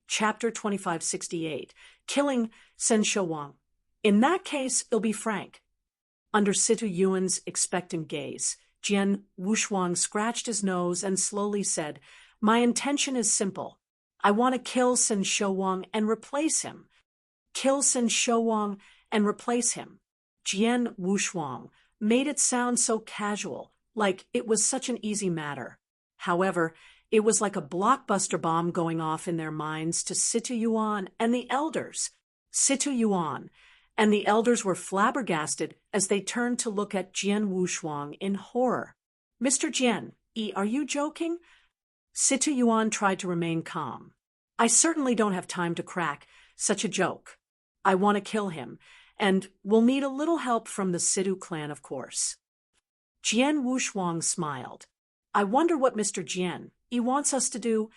Chapter 2568, Killing Sen Shouwang. In that case, it'll be frank. Under Situ Yuan's expectant gaze, Jian Wushuang scratched his nose and slowly said, "My intention is simple. I want to kill Sen Shouwang and replace him. Kill Sen Shouwang and replace him." Jian Wushuang made it sound so casual, like it was such an easy matter. However, it was like a blockbuster bomb going off in their minds to Situ Yuan and the elders. Situ Yuan and the elders were flabbergasted as they turned to look at Jian Wushuang in horror. "Mr. Jian, are you joking?" Situ Yuan tried to remain calm. "I certainly don't have time to crack such a joke. I want to kill him, and we'll need a little help from the Situ clan, of course." Jian Wushuang smiled. "I wonder what Mr. Jian wants us to do?"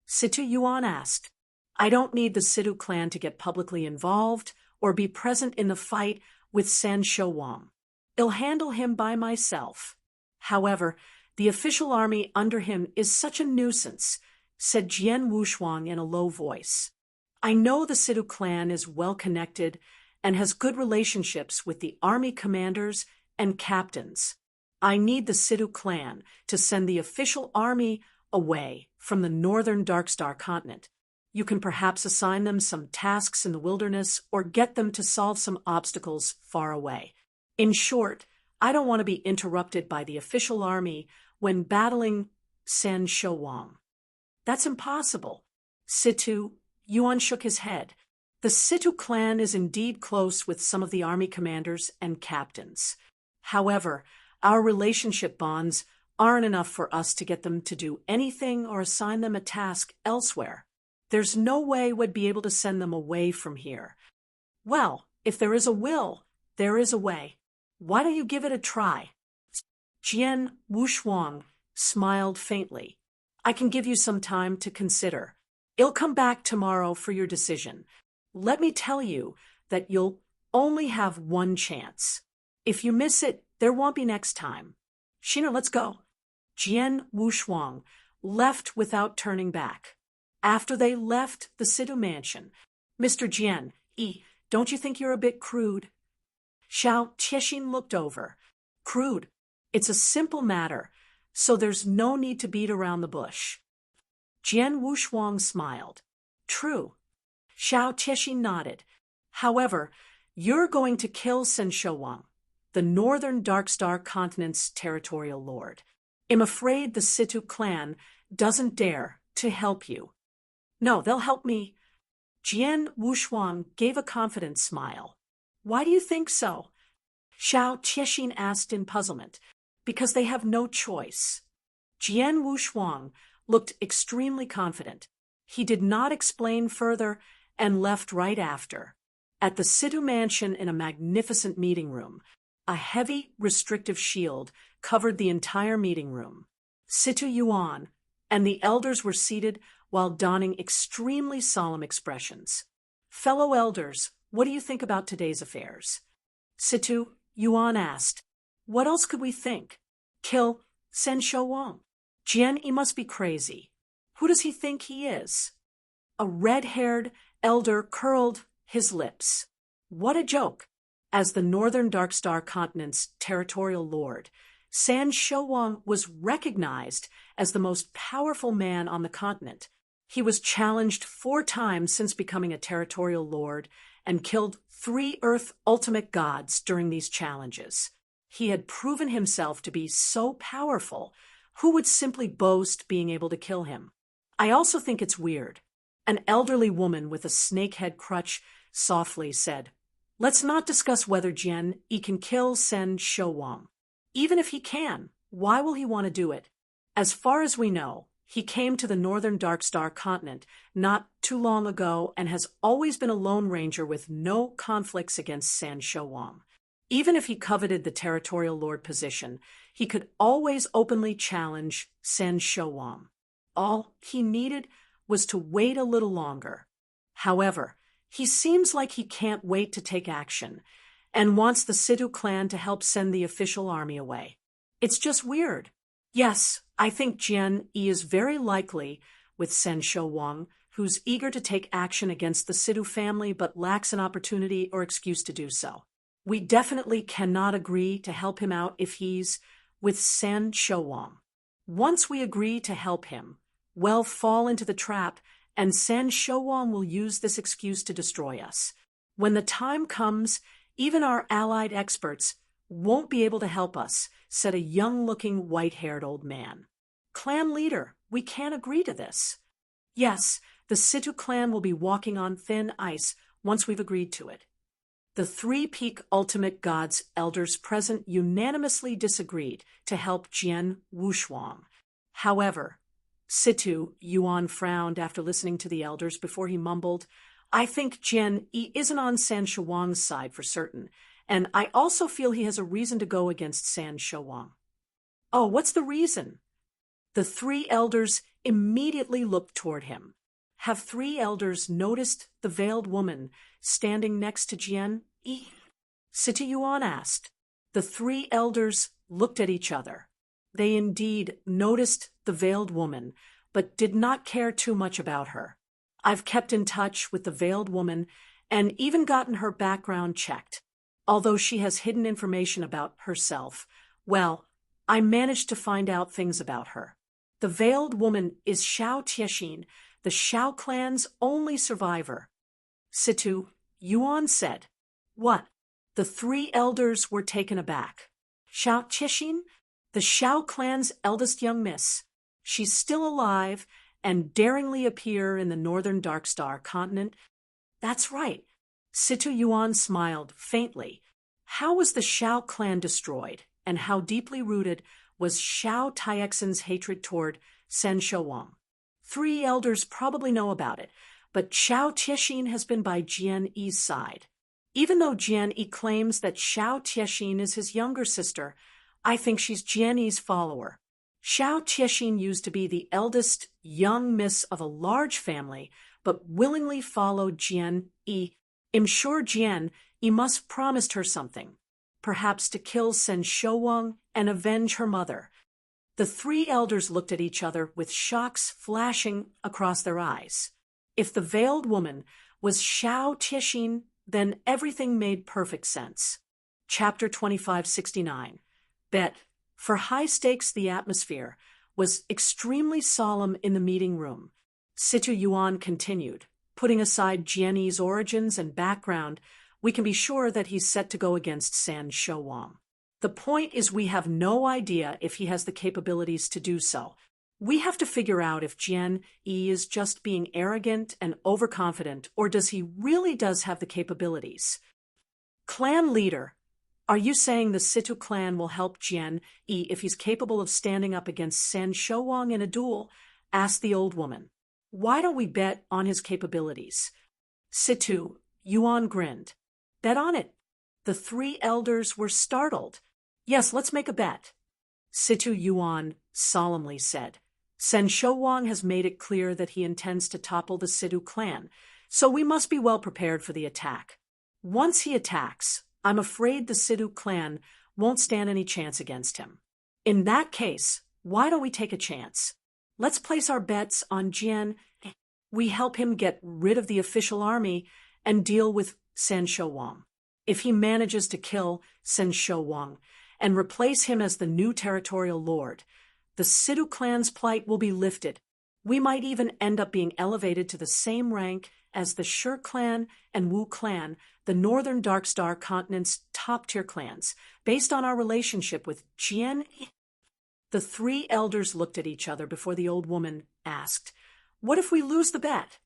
Situ Yuan asked. "I don't need the Situ clan to get publicly involved or be present in the fight with Sen Shouwang. I'll handle him by myself. However, the official army under him is such a nuisance," said Jian Wushuang in a low voice. "I know the Situ clan is well connected and has good relationships with the army commanders and captains. I need the Situ clan to send the official army away from the northern Darkstar continent. You can perhaps assign them some tasks in the wilderness or get them to solve some obstacles far away. In short, I don't want to be interrupted by the official army when battling Sen Shouwang." "That's impossible." Situ Yuan shook his head. "The Situ clan is indeed close with some of the army commanders and captains. However, our relationship bonds aren't enough for us to get them to do anything or assign them a task elsewhere. There's no way we'd be able to send them away from here." "Well, if there is a will, there is a way. Why don't you give it a try?" Jian Wushuang smiled faintly. "I can give you some time to consider. I'll come back tomorrow for your decision. Let me tell you that you'll only have one chance. If you miss it, there won't be next time. Shina, let's go." Jian Wushuang left without turning back. After they left the Situ mansion, "Mr. Jian, don't you think you're a bit crude?" Xiao Tiexin looked over. "Crude? It's a simple matter, so there's no need to beat around the bush." Jian Wushuang smiled. "True." Xiao Tiexin nodded. "However, you're going to kill Sen Shouwang, the northern Darkstar continent's territorial lord. I'm afraid the Situ clan doesn't dare to help you." "No, they'll help me." Jian Wushuang gave a confident smile. "Why do you think so?" Xiao Tiexin asked in puzzlement. "Because they have no choice." Jian Wushuang looked extremely confident. He did not explain further and left right after. At the Situ mansion in a magnificent meeting room, a heavy restrictive shield covered the entire meeting room. Situ Yuan and the elders were seated while donning extremely solemn expressions. "Fellow elders, what do you think about today's affairs?" Situ Yuan asked. "What else could we think? Kill Sen Shouwang? Jian, he must be crazy. Who does he think he is?" A red-haired elder curled his lips. "What a joke! As the northern Darkstar continent's territorial lord, Sen Shouwang was recognized as the most powerful man on the continent. He was challenged 4 times since becoming a territorial lord and killed 3 Earth ultimate gods during these challenges. He had proven himself to be so powerful, who would simply boast being able to kill him? I also think it's weird." An elderly woman with a snakehead crutch softly said, "Let's not discuss whether Jian can kill Sen Shouwang. Even if he can, why will he want to do it? As far as we know, he came to the northern Darkstar continent not too long ago and has always been a lone ranger with no conflicts against Sen Shouwang. Even if he coveted the territorial lord position, he could always openly challenge Sen Shouwang. All he needed was to wait a little longer. However, he seems like he can't wait to take action and wants the Situ clan to help send the official army away. It's just weird. Yes, I think Jian is very likely with Sen Shouwang who's eager to take action against the Sidhu family but lacks an opportunity or excuse to do so. We definitely cannot agree to help him out if he's with San Showang. Once we agree to help him, we'll fall into the trap, and San Showang will use this excuse to destroy us. When the time comes, even our allied experts won't be able to help us, said a young-looking, white-haired old man. Clan leader, we can't agree to this. Yes, the Sidhu clan will be walking on thin ice once we've agreed to it. The three-peak ultimate gods elders present unanimously disagreed to help Jian Wushuang. However, Sidhu Yuan frowned after listening to the elders before he mumbled, I think Jian Yi isn't on San Showang's side for certain, and I also feel he has a reason to go against San Showang. Oh, what's the reason? The three elders immediately looked toward him. Have three elders noticed the veiled woman standing next to Jian Yi? Sidhu Yuan asked. The three elders looked at each other. They indeed noticed the veiled woman, but did not care too much about her. I've kept in touch with the veiled woman and even gotten her background checked. Although she has hidden information about herself, well, I managed to find out things about her. The veiled woman is Xiao Tiexin, the Xiao clan's only survivor. Sidhu Yuan said. What? The three elders were taken aback. Xiao Tiexin? The Xiao clan's eldest young miss. She's still alive and daringly appear in the northern Darkstar continent. That's right. Sidhu Yuan smiled faintly. How was the Xiao clan destroyed, and how deeply rooted was Xiao Tiexin's hatred toward San Showang? Three elders probably know about it, but Xiao Tiexin has been by Jian Yi's side. Even though Jian Yi claims that Xiao Tiexin is his younger sister, I think she's Jian Yi's follower. Xiao Tiexin used to be the eldest young miss of a large family, but willingly followed Jian Yi. I'm sure Jian Yi must promised her something, perhaps to kill San Showang and avenge her mother. The three elders looked at each other with shocks flashing across their eyes. If the veiled woman was Xiao Tiexin, then everything made perfect sense. Chapter 2569. Bet. For high stakes, the atmosphere was extremely solemn in the meeting room. Sidhu Yuan continued. Putting aside Jian Yi's origins and background, we can be sure that he's set to go against San Showang. The point is we have no idea if he has the capabilities to do so. We have to figure out if Jian Yi is just being arrogant and overconfident, or does he really does have the capabilities. Clan leader, are you saying the Sidhu clan will help Jian Yi if he's capable of standing up against San Showang in a duel? Asked the old woman. Why don't we bet on his capabilities? Sidhu Yuan grinned. Bet on it. The three elders were startled. Yes, let's make a bet. Sidhu Yuan solemnly said. San Showang has made it clear that he intends to topple the Sidhu clan, so we must be well prepared for the attack. Once he attacks, I'm afraid the Sidhu clan won't stand any chance against him. In that case, why don't we take a chance? Let's place our bets on Jian. We help him get rid of the official army and deal with San Showang. If he manages to kill San Showang and replace him as the new territorial lord, the Sidhu clan's plight will be lifted. We might even end up being elevated to the same rank as the Shi clan and Wu clan, the northern Darkstar continent's top-tier clans, based on our relationship with Jian Yi. The three elders looked at each other before the old woman asked, What if we lose the bet?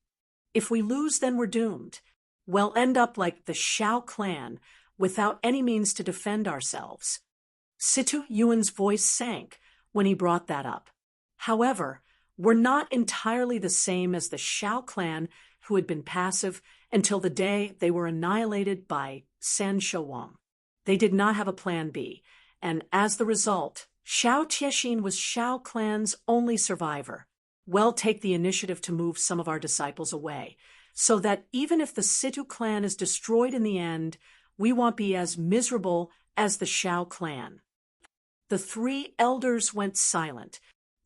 If we lose, then we're doomed. We'll end up like the Xiao clan, without any means to defend ourselves. Sidhu Yuan's voice sank when he brought that up. However, we're not entirely the same as the Xiao clan, who had been passive until the day they were annihilated by San Showang. They did not have a plan B, and as the result, Xiao Tiexin was Xiao clan's only survivor. We'll take the initiative to move some of our disciples away, so that even if the Sidhu clan is destroyed in the end, we won't be as miserable as the Xiao clan. The three elders went silent.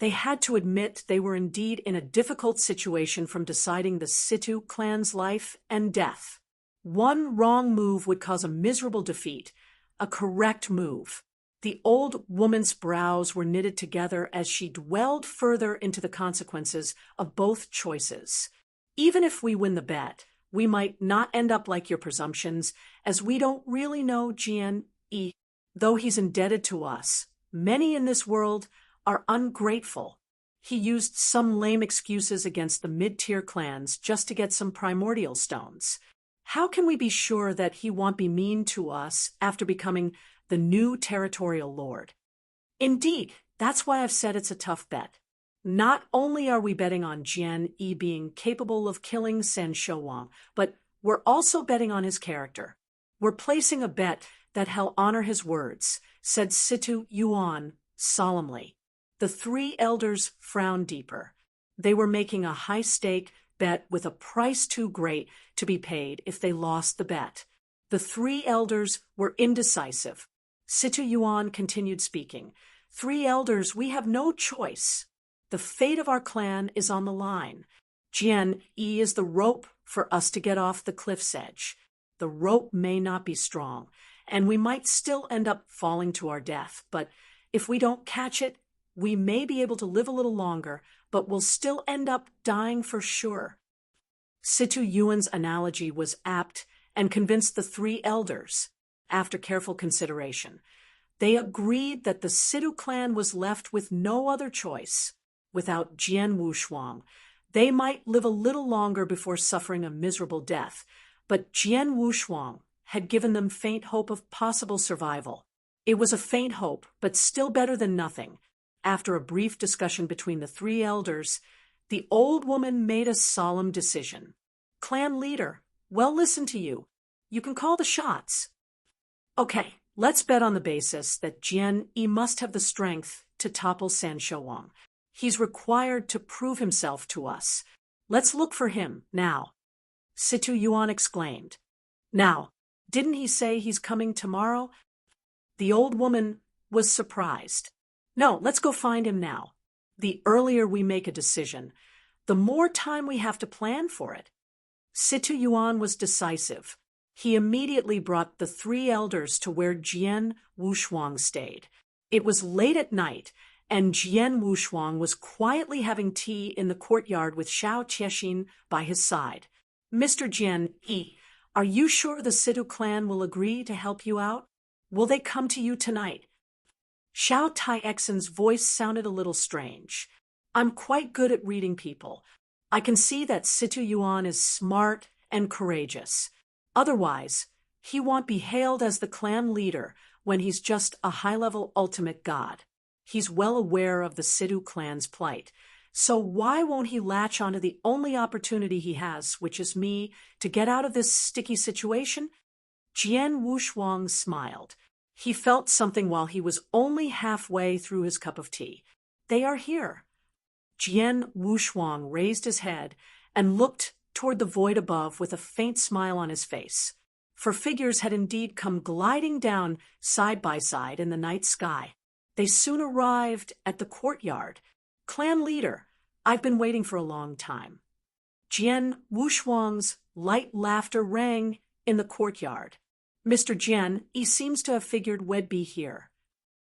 They had to admit they were indeed in a difficult situation from deciding the Situ clan's life and death. One wrong move would cause a miserable defeat. A correct move. The old woman's brows were knitted together as she dwelled further into the consequences of both choices. Even if we win the bet, we might not end up like your presumptions, as we don't really know Jian Yi. Though he's indebted to us, many in this world are ungrateful. He used some lame excuses against the mid-tier clans just to get some primordial stones. How can we be sure that he won't be mean to us after becoming the new territorial lord? Indeed, that's why I've said it's a tough bet. Not only are we betting on Jian Yi being capable of killing Sen Shouwang, but we're also betting on his character. We're placing a bet that he'll honor his words, said Situ Yuan solemnly. The three elders frowned deeper. They were making a high-stake bet with a price too great to be paid if they lost the bet. The three elders were indecisive. Situ Yuan continued speaking. Three elders, we have no choice. The fate of our clan is on the line. Jian Yi is the rope for us to get off the cliff's edge. The rope may not be strong, and we might still end up falling to our death, but if we don't catch it, we may be able to live a little longer, but we'll still end up dying for sure. Situ Yuan's analogy was apt and convinced the three elders. After careful consideration, they agreed that the Situ clan was left with no other choice. Without Jian Wushuang, they might live a little longer before suffering a miserable death, but Jian Wushuang had given them faint hope of possible survival. It was a faint hope, but still better than nothing. After a brief discussion between the three elders, the old woman made a solemn decision. Clan leader, well, listen to you. You can call the shots. Okay, let's bet on the basis that Jian Yi must have the strength to topple San Shouwang. He's required to prove himself to us. Let's look for him, now. Situ Yuan exclaimed. Now, didn't he say he's coming tomorrow? The old woman was surprised. No, let's go find him now. The earlier we make a decision, the more time we have to plan for it. Situ Yuan was decisive. He immediately brought the three elders to where Jian Wushuang stayed. It was late at night, and Jian Wushuang was quietly having tea in the courtyard with Xiao Qiexin by his side. Mr. Jian Yi, are you sure the Situ clan will agree to help you out? Will they come to you tonight? Xiao Taixin's voice sounded a little strange. I'm quite good at reading people. I can see that Situ Yuan is smart and courageous. Otherwise, he won't be hailed as the clan leader when he's just a high-level ultimate god. He's well aware of the Situ clan's plight. So why won't he latch onto the only opportunity he has, which is me, to get out of this sticky situation? Jian Wushuang smiled. He felt something while he was only halfway through his cup of tea. They are here. Jian Wushuang raised his head and looked toward the void above with a faint smile on his face. For figures had indeed come gliding down side by side in the night sky. They soon arrived at the courtyard. Clan leader, I've been waiting for a long time. Jian Wushuang's light laughter rang in the courtyard. Mr. Jian, he seems to have figured we'd be here.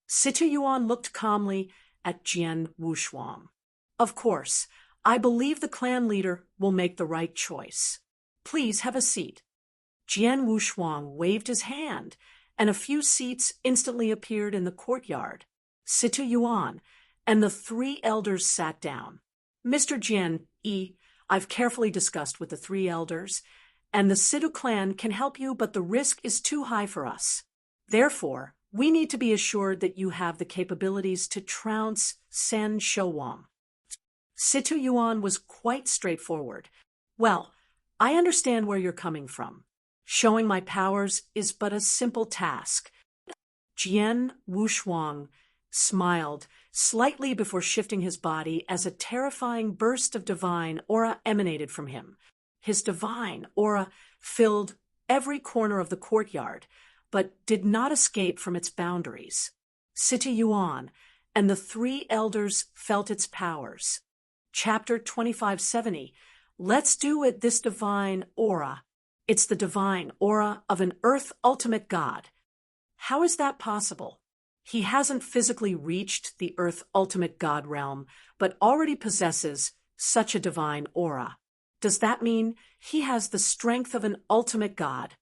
Situ Yuan looked calmly at Jian Wushuang. Of course, I believe the clan leader will make the right choice. Please have a seat. Jian Wushuang waved his hand, and a few seats instantly appeared in the courtyard. Situ Yuan and the three elders sat down. Mr. Jian Yi, I've carefully discussed with the three elders, and the Situ clan can help you, but the risk is too high for us. Therefore, we need to be assured that you have the capabilities to trounce San Shouwang. Situ Yuan was quite straightforward. Well, I understand where you're coming from. Showing my powers is but a simple task. Jian Wushuang smiled slightly before shifting his body as a terrifying burst of divine aura emanated from him. His divine aura filled every corner of the courtyard, but did not escape from its boundaries. Situ Yuan and the three elders felt its powers. Chapter 2570. Let's do it, this divine aura. It's the divine aura of an Earth ultimate god. How is that possible? He hasn't physically reached the Earth ultimate god realm, but already possesses such a divine aura. Does that mean he has the strength of an ultimate god?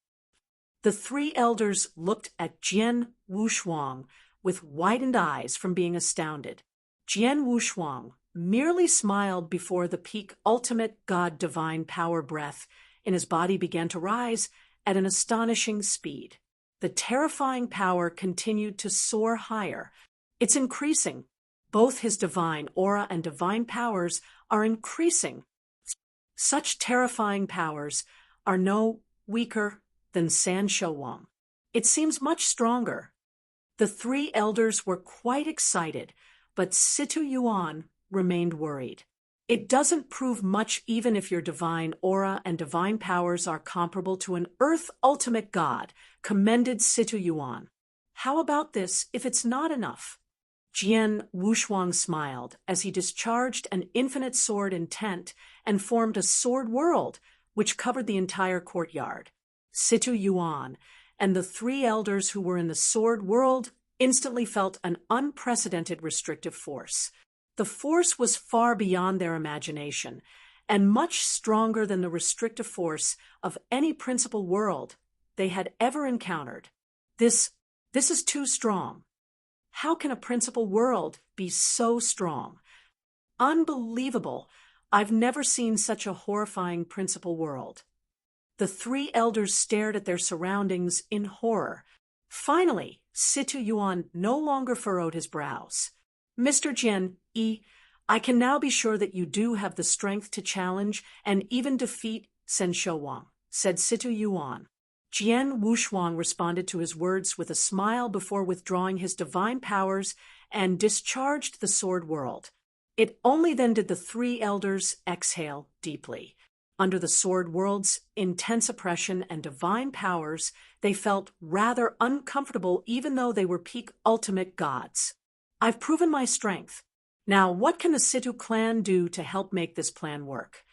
The three elders looked at Jian Wushuang with widened eyes from being astounded. Jian Wushuang merely smiled before the peak ultimate god divine power breath in his body began to rise at an astonishing speed. The terrifying power continued to soar higher. It's increasing. Both his divine aura and divine powers are increasing. Such terrifying powers are no weaker than San Shouwang. It seems much stronger. The three elders were quite excited, but Situ Yuan remained worried. It doesn't prove much even if your divine aura and divine powers are comparable to an Earth ultimate god, commended Situ Yuan. How about this if it's not enough? Jian Wushuang smiled as he discharged an infinite sword intent and formed a sword world, which covered the entire courtyard. Situ Yuan and the three elders who were in the sword world instantly felt an unprecedented restrictive force. The force was far beyond their imagination and much stronger than the restrictive force of any principal world they had ever encountered. This is too strong. How can a principal world be so strong? Unbelievable. I've never seen such a horrifying principal world. The three elders stared at their surroundings in horror. Finally, Situ Yuan no longer furrowed his brows. Mr. Jian, I can now be sure that you do have the strength to challenge and even defeat San Shouwang, said Situ Yuan. Jian Wushuang responded to his words with a smile before withdrawing his divine powers and discharged the sword world. It only then did the three elders exhale deeply. Under the sword world's intense oppression and divine powers, they felt rather uncomfortable even though they were peak ultimate gods. I've proven my strength. Now, what can the Situ clan do to help make this plan work?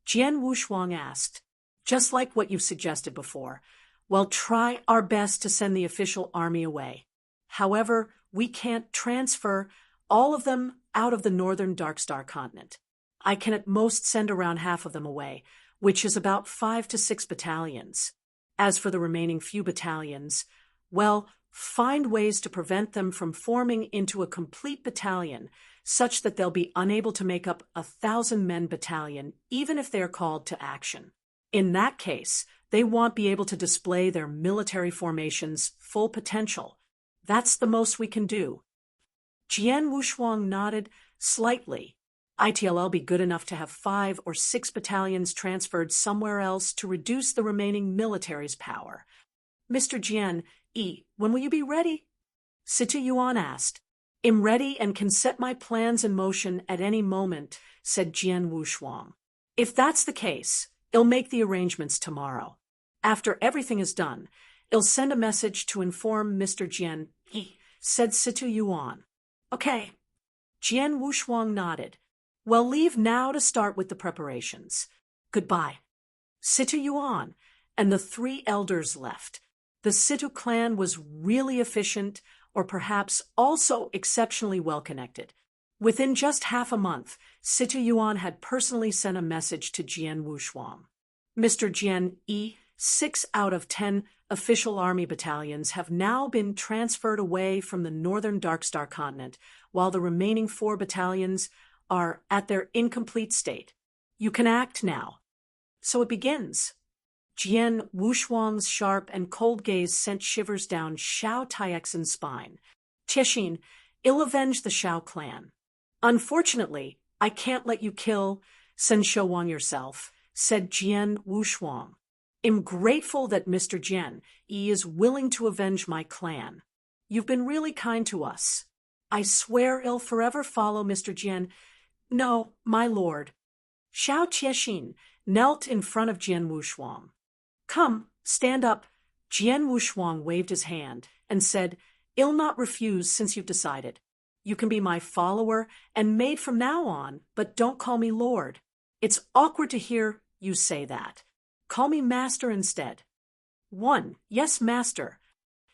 Jian Wushuang asked. Just like what you've suggested before. We'll try our best to send the official army away. However, we can't transfer all of them out of the northern Darkstar continent. I can at most send around half of them away, which is about 5 to 6 battalions. As for the remaining few battalions, well, find ways to prevent them from forming into a complete battalion, such that they'll be unable to make up 1,000-men battalion, even if they are called to action. In that case, they won't be able to display their military formation's full potential. That's the most we can do. Jian Wushuang nodded slightly. It'll be good enough to have 5 or 6 battalions transferred somewhere else to reduce the remaining military's power. Mr. Jian, when will you be ready? Situ Yuan asked. I'm ready and can set my plans in motion at any moment, said Jian Wushuang. If that's the case, I'll make the arrangements tomorrow. After everything is done, I'll send a message to inform Mr. Jian, said Situ Yuan. Okay. Jian Wushuang nodded. We'll leave now to start with the preparations. Goodbye. Situ Yuan and the three elders left. The Situ clan was really efficient, or perhaps also exceptionally well-connected. Within just half a month, Situ Yuan had personally sent a message to Jian Wushuang. Mr. Jian, 6 out of 10 official army battalions have now been transferred away from the northern Darkstar continent, while the remaining 4 battalions are at their incomplete state. You can act now. So it begins. Jian Wushuang's sharp and cold gaze sent shivers down Xiao Taixin's spine. Tiexin, I'll avenge the Xiao clan. Unfortunately, I can't let you kill San Shouwang yourself, said Jian Wushuang. I'm grateful that Mr. Jian is willing to avenge my clan. You've been really kind to us. I swear I'll forever follow Mr. Jian. No, my lord. Xiao Tiexin knelt in front of Jian Wushuang. Come, stand up. Jian Wushuang waved his hand and said, I'll not refuse since you've decided. You can be my follower and maid from now on, but don't call me Lord. It's awkward to hear you say that. Call me Master instead. 1. Yes, Master.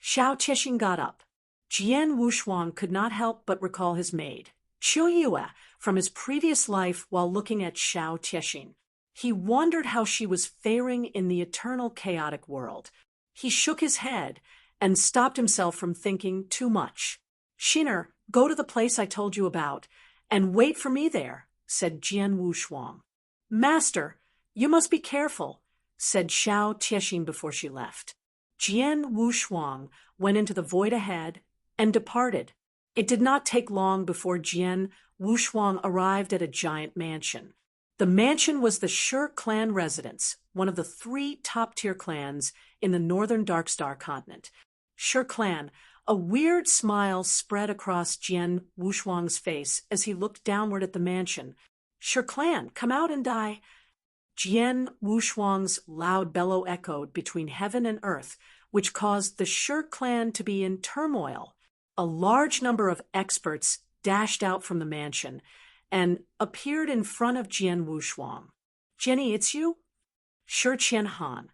Xiao Tixing got up. Jian Wushuang could not help but recall his maid, Qiu Yue, from his previous life while looking at Xiao Tixing. He wondered how she was faring in the eternal chaotic world. He shook his head and stopped himself from thinking too much. Shiner, go to the place I told you about, and wait for me there, said Jian Wushuang. Master, you must be careful, said Xiao Tixing before she left. Jian Wushuang went into the void ahead and departed. It did not take long before Jian Wushuang arrived at a giant mansion. The mansion was the Shi clan residence, one of the 3 top-tier clans in the northern Darkstar continent. Shi clan, a weird smile spread across Jian Wushuang's face as he looked downward at the mansion. Shi clan, come out and die. Jian Wushuang's loud bellow echoed between heaven and earth, which caused the Shi clan to be in turmoil. A large number of experts dashed out from the mansion and appeared in front of Jian Wushuang. Jenny, it's you? Shi Qianhan,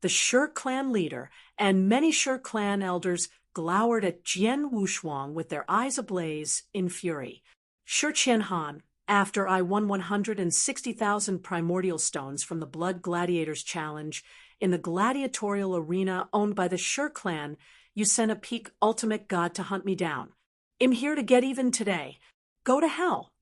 the Shi clan leader, and many Shi clan elders glowered at Jian Wushuang with their eyes ablaze in fury. Shi Qianhan, after I won 160,000 primordial stones from the Blood Gladiators Challenge in the gladiatorial arena owned by the Shi clan, you sent a peak ultimate god to hunt me down. I'm here to get even today. Go to hell.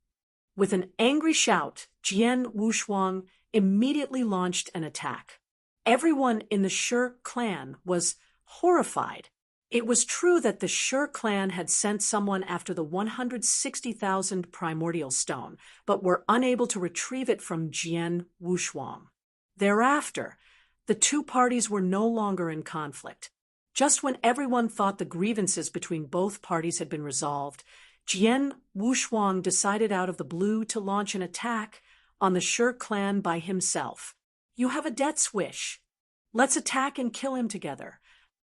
With an angry shout, Jian Wushuang immediately launched an attack. Everyone in the Shi clan was horrified. It was true that the Shi clan had sent someone after the 160,000 primordial stone, but were unable to retrieve it from Jian Wushuang. Thereafter, the 2 parties were no longer in conflict. Just when everyone thought the grievances between both parties had been resolved, Jian Wushuang decided out of the blue to launch an attack on the Shi clan by himself. You have a death's wish. Let's attack and kill him together.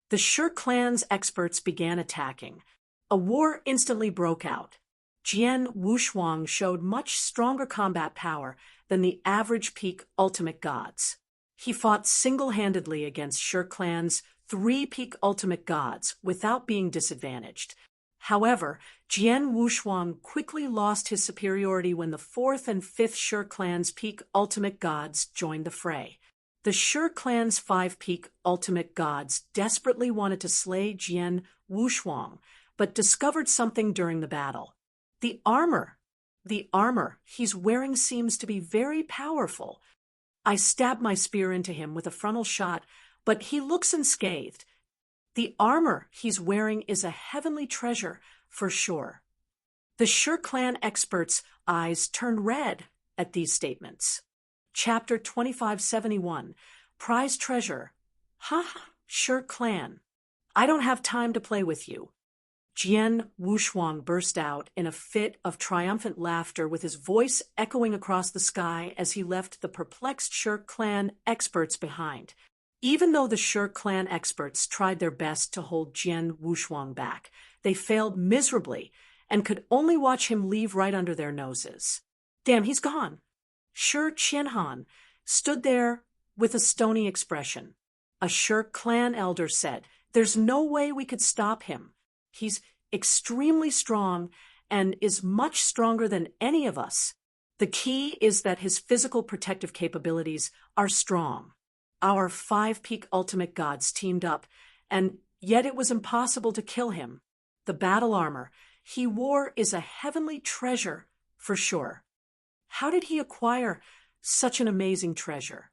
The Shi clan's experts began attacking. A war instantly broke out. Jian Wushuang showed much stronger combat power than the average peak ultimate gods. He fought single-handedly against Shi clan's 3 peak ultimate gods without being disadvantaged. However, Jian Wushuang quickly lost his superiority when the 4th and 5th Shi clan's peak ultimate gods joined the fray. The Shi clan's 5 peak ultimate gods desperately wanted to slay Jian Wushuang, but discovered something during the battle. The armor he's wearing seems to be very powerful. I stabbed my spear into him with a frontal shot, but he looks unscathed. The armor he's wearing is a heavenly treasure, for sure. The Shi clan experts' eyes turned red at these statements. Chapter 2571, Prize Treasure. Ha ha, Shi clan. I don't have time to play with you. Jian Wushuang burst out in a fit of triumphant laughter with his voice echoing across the sky as he left the perplexed Shi clan experts behind. Even though the Shi clan experts tried their best to hold Jian Wushuang back, they failed miserably and could only watch him leave right under their noses. Damn, he's gone. Shi Qianhan stood there with a stony expression. A Shi clan elder said, "There's no way we could stop him. He's extremely strong and is much stronger than any of us. The key is that his physical protective capabilities are strong. Our 5 peak ultimate gods teamed up, and yet it was impossible to kill him. The battle armor he wore is a heavenly treasure, for sure. How did he acquire such an amazing treasure?"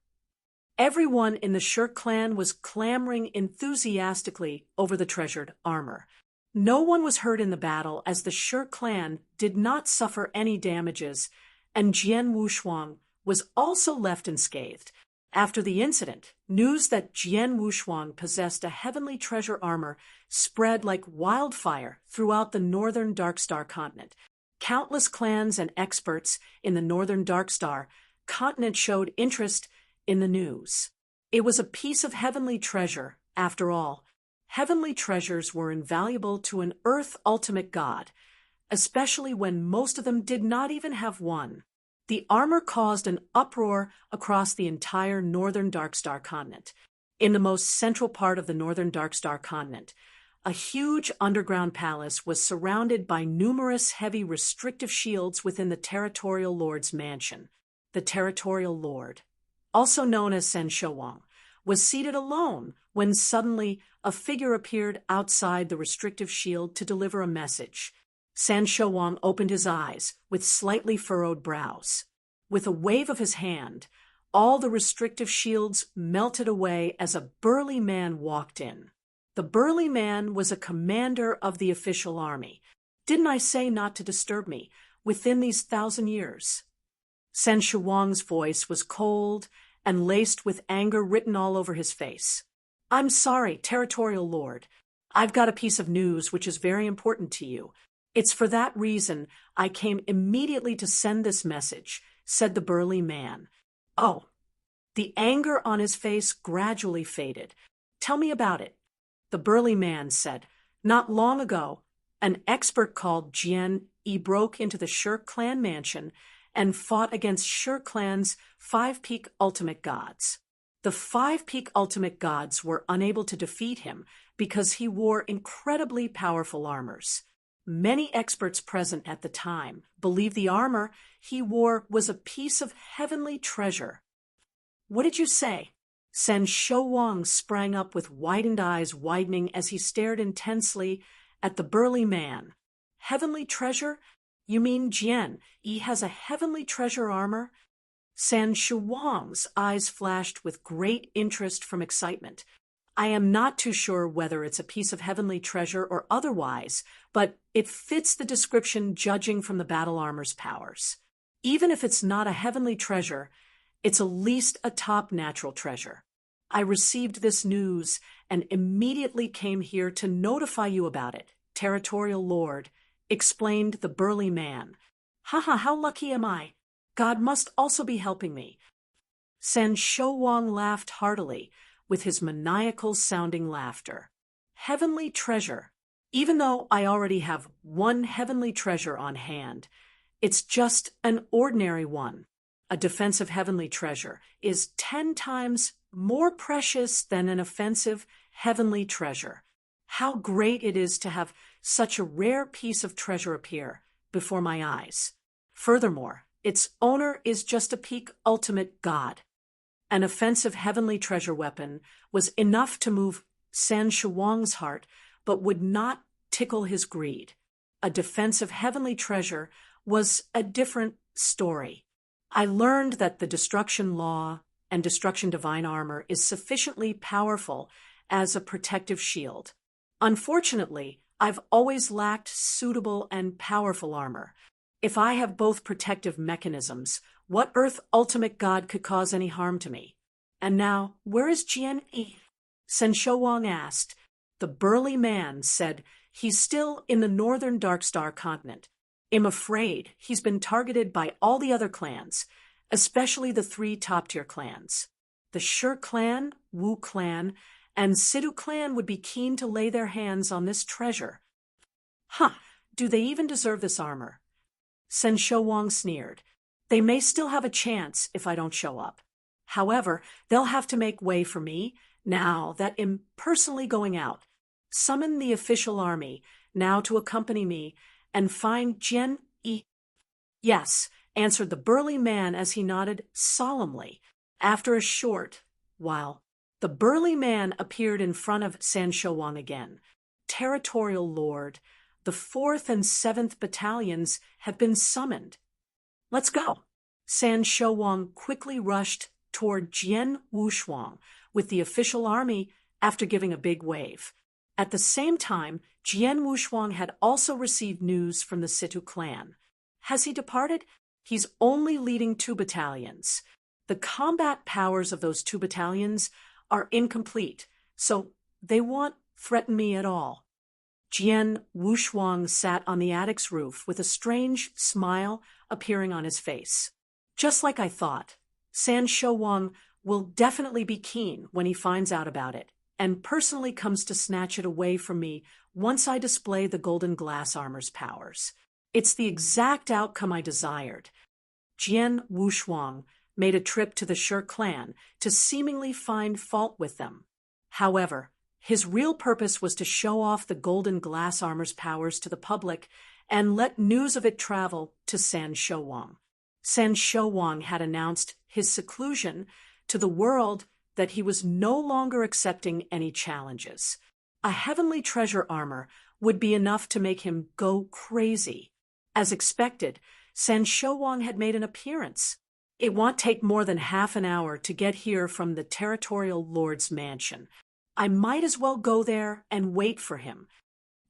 Everyone in the Shi clan was clamoring enthusiastically over the treasured armor. No one was hurt in the battle, as the Shi clan did not suffer any damages, and Jian Wushuang was also left unscathed. After the incident, news that Jian Wushuang possessed a heavenly treasure armor spread like wildfire throughout the northern Darkstar continent. Countless clans and experts in the northern Darkstar continent showed interest in the news. It was a piece of heavenly treasure, after all. Heavenly treasures were invaluable to an Earth ultimate god. especially when most of them did not even have one. The armor caused an uproar across the entire northern Darkstar continent. In the most central part of the northern Darkstar continent, a huge underground palace was surrounded by numerous heavy restrictive shields within the Territorial Lord's mansion. The Territorial Lord, also known as Sen Showang, was seated alone when suddenly a figure appeared outside the restrictive shield to deliver a message. Sen Showang opened his eyes with slightly furrowed brows. With a wave of his hand, all the restrictive shields melted away as a burly man walked in. The burly man was a commander of the official army. Didn't I say not to disturb me within these 1,000 years? Sen Showang's voice was cold and laced with anger written all over his face. I'm sorry, Territorial Lord. I've got a piece of news which is very important to you. It's for that reason I came immediately to send this message, said the burly man. Oh. The anger on his face gradually faded. Tell me about it. The burly man said, not long ago, an expert called Jian Yi broke into the Shirk clan mansion and fought against Shirk clan's 5-peak ultimate gods. The 5-peak ultimate gods were unable to defeat him because he wore incredibly powerful armors. Many experts present at the time believed the armor he wore was a piece of heavenly treasure. What did you say? Sen Showang sprang up with widened eyes widening as he stared intensely at the burly man. Heavenly treasure? You mean Jian Yi has a heavenly treasure armor? Sen Showang's eyes flashed with great interest from excitement. I am not too sure whether it's a piece of heavenly treasure or otherwise, but it fits the description judging from the battle armor's powers. Even if it's not a heavenly treasure, it's at least a top natural treasure. I received this news and immediately came here to notify you about it, Territorial Lord, explained the burly man. Haha, how lucky am I? God must also be helping me. Sen Showang laughed heartily with his maniacal-sounding laughter. Heavenly treasure. Even though I already have one heavenly treasure on hand, it's just an ordinary one. A defensive heavenly treasure is 10 times more precious than an offensive heavenly treasure. How great it is to have such a rare piece of treasure appear before my eyes. Furthermore, its owner is just a peak ultimate god. An offensive heavenly treasure weapon was enough to move Sen Showang's heart, but would not tickle his greed. A defensive heavenly treasure was a different story. I learned that the Destruction Law and Destruction Divine Armor is sufficiently powerful as a protective shield. Unfortunately, I've always lacked suitable and powerful armor. If I have both protective mechanisms, what Earth Ultimate God could cause any harm to me? And now, where is Jian Yi? Sen Showang asked. The burly man said, he's still in the northern Darkstar continent. I'm afraid he's been targeted by all the other clans, especially the 3 top-tier clans. The Shirk clan, Wu clan, and Sidhu clan would be keen to lay their hands on this treasure. Huh, do they even deserve this armor? Sen Showang sneered. They may still have a chance if I don't show up. However, they'll have to make way for me now that I'm personally going out. Summon the official army now to accompany me and find Jian Yi. Yes, answered the burly man as he nodded solemnly. After a short while, the burly man appeared in front of Sen Showang again. Territorial Lord, the 4th and 7th battalions have been summoned. Let's go. Sen Showang quickly rushed toward Jian Wuxuang with the official army after giving a big wave. At the same time, Jian Wuxuang had also received news from the Sidhu clan. Has he departed? He's only leading 2 battalions. The combat powers of those 2 battalions are incomplete, so they won't threaten me at all. Jian Wuxuang sat on the attic's roof with a strange smile appearing on his face. Just like I thought, Sen Showang will definitely be keen when he finds out about it, and personally comes to snatch it away from me once I display the golden glass armor's powers. It's the exact outcome I desired. Jian Wushuang made a trip to the Shi clan to seemingly find fault with them. However, his real purpose was to show off the golden glass armor's powers to the public and let news of it travel to San Shouwang. San Shouwang had announced his seclusion to the world that he was no longer accepting any challenges. A heavenly treasure armor would be enough to make him go crazy. As expected, San Shouwang had made an appearance. It won't take more than half an hour to get here from the territorial lord's mansion. I might as well go there and wait for him.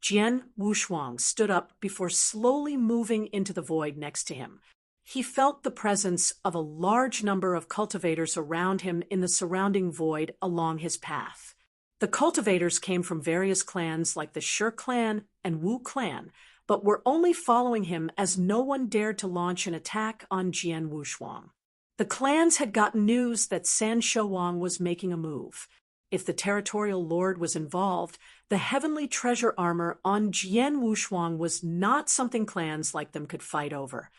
Jian Wushuang stood up before slowly moving into the void next to him. He felt the presence of a large number of cultivators around him in the surrounding void along his path. The cultivators came from various clans like the Shi clan and Wu clan, but were only following him as no one dared to launch an attack on Jian Wushuang. The clans had gotten news that San Shouwang was making a move. If the territorial lord was involved, the heavenly treasure armor on Jian Wushuang was not something clans like them could fight over.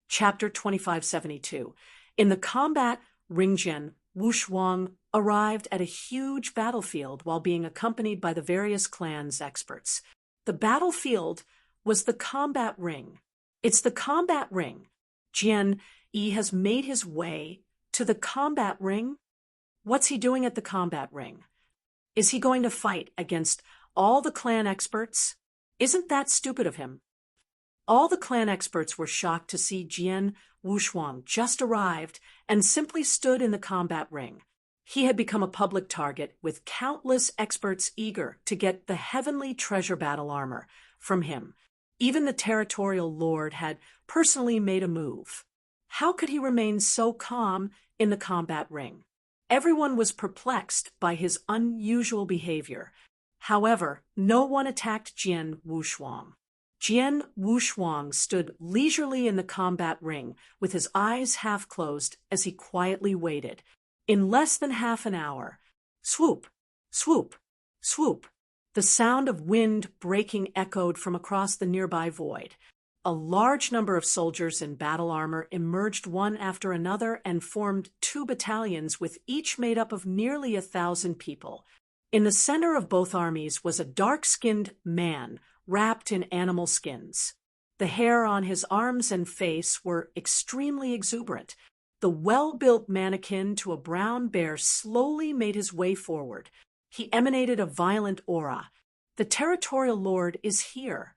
Chapter 2572. In the combat, Ringjian Wushuang arrived at a huge battlefield while being accompanied by the various clans' experts. The battlefield was the combat ring. It's the combat ring. Jian Yi has made his way to the combat ring. What's he doing at the combat ring? Is he going to fight against all the clan experts? Isn't that stupid of him? All the clan experts were shocked to see Jian Wushuang just arrived and simply stood in the combat ring. He had become a public target with countless experts eager to get the heavenly treasure battle armor from him. Even the territorial lord had personally made a move. How could he remain so calm in the combat ring? Everyone was perplexed by his unusual behavior. However, no one attacked Jian Wushuang. Jian Wushuang stood leisurely in the combat ring with his eyes half closed as he quietly waited. In less than half an hour, swoop, swoop, swoop, the sound of wind breaking echoed from across the nearby void. A large number of soldiers in battle armor emerged one after another and formed 2 battalions with each made up of nearly 1,000 people. In the center of both armies was a dark-skinned man wrapped in animal skins. The hair on his arms and face were extremely exuberant. The well-built mannequin to a brown bear slowly made his way forward. He emanated a violent aura. The territorial lord is here.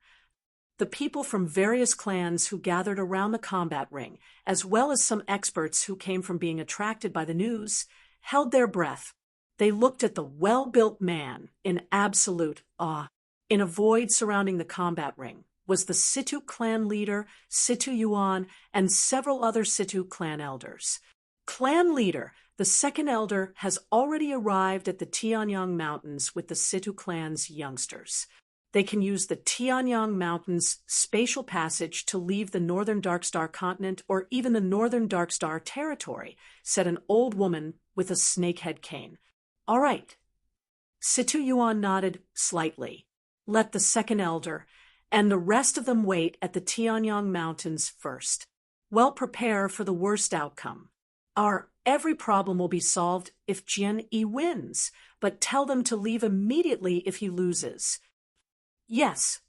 The people from various clans who gathered around the combat ring, as well as some experts who came from being attracted by the news, held their breath. They looked at the well-built man in absolute awe. In a void surrounding the combat ring was the Situ clan leader, Situ Yuan, and several other Situ clan elders. Clan leader, the second elder, has already arrived at the Tianyang Mountains with the Situ clan's youngsters. They can use the Tianyang Mountains spatial passage to leave the Northern Darkstar continent or even the Northern Darkstar territory, said an old woman with a snakehead cane. All right. Situ Yuan nodded slightly. Let the second elder and the rest of them wait at the Tianyang Mountains first. Well, prepare for the worst outcome. Every problem will be solved if Jian Yi wins, but tell them to leave immediately if he loses. Yes.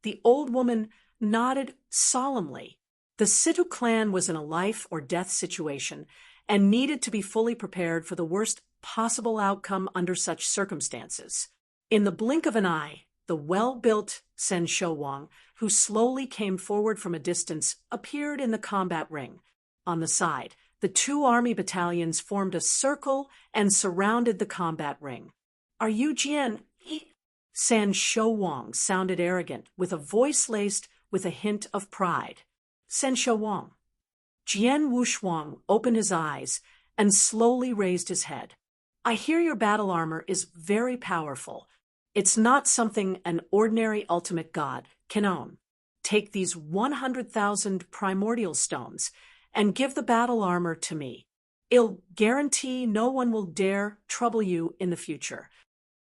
The old woman nodded solemnly. The Situ clan was in a life or death situation and needed to be fully prepared for the worst possible outcome under such circumstances. In the blink of an eye, the well-built San Shouwang, who slowly came forward from a distance, appeared in the combat ring. On the side, the 2 army battalions formed a circle and surrounded the combat ring. Are you Jian Yi? San Shouwang sounded arrogant, with a voice laced with a hint of pride. San Shouwang. Jian Wushuang opened his eyes and slowly raised his head. I hear your battle armor is very powerful. It's not something an ordinary ultimate god can own. Take these 100,000 primordial stones and give the battle armor to me. It'll guarantee no one will dare trouble you in the future.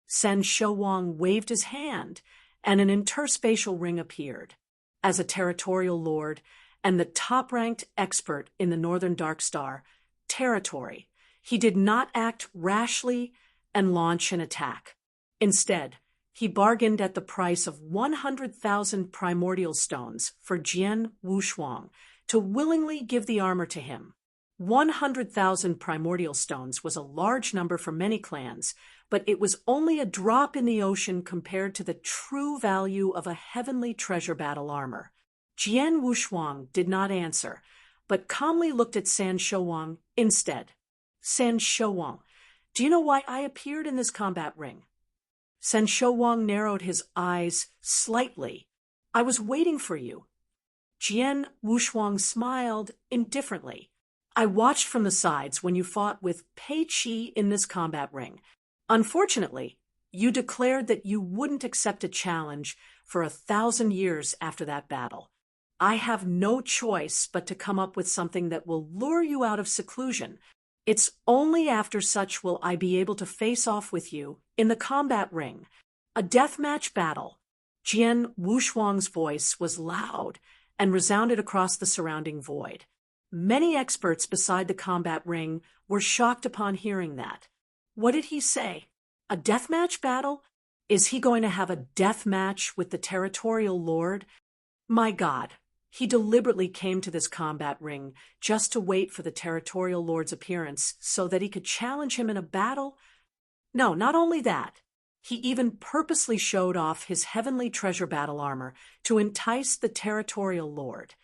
San Shouwang waved his hand, and an interspatial ring appeared. as a territorial lord and the top-ranked expert in the Northern Dark Star territory, he did not act rashly and launch an attack. Instead, he bargained at the price of 100,000 primordial stones for Jian Wushuang to willingly give the armor to him. 100,000 primordial stones was a large number for many clans, but it was only a drop in the ocean compared to the true value of a heavenly treasure battle armor. Jian Wushuang did not answer, but calmly looked at San Shouwang instead. San Shouwang, do you know why I appeared in this combat ring? San Shouwang narrowed his eyes slightly. I was waiting for you. Jian Wushuang smiled indifferently. I watched from the sides when you fought with Pei Qi in this combat ring. Unfortunately, you declared that you wouldn't accept a challenge for 1,000 years after that battle. I have no choice but to come up with something that will lure you out of seclusion. It's only after such will I be able to face off with you in the combat ring. A deathmatch battle. Jian Wushuang's voice was loud and resounded across the surrounding void. Many experts beside the combat ring were shocked upon hearing that. What did he say? A deathmatch battle? Is he going to have a death match with the territorial lord? My God, he deliberately came to this combat ring just to wait for the territorial lord's appearance so that he could challenge him in a battle? No, not only that. He even purposely showed off his heavenly treasure battle armor to entice the territorial lord.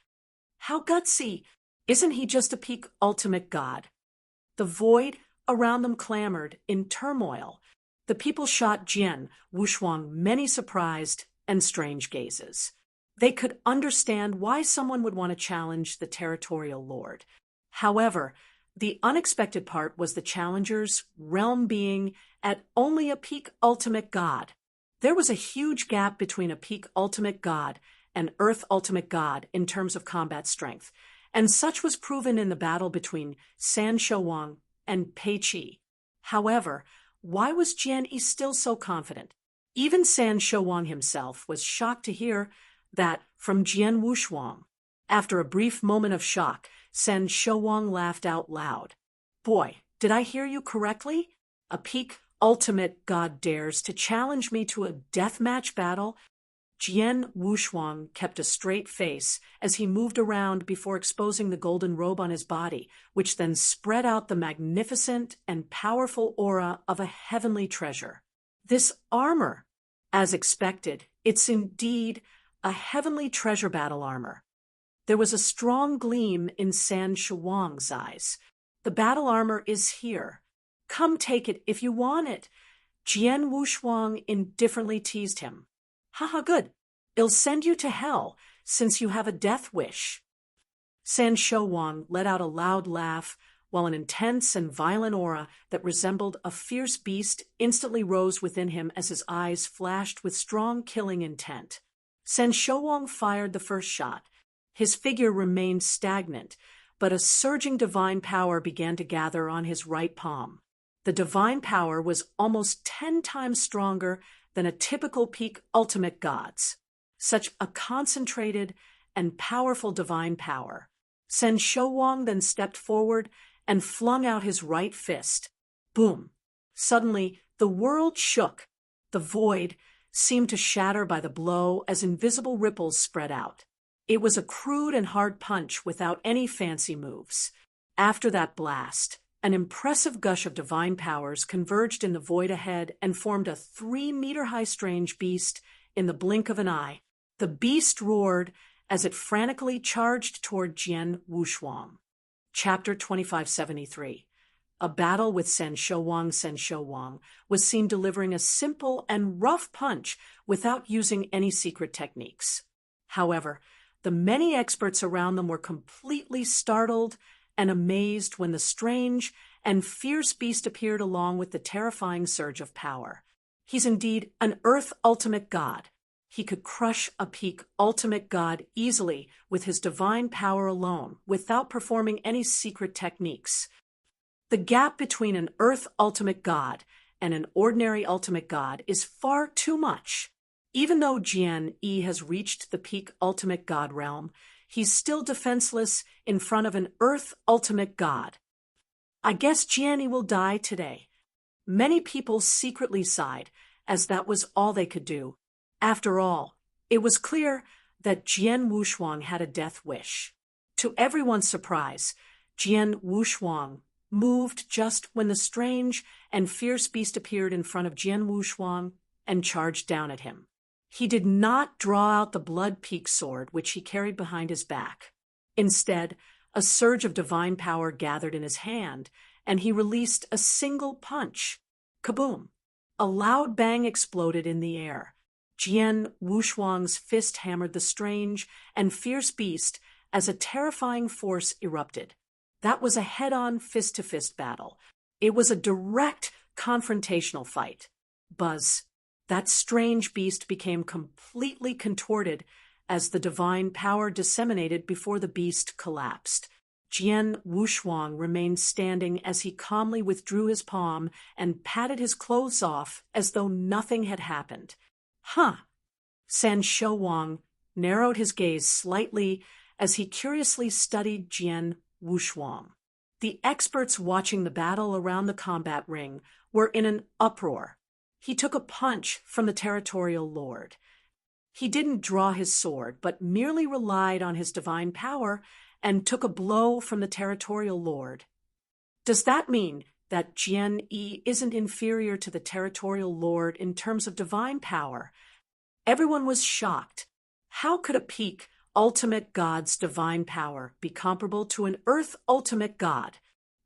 How gutsy! Isn't he just a peak ultimate god? The void around them clamored in turmoil. The people shot Jian Wushuang many surprised and strange gazes. They could understand why someone would want to challenge the territorial lord. However, the unexpected part was the challenger's realm being at only a peak ultimate god. There was a huge gap between a peak ultimate god and Earth ultimate god in terms of combat strength, and such was proven in the battle between San Shouwang and Pei Qi. However, why was Jian Yi still so confident? Even San Shouwang himself was shocked to hear that from Jian Wushuang. After a brief moment of shock, San Shouwang laughed out loud. Boy, did I hear you correctly? A peak ultimate god dares to challenge me to a deathmatch battle? Jian Wushuang kept a straight face as he moved around before exposing the golden robe on his body, which then spread out the magnificent and powerful aura of a heavenly treasure. This armor, as expected, it's indeed a heavenly treasure battle armor. There was a strong gleam in San Shouwang's eyes. The battle armor is here. Come take it if you want it. Jian Wushuang indifferently teased him. Haha, good. It'll send you to hell, since you have a death wish. San Shouwang let out a loud laugh, while an intense and violent aura that resembled a fierce beast instantly rose within him as his eyes flashed with strong killing intent. San Shouwang fired the first shot. His figure remained stagnant, but a surging divine power began to gather on his right palm. The divine power was almost 10 times stronger than a typical peak ultimate god's. Such a concentrated and powerful divine power. San Shouwang then stepped forward and flung out his right fist. Boom! Suddenly, the world shook. The void seemed to shatter by the blow as invisible ripples spread out. It was a crude and hard punch without any fancy moves. After that blast, an impressive gush of divine powers converged in the void ahead and formed a 3-meter-high strange beast in the blink of an eye. The beast roared as it frantically charged toward Jian Wushuang. Chapter 2573. A battle with San Shouwang was seen delivering a simple and rough punch without using any secret techniques. However, the many experts around them were completely startled and amazed when the strange and fierce beast appeared along with the terrifying surge of power. He's indeed an Earth ultimate god. He could crush a peak ultimate god easily with his divine power alone, without performing any secret techniques. The gap between an Earth ultimate god and an ordinary ultimate god is far too much. Even though Jian Yi has reached the peak ultimate god realm, he's still defenseless in front of an earth ultimate god. I guess Jian Yi will die today. Many people secretly sighed, as that was all they could do. After all, it was clear that Jian Wushuang had a death wish. To everyone's surprise, Jian Wushuang moved just when the strange and fierce beast appeared in front of Jian Wushuang and charged down at him. He did not draw out the blood-peak sword which he carried behind his back. Instead, a surge of divine power gathered in his hand, and he released a single punch. Kaboom! A loud bang exploded in the air. Jian Wushuang's fist hammered the strange and fierce beast as a terrifying force erupted. That was a head-on fist-to-fist battle. It was a direct confrontational fight. Buzz. That strange beast became completely contorted as the divine power disseminated before the beast collapsed. Jian Wushuang remained standing as he calmly withdrew his palm and patted his clothes off as though nothing had happened. Huh. San Shouwang narrowed his gaze slightly as he curiously studied Jian Wushuang. The experts watching the battle around the combat ring were in an uproar. He took a punch from the territorial lord. He didn't draw his sword, but merely relied on his divine power and took a blow from the territorial lord. Does that mean that Jian Yi isn't inferior to the territorial lord in terms of divine power? Everyone was shocked. How could a peak ultimate god's divine power be comparable to an earth ultimate god?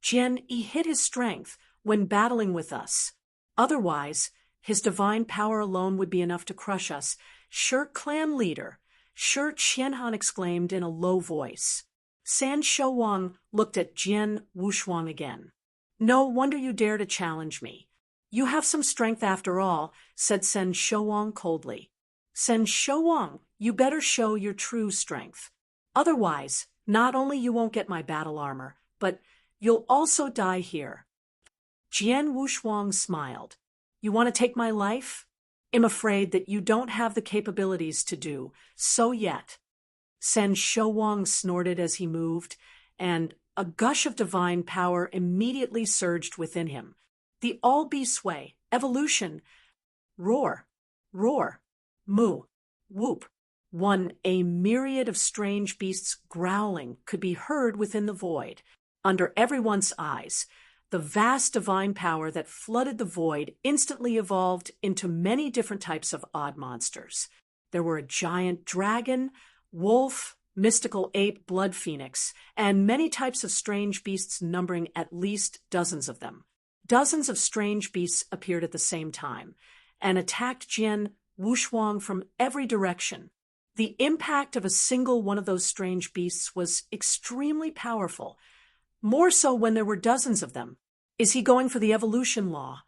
Jian Yi hid his strength when battling with us. Otherwise, his divine power alone would be enough to crush us. Sure, clan leader. Sure, Qianhan exclaimed in a low voice. San Shouwang looked at Jian Wushuang again. No wonder you dare to challenge me. You have some strength after all, said San Shouwang coldly. San Shouwang, you better show your true strength. Otherwise, not only you won't get my battle armor, but you'll also die here. Jian Wushuang smiled. You want to take my life? I'm afraid that you don't have the capabilities to do so yet. San Shouwang snorted as he moved, and a gush of divine power immediately surged within him. The all-beast way, evolution, roar, roar, moo, whoop. A myriad of strange beasts growling could be heard within the void. Under everyone's eyes, the vast divine power that flooded the void instantly evolved into many different types of odd monsters. There were a giant dragon, wolf, mystical ape, blood phoenix, and many types of strange beasts numbering at least dozens of them. Dozens of strange beasts appeared at the same time and attacked Jian Wushuang from every direction. The impact of a single one of those strange beasts was extremely powerful, more so when there were dozens of them. Is he going for the evolution law?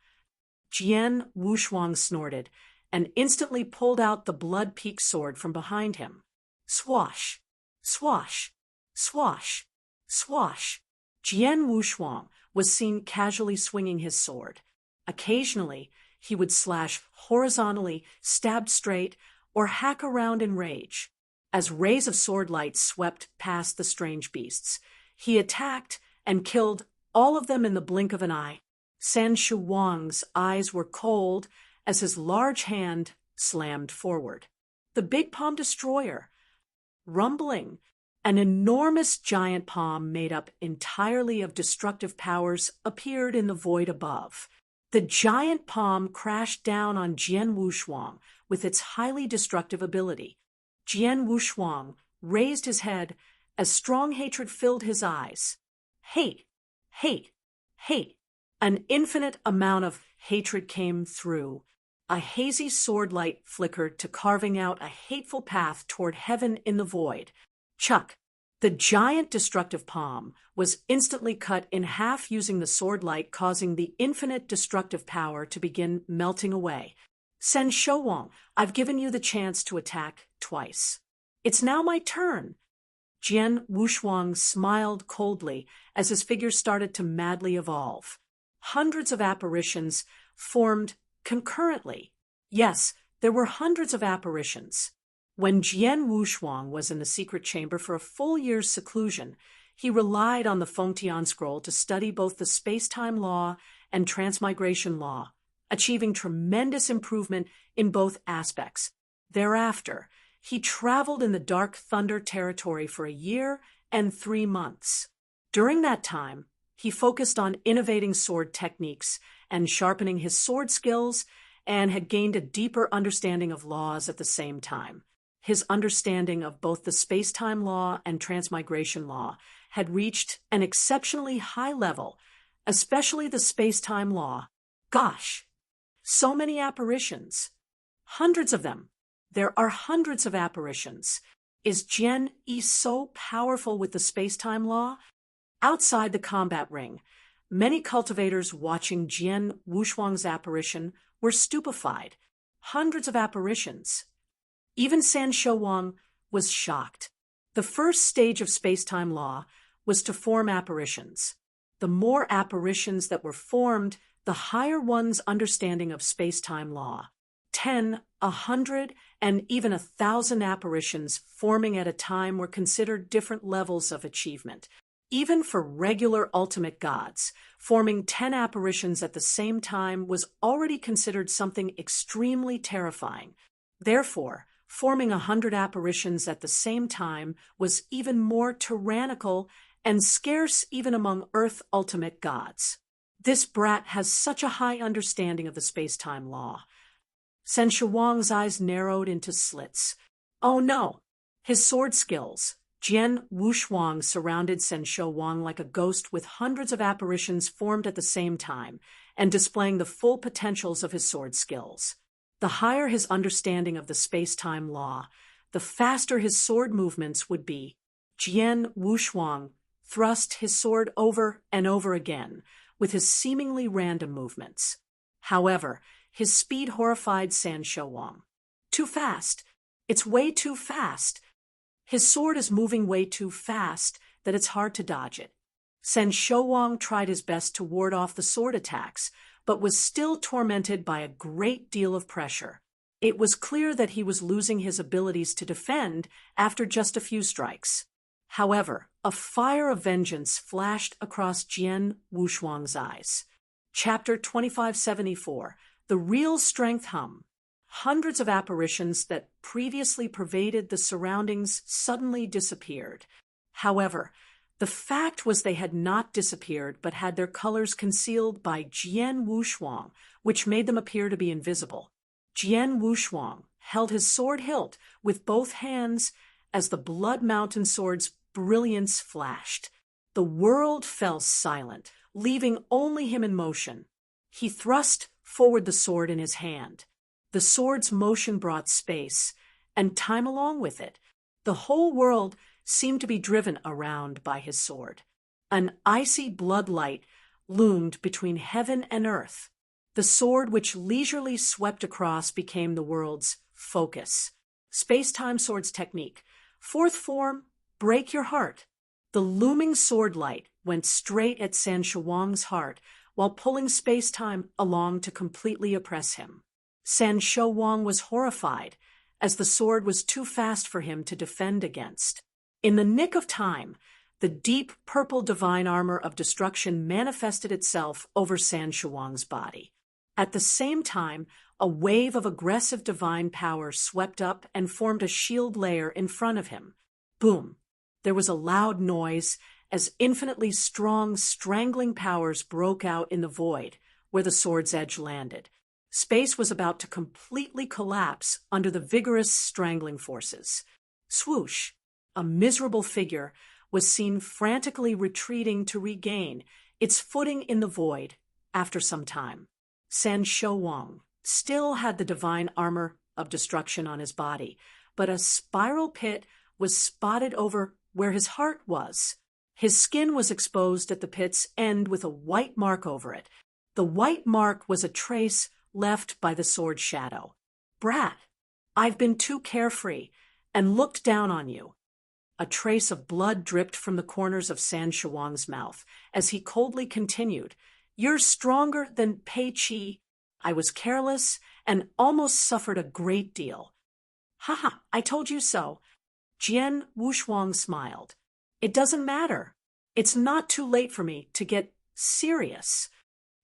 Jian Wushuang snorted and instantly pulled out the blood-peak sword from behind him. Swash, swash, swash, swash. Jian Wushuang was seen casually swinging his sword. Occasionally, he would slash horizontally, stab straight, or hack around in rage. As rays of sword light swept past the strange beasts, he attacked and killed all of them in the blink of an eye. San Shouwang's eyes were cold as his large hand slammed forward. The big palm destroyer. Rumbling, an enormous giant palm made up entirely of destructive powers appeared in the void above. The giant palm crashed down on Jian Wushuang with its highly destructive ability. Jian Wushuang raised his head as strong hatred filled his eyes. Hate, hate, hate. An infinite amount of hatred came through. A hazy sword light flickered to carving out a hateful path toward heaven in the void. Chuck. The giant destructive palm was instantly cut in half using the sword light, causing the infinite destructive power to begin melting away. San Shouwang, I've given you the chance to attack twice. It's now my turn. Jian Wushuang smiled coldly as his figure started to madly evolve. Hundreds of apparitions formed concurrently. Yes, there were hundreds of apparitions. When Jian Wushuang was in the secret chamber for a full year's seclusion, he relied on the Fengtian scroll to study both the space-time law and transmigration law, achieving tremendous improvement in both aspects. Thereafter, he traveled in the Dark Thunder territory for a year and 3 months. During that time, he focused on innovating sword techniques and sharpening his sword skills, and had gained a deeper understanding of laws at the same time. His understanding of both the space-time law and transmigration law had reached an exceptionally high level, especially the space-time law. Gosh, so many apparitions. Hundreds of them. There are hundreds of apparitions. Is Jian Yi so powerful with the space-time law? Outside the combat ring, many cultivators watching Jian Wushuang's apparition were stupefied. Hundreds of apparitions. Even San Shouwang was shocked. The first stage of space-time law was to form apparitions. The more apparitions that were formed, the higher one's understanding of space-time law. 10, 100, and even 1,000 apparitions forming at a time were considered different levels of achievement. Even for regular ultimate gods, forming 10 apparitions at the same time was already considered something extremely terrifying. Therefore, forming 100 apparitions at the same time was even more tyrannical and scarce even among Earth ultimate gods. This brat has such a high understanding of the space-time law. San Shouwang's eyes narrowed into slits. Oh no! His sword skills. Jian Wushuang surrounded San Shouwang like a ghost with hundreds of apparitions formed at the same time, and displaying the full potentials of his sword skills. The higher his understanding of the space-time law, the faster his sword movements would be. Jian Wushuang thrust his sword over and over again, with his seemingly random movements. However, his speed horrified San Shouwang. Too fast. It's way too fast. His sword is moving way too fast that it's hard to dodge it. San Shouwang tried his best to ward off the sword attacks, but was still tormented by a great deal of pressure. It was clear that he was losing his abilities to defend after just a few strikes. However, a fire of vengeance flashed across Jian Wushuang's eyes. Chapter 2574, The Real Strength Hum. Hundreds of apparitions that previously pervaded the surroundings suddenly disappeared. However, the fact was they had not disappeared but had their colors concealed by Jian Wushuang, which made them appear to be invisible. Jian Wushuang held his sword hilt with both hands as the Blood Mountain sword's brilliance flashed. The world fell silent, leaving only him in motion. He thrust forward the sword in his hand. The sword's motion brought space, and time along with it. The whole world seemed to be driven around by his sword. An icy bloodlight loomed between heaven and earth. The sword which leisurely swept across became the world's focus. Space-time sword's technique. Fourth form, break your heart. The looming sword light went straight at San Shouwang's heart while pulling space-time along to completely oppress him. San Shouwang was horrified, as the sword was too fast for him to defend against. In the nick of time, the deep purple divine armor of destruction manifested itself over San Shouwang's body. At the same time, a wave of aggressive divine power swept up and formed a shield layer in front of him. Boom! There was a loud noise as infinitely strong, strangling powers broke out in the void where the sword's edge landed. Space was about to completely collapse under the vigorous strangling forces. Swoosh! A miserable figure was seen frantically retreating to regain its footing in the void after some time. San Shouwang still had the divine armor of destruction on his body, but a spiral pit was spotted over where his heart was. His skin was exposed at the pit's end with a white mark over it. The white mark was a trace left by the sword shadow. Brat, I've been too carefree and looked down on you. A trace of blood dripped from the corners of San Shouwang's mouth as he coldly continued, You're stronger than Pei Qi. I was careless and almost suffered a great deal. Haha, I told you so. Jian Wushuang smiled. It doesn't matter. It's not too late for me to get serious.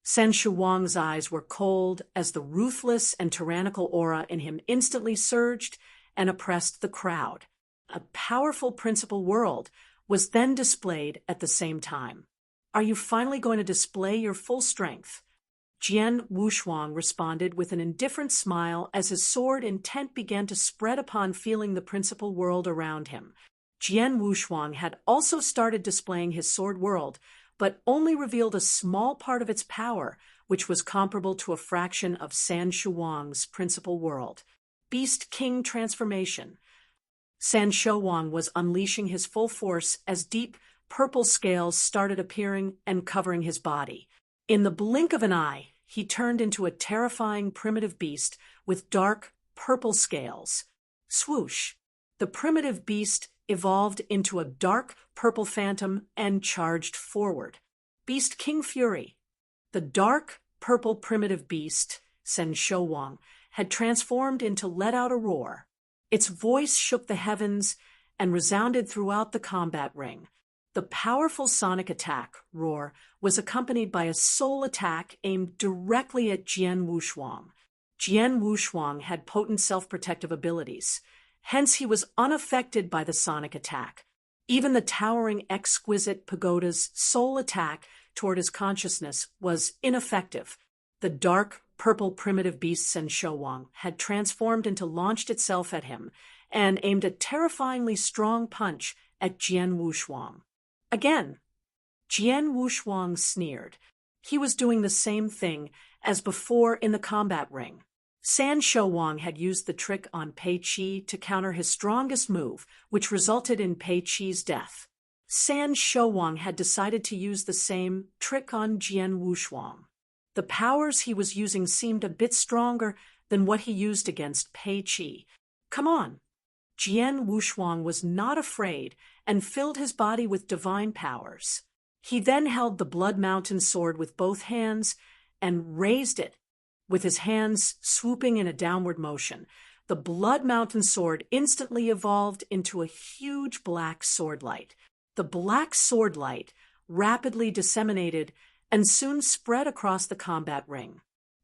Sen Shuang's eyes were cold as the ruthless and tyrannical aura in him instantly surged and oppressed the crowd. A powerful principal world was then displayed at the same time. Are you finally going to display your full strength? Jian Wushuang responded with an indifferent smile as his sword intent began to spread upon feeling the principal world around him. Jian Wushuang had also started displaying his sword world, but only revealed a small part of its power, which was comparable to a fraction of San Shuang's principal world. Beast King transformation. San Shuang was unleashing his full force as deep purple scales started appearing and covering his body. In the blink of an eye, he turned into a terrifying primitive beast with dark purple scales. Swoosh! The primitive beast evolved into a dark purple phantom and charged forward. Beast King Fury. The dark purple primitive beast, Sen Shuang, had transformed into let out a roar. Its voice shook the heavens and resounded throughout the combat ring. The powerful sonic attack, roar, was accompanied by a soul attack aimed directly at Jian Wushuang. Jian Wushuang had potent self-protective abilities. Hence, he was unaffected by the sonic attack. Even the towering exquisite pagoda's soul attack toward his consciousness was ineffective. The dark purple primitive beast Sen Shuang had transformed into launched itself at him and aimed a terrifyingly strong punch at Jian Wushuang. Again, Jian Wushuang sneered. He was doing the same thing as before in the combat ring. San Shuang had used the trick on Pei Qi to counter his strongest move, which resulted in Pei Qi's death. San Shuang had decided to use the same trick on Jian Wushuang. The powers he was using seemed a bit stronger than what he used against Pei Qi. Come on! Jian Wushuang was not afraid and filled his body with divine powers. He then held the Blood Mountain sword with both hands and raised it, with his hands swooping in a downward motion. The Blood Mountain sword instantly evolved into a huge black sword light. The black sword light rapidly disseminated and soon spread across the combat ring.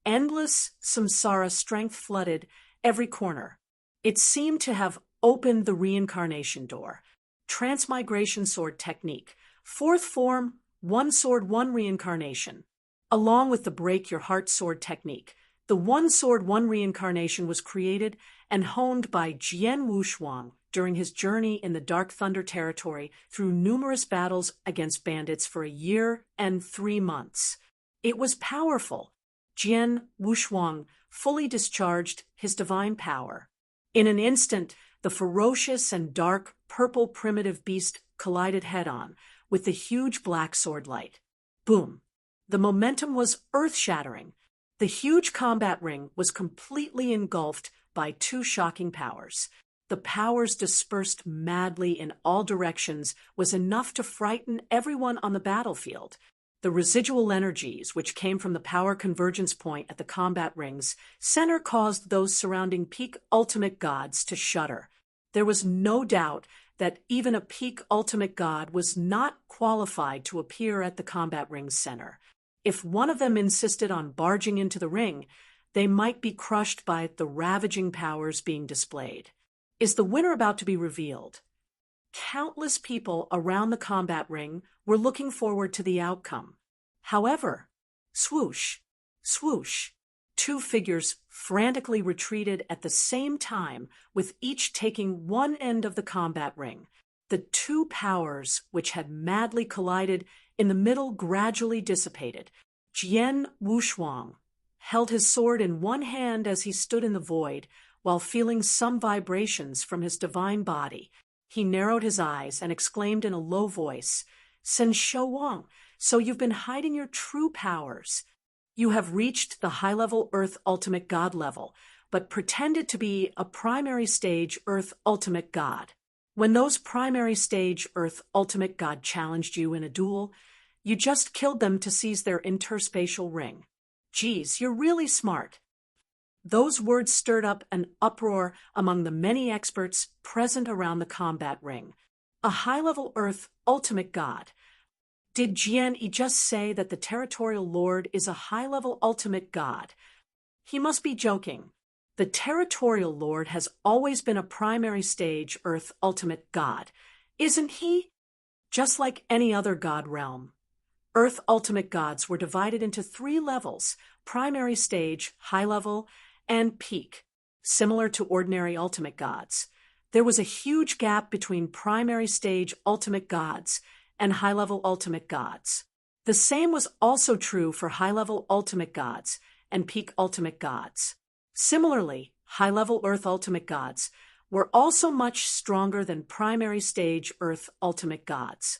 Endless samsara strength flooded every corner. It seemed to have opened the reincarnation door. Transmigration sword technique. Fourth form, one sword, one reincarnation. Along with the break your heart sword technique, the one sword, one reincarnation was created and honed by Jian Wushuang during his journey in the Dark Thunder territory through numerous battles against bandits for a year and 3 months. It was powerful. Jian Wushuang fully discharged his divine power. In an instant, the ferocious and dark purple primitive beast collided head-on with the huge black sword light. Boom! The momentum was earth-shattering. The huge combat ring was completely engulfed by two shocking powers. The powers dispersed madly in all directions was enough to frighten everyone on the battlefield. The residual energies, which came from the power convergence point at the combat ring's center, caused those surrounding peak ultimate gods to shudder. There was no doubt that even a peak ultimate god was not qualified to appear at the combat ring's center. If one of them insisted on barging into the ring, they might be crushed by the ravaging powers being displayed. Is the winner about to be revealed? Countless people around the combat ring were looking forward to the outcome. However, swoosh, swoosh, two figures frantically retreated at the same time, with each taking one end of the combat ring. The two powers, which had madly collided in the middle, gradually dissipated. Jian Wushuang held his sword in one hand as he stood in the void, while feeling some vibrations from his divine body. He narrowed his eyes and exclaimed in a low voice, "Sen Shuang, so you've been hiding your true powers. You have reached the high-level Earth Ultimate God level, but pretended to be a primary stage Earth Ultimate God. When those primary stage Earth Ultimate God challenged you in a duel, you just killed them to seize their interspatial ring. Geez, you're really smart. Those words stirred up an uproar among the many experts present around the combat ring. A high-level Earth ultimate god. Did Jian Yi just say that the territorial lord is a high-level ultimate god? He must be joking. The territorial lord has always been a primary stage Earth ultimate god, isn't he? Just like any other god realm. Earth ultimate gods were divided into 3 levels: primary stage, high level, and peak, similar to ordinary ultimate gods. There was a huge gap between primary stage ultimate gods and high-level ultimate gods. The same was also true for high-level ultimate gods and peak ultimate gods. Similarly, high-level Earth ultimate gods were also much stronger than primary stage Earth ultimate gods.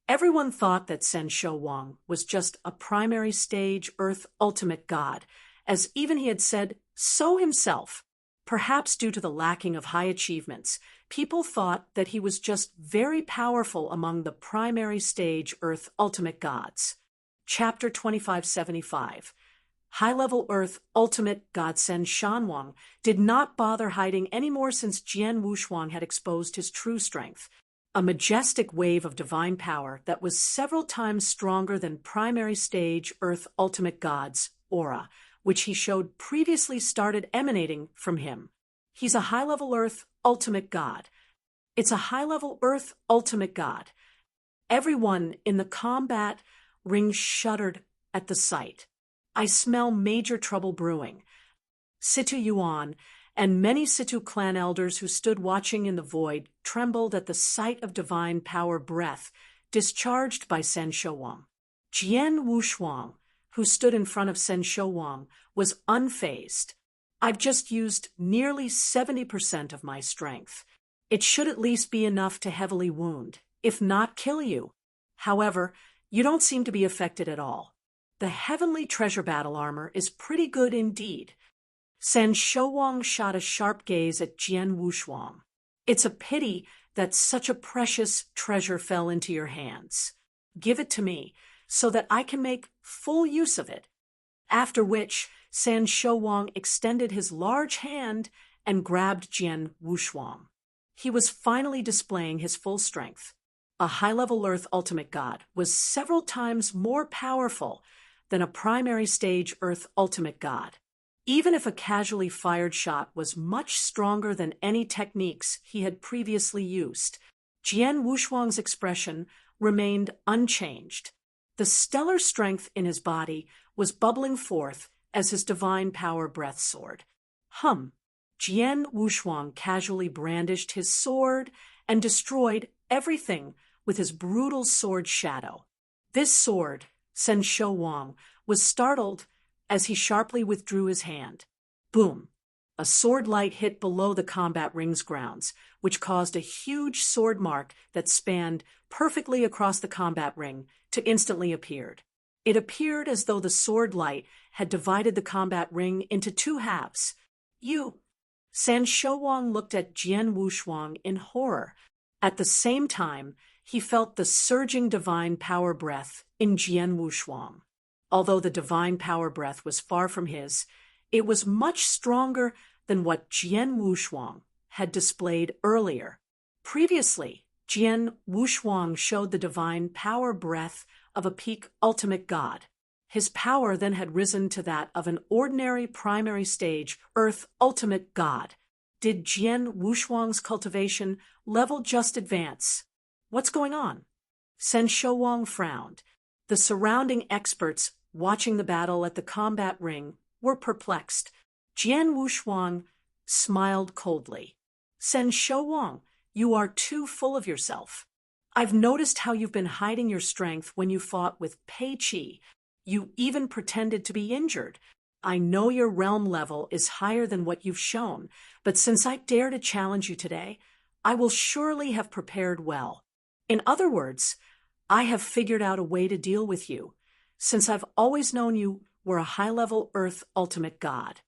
Everyone thought that Shen Shouwang was just a primary stage Earth ultimate god, as even he had said so himself. Perhaps due to the lacking of high achievements, people thought that he was just very powerful among the primary stage Earth ultimate gods. Chapter 2575. High-level Earth ultimate god Shen Shouwang did not bother hiding anymore since Jian Wushuang had exposed his true strength, a majestic wave of divine power that was several times stronger than primary stage Earth ultimate god's aura, which he showed previously started emanating from him. He's a high-level Earth ultimate god. It's a high-level Earth ultimate god. Everyone in the combat ring shuddered at the sight. I smell major trouble brewing. Situ Yuan and many Situ clan elders who stood watching in the void trembled at the sight of divine power breath discharged by Shen Shouwang. Jian Wushuang, who stood in front of Shen Shouwang, was unfazed. I've just used nearly 70% of my strength. It should at least be enough to heavily wound, if not kill you. However, you don't seem to be affected at all. The heavenly treasure battle armor is pretty good indeed. Shen Shouwang shot a sharp gaze at Jian Wushuang. It's a pity that such a precious treasure fell into your hands. Give it to me, so that I can make full use of it. After which, Shen Shouwang extended his large hand and grabbed Jian Wushuang. He was finally displaying his full strength. A high-level Earth ultimate god was several times more powerful than a primary stage Earth ultimate god. Even if a casually fired shot was much stronger than any techniques he had previously used, Jian Wushuang's expression remained unchanged. The stellar strength in his body was bubbling forth as his divine power breath soared. Jian Wushuang casually brandished his sword and destroyed everything with his brutal sword shadow. This sword, Shen Shouwang, was startled as he sharply withdrew his hand. Boom! A sword light hit below the combat ring's grounds, which caused a huge sword mark that spanned perfectly across the combat ring to instantly appear. It appeared as though the sword light had divided the combat ring into 2 halves. Shen Shouwang looked at Jian Wushuang in horror. At the same time, he felt the surging divine power breath in Jian Wushuang. Although the divine power breath was far from his, it was much stronger than what Jian Wushuang had displayed earlier. Previously, Jian Wushuang showed the divine power breath of a peak ultimate god. His power then had risen to that of an ordinary primary stage Earth ultimate god. Did Jian Wushuang's cultivation level just advance? What's going on? Shen Shouwang frowned. The surrounding experts watching the battle at the combat ring were perplexed. Jian Wushuang smiled coldly. Shen Shouwang, you are too full of yourself. I've noticed how you've been hiding your strength when you fought with Pei Qi. You even pretended to be injured. I know your realm level is higher than what you've shown, but since I dare to challenge you today, I will surely have prepared well. In other words, I have figured out a way to deal with you, since I've always known you were a high-level Earth ultimate god.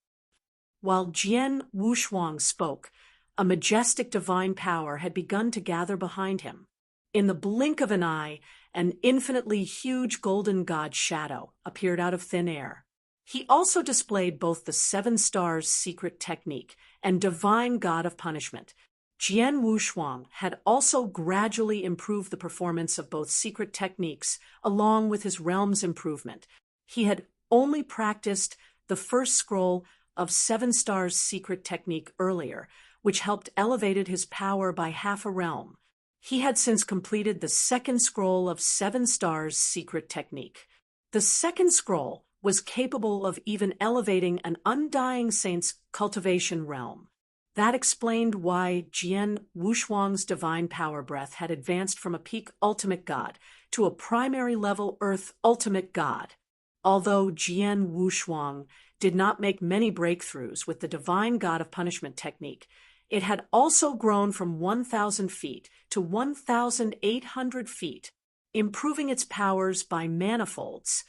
While Jian Wushuang spoke, a majestic divine power had begun to gather behind him. In the blink of an eye, an infinitely huge golden god shadow appeared out of thin air. He also displayed both the Seven Stars secret technique and Divine God of Punishment. Jian Wushuang had also gradually improved the performance of both secret techniques along with his realm's improvement. He had only practiced the first scroll of Seven Stars secret technique earlier, which helped elevated his power by half a realm. He had since completed the second scroll of Seven Stars secret technique. The second scroll was capable of even elevating an undying saint's cultivation realm. That explained why Jian Wushuang's divine power breath had advanced from a peak ultimate god to a primary level earth ultimate god. Although Jian Wushuang did not make many breakthroughs with the divine god of punishment technique, it had also grown from 1,000 feet to 1,800 feet, improving its powers by manifolds.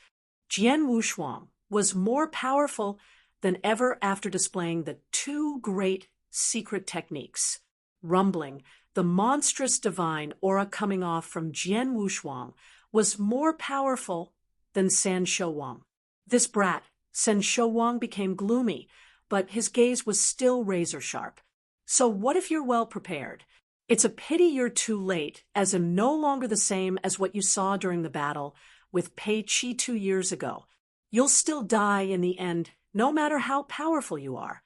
Jian Wushuang was more powerful than ever after displaying the two great secret techniques. Rumbling, the monstrous divine aura coming off from Jian Wushuang, was more powerful than San Shouwang. This brat, San Shouwang, became gloomy, but his gaze was still razor-sharp. So what if you're well prepared? It's a pity you're too late, as I'm no longer the same as what you saw during the battle with Pei Qi 2 years ago. You'll still die in the end, no matter how powerful you are.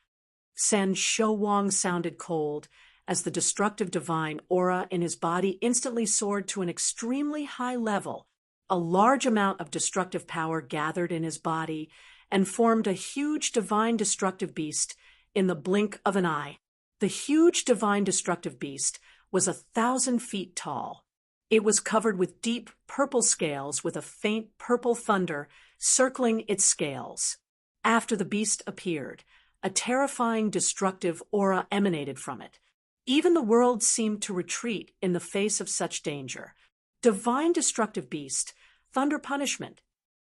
San Shouwang sounded cold, as the destructive divine aura in his body instantly soared to an extremely high level. A large amount of destructive power gathered in his body and formed a huge divine destructive beast in the blink of an eye. The huge divine destructive beast was 1,000 feet tall. It was covered with deep purple scales with a faint purple thunder circling its scales. After the beast appeared, a terrifying destructive aura emanated from it. Even the world seemed to retreat in the face of such danger. Divine destructive beast, thunder punishment.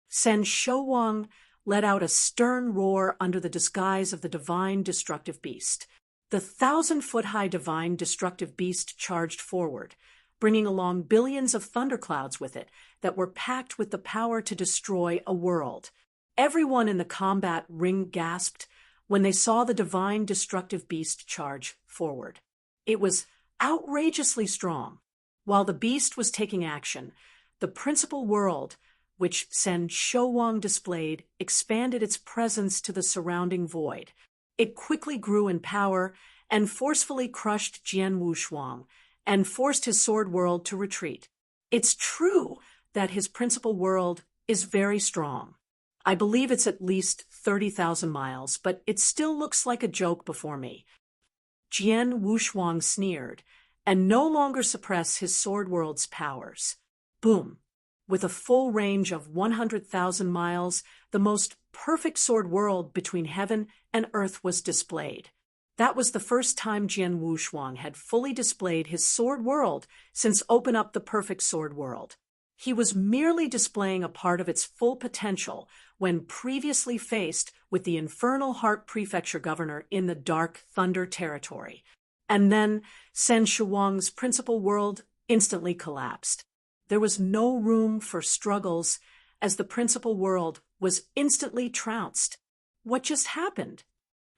San Shouwang let out a stern roar under the disguise of the divine destructive beast. The 1,000-foot-high divine destructive beast charged forward, bringing along billions of thunderclouds with it that were packed with the power to destroy a world. Everyone in the combat ring gasped when they saw the divine destructive beast charge forward. It was outrageously strong. While the beast was taking action, the principal world, which San Shouwang displayed, expanded its presence to the surrounding void. It quickly grew in power and forcefully crushed Jian Wushuang and forced his sword world to retreat. It's true that his principal world is very strong. I believe it's at least 30,000 miles, but it still looks like a joke before me. Jian Wushuang sneered and no longer suppressed his sword world's powers. Boom! With a full range of 100,000 miles, the most perfect sword world between heaven and earth was displayed. That was the first time Jian Wushuang had fully displayed his sword world since Open Up the Perfect Sword World. He was merely displaying a part of its full potential when previously faced with the Infernal Heart Prefecture Governor in the Dark Thunder territory. And then San Shouwang's principal world instantly collapsed. There was no room for struggles as the principal world was instantly trounced. What just happened?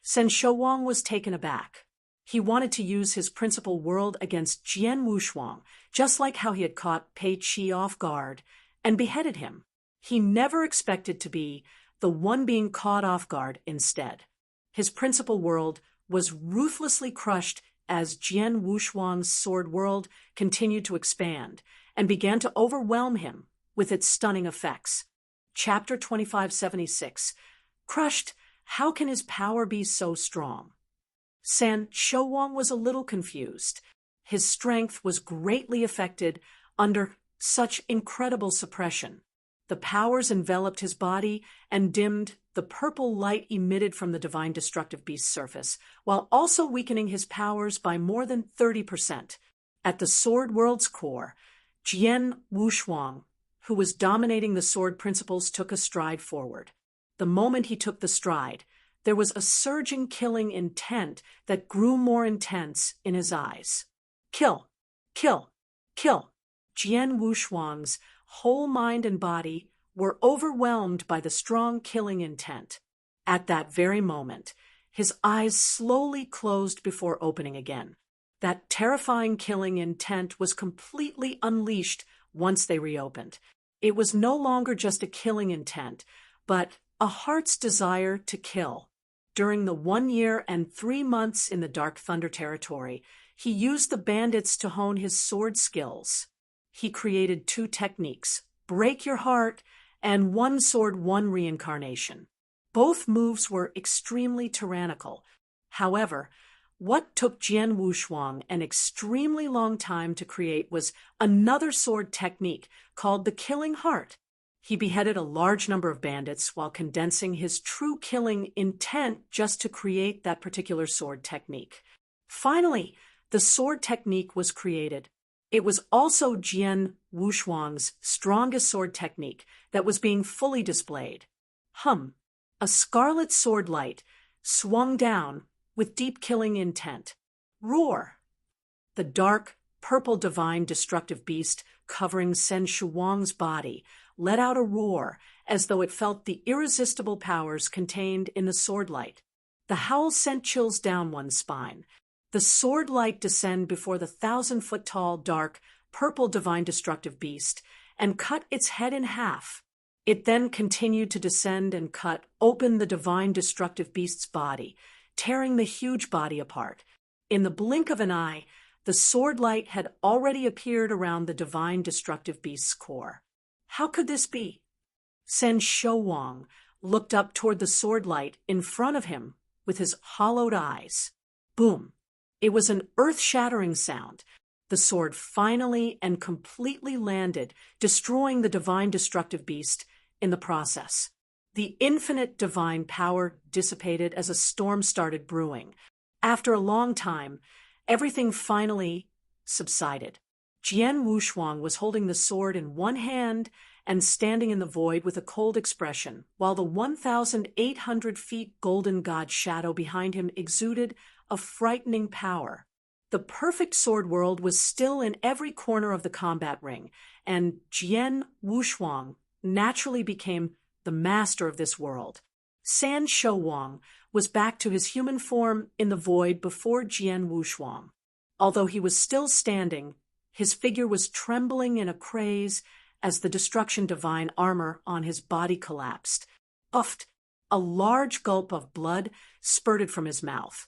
San Shouwang was taken aback. He wanted to use his principal world against Jian Wushuang, just like how he had caught Pei Qi off guard and beheaded him. He never expected to be the one being caught off guard instead. His principal world was ruthlessly crushed as Jian Wushuang's sword world continued to expand and began to overwhelm him with its stunning effects. Chapter 2576. Crushed, how can his power be so strong? San Shouwang was a little confused. His strength was greatly affected under such incredible suppression. The powers enveloped his body and dimmed the purple light emitted from the divine destructive beast's surface, while also weakening his powers by more than 30%. At the sword world's core, Jian Wushuang, who was dominating the sword principles, took a stride forward. The moment he took the stride, there was a surging killing intent that grew more intense in his eyes. Kill! Kill! Kill! Jian Wushuang's whole mind and body were overwhelmed by the strong killing intent. At that very moment, his eyes slowly closed before opening again. That terrifying killing intent was completely unleashed once they reopened. It was no longer just a killing intent, but a heart's desire to kill. During the 1 year and 3 months in the Dark Thunder territory, he used the bandits to hone his sword skills. He created 2 techniques, Break Your Heart and One Sword, One Reincarnation. Both moves were extremely tyrannical. However, what took Jian Wushuang an extremely long time to create was another sword technique called the Killing Heart. He beheaded a large number of bandits while condensing his true killing intent just to create that particular sword technique. Finally, the sword technique was created. It was also Jian Wushuang's strongest sword technique that was being fully displayed. A scarlet sword light swung down with deep killing intent. Roar! The dark, purple divine destructive beast covering Sen Shuang's body let out a roar as though it felt the irresistible powers contained in the sword light. The howl sent chills down one's spine. The sword light descended before the 1,000-foot-tall, dark, purple divine destructive beast and cut its head in half. It then continued to descend and cut open the divine destructive beast's body, tearing the huge body apart. In the blink of an eye, the sword light had already appeared around the divine destructive beast's core. How could this be? Sen Shouwang looked up toward the sword light in front of him with his hollowed eyes. Boom! It was an earth-shattering sound. The sword finally and completely landed, destroying the divine destructive beast in the process. The infinite divine power dissipated as a storm started brewing. After a long time, everything finally subsided. Jian Wushuang was holding the sword in one hand and standing in the void with a cold expression, while the 1,800 feet golden god shadow behind him exuded a frightening power. The perfect sword world was still in every corner of the combat ring, and Jian Wushuang naturally became the master of this world. San Shouwang was back to his human form in the void before Jian Wushuang. Although he was still standing, his figure was trembling in a craze as the destruction divine armor on his body collapsed. Uffed, a large gulp of blood spurted from his mouth,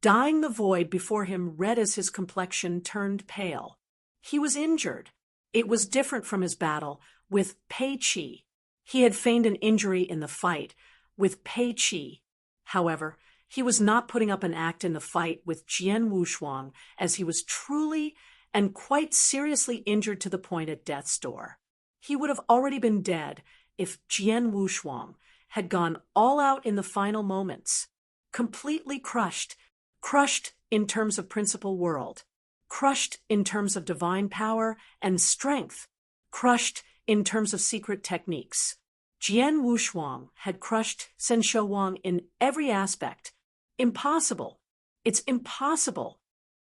dyeing the void before him red as his complexion turned pale. He was injured. It was different from his battle with Pei Qi. He had feigned an injury in the fight with Pei Qi. However, he was not putting up an act in the fight with Jian Wushuang, as he was truly and quite seriously injured to the point at death's door. He would have already been dead if Jian Wushuang had gone all out in the final moments. Completely crushed in terms of principal world, crushed in terms of divine power and strength, crushed in terms of secret techniques. Jian Wushuang had crushed Sen Shouwang in every aspect. Impossible. It's impossible.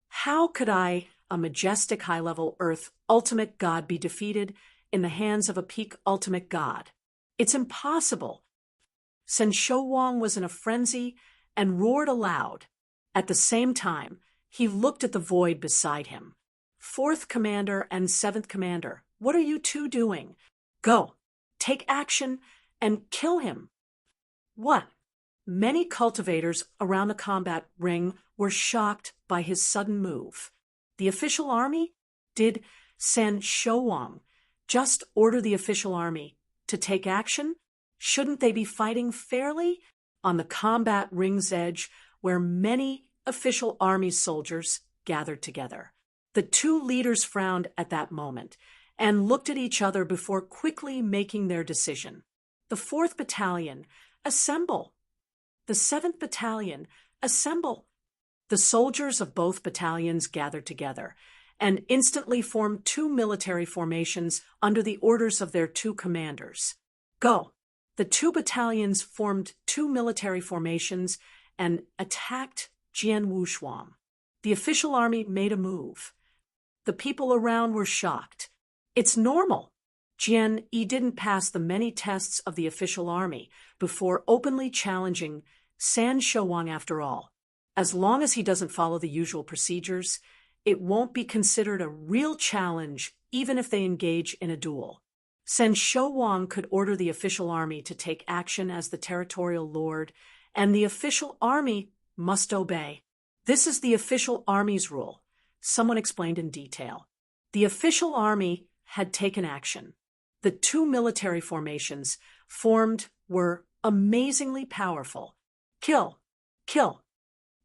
How could I, a majestic high-level earth ultimate god, be defeated in the hands of a peak ultimate god? It's impossible. Sen Shouwang was in a frenzy and roared aloud. At the same time, he looked at the void beside him. 4th Commander and 7th Commander, what are you two doing? Go, take action, and kill him. What? Many cultivators around the combat ring were shocked by his sudden move. The official army? Did San Shouwang just order the official army to take action? Shouldn't they be fighting fairly on the combat ring's edge, where many official army soldiers gathered together? The two leaders frowned at that moment and looked at each other before quickly making their decision. The 4th Battalion, assemble. The 7th Battalion, assemble. The soldiers of both battalions gathered together and instantly formed 2 military formations under the orders of their 2 commanders. Go. The 2 battalions formed 2 military formations and attacked Jian Wushuang. The official army made a move. The people around were shocked. It's normal. Jian Yi didn't pass the many tests of the official army before openly challenging San Shouwang after all. As long as he doesn't follow the usual procedures, it won't be considered a real challenge even if they engage in a duel. San Shouwang could order the official army to take action as the territorial lord, and the official army must obey. This is the official army's rule, someone explained in detail. The official army had taken action. The two military formations formed were amazingly powerful. Kill! Kill!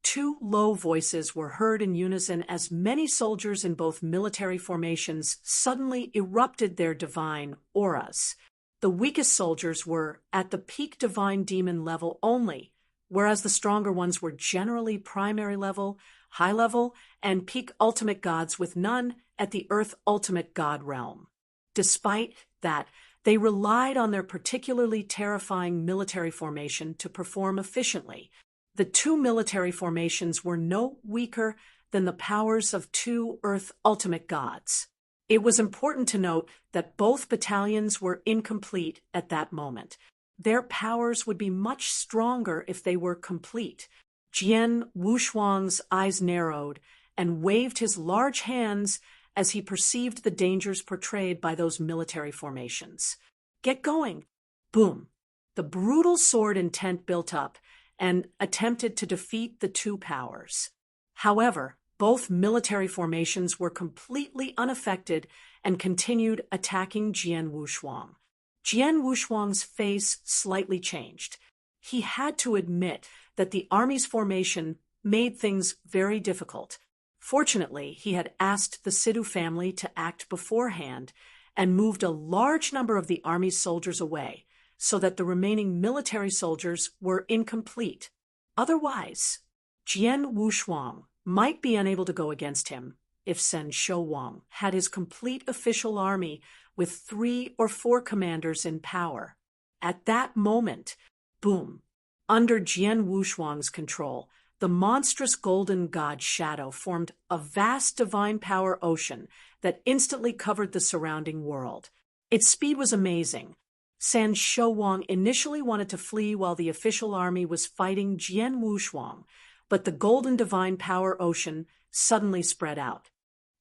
Two low voices were heard in unison as many soldiers in both military formations suddenly erupted their divine auras. The weakest soldiers were at the peak divine demon level only, whereas the stronger ones were generally primary level, high level, and peak ultimate gods with none at the earth ultimate god realm. Despite that, they relied on their particularly terrifying military formation to perform efficiently. The two military formations were no weaker than the powers of two Earth ultimate gods. It was important to note that both battalions were incomplete at that moment. Their powers would be much stronger if they were complete. Jian Wushuang's eyes narrowed and waved his large hands as he perceived the dangers portrayed by those military formations. Get going! Boom! The brutal sword intent built up and attempted to defeat the two powers. However, both military formations were completely unaffected and continued attacking Jian Wushuang. Jian Wushuang's face slightly changed. He had to admit that the army's formation made things very difficult. Fortunately, he had asked the Sidhu family to act beforehand and moved a large number of the army's soldiers away, so that the remaining military soldiers were incomplete. Otherwise, Jian Wushuang might be unable to go against him if San Shouwang had his complete official army with 3 or 4 commanders in power. At that moment, boom, under Jian Wushuang's control, the monstrous golden god shadow formed a vast divine power ocean that instantly covered the surrounding world. Its speed was amazing. San Shouwang initially wanted to flee while the official army was fighting Jian Wushuang, but the golden divine power ocean suddenly spread out.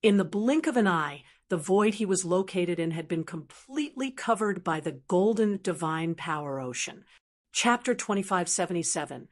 In the blink of an eye, the void he was located in had been completely covered by the golden divine power ocean. Chapter 2577.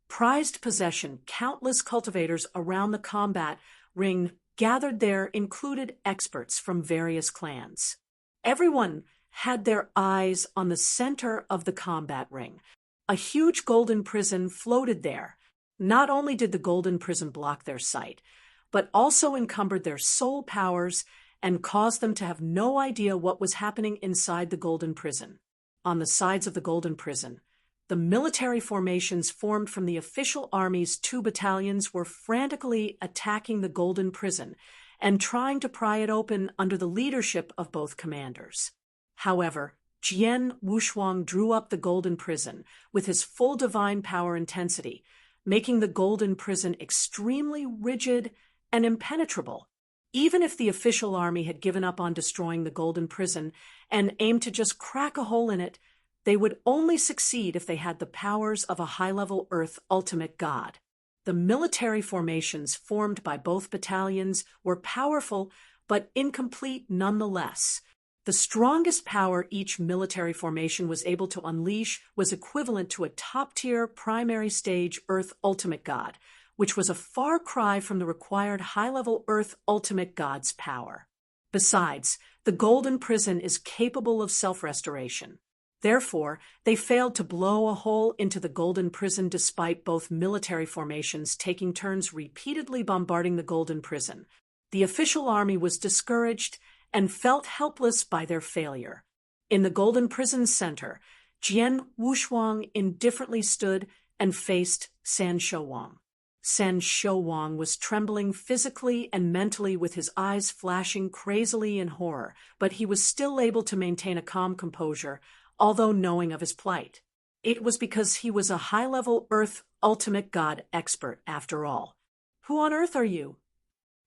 Prized possession. Countless cultivators around the combat ring gathered there included experts from various clans. Everyone had their eyes on the center of the combat ring. A huge golden prison floated there. Not only did the golden prison block their sight, but also encumbered their soul powers and caused them to have no idea what was happening inside the golden prison. On the sides of the golden prison, the military formations formed from the official army's 2 battalions were frantically attacking the golden prison and trying to pry it open under the leadership of both commanders. However, Jian Wushuang drew up the golden prison with his full divine power intensity, making the golden prison extremely rigid and impenetrable. Even if the official army had given up on destroying the golden prison and aimed to just crack a hole in it, they would only succeed if they had the powers of a high-level Earth ultimate god. The military formations formed by both battalions were powerful but incomplete nonetheless. The strongest power each military formation was able to unleash was equivalent to a top-tier primary stage Earth ultimate god, which was a far cry from the required high-level Earth ultimate god's power. Besides, the golden prison is capable of self-restoration. Therefore, they failed to blow a hole into the golden prison despite both military formations taking turns repeatedly bombarding the golden prison. The official army was discouraged and felt helpless by their failure. In the golden prison center, Jian Wushuang indifferently stood and faced San Shouwang. San Shouwang was trembling physically and mentally with his eyes flashing crazily in horror, but he was still able to maintain a calm composure, although knowing of his plight. It was because he was a high-level Earth ultimate god expert after all. Who on earth are you?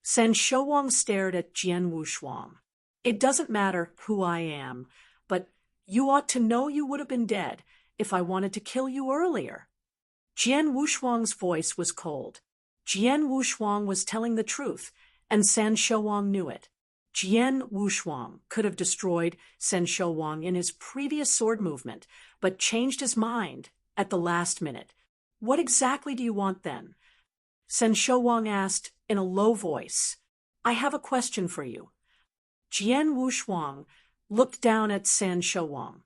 San Shouwang stared at Jian Wushuang. It doesn't matter who I am. You ought to know you would have been dead if I wanted to kill you earlier. Jian Wushuang's voice was cold. Jian Wushuang was telling the truth, and San Shouwang knew it. Jian Wushuang could have destroyed San Shouwang in his previous sword movement, but changed his mind at the last minute. What exactly do you want then? San Shouwang asked in a low voice. I have a question for you. Jian Wushuang looked down at San Shouwang.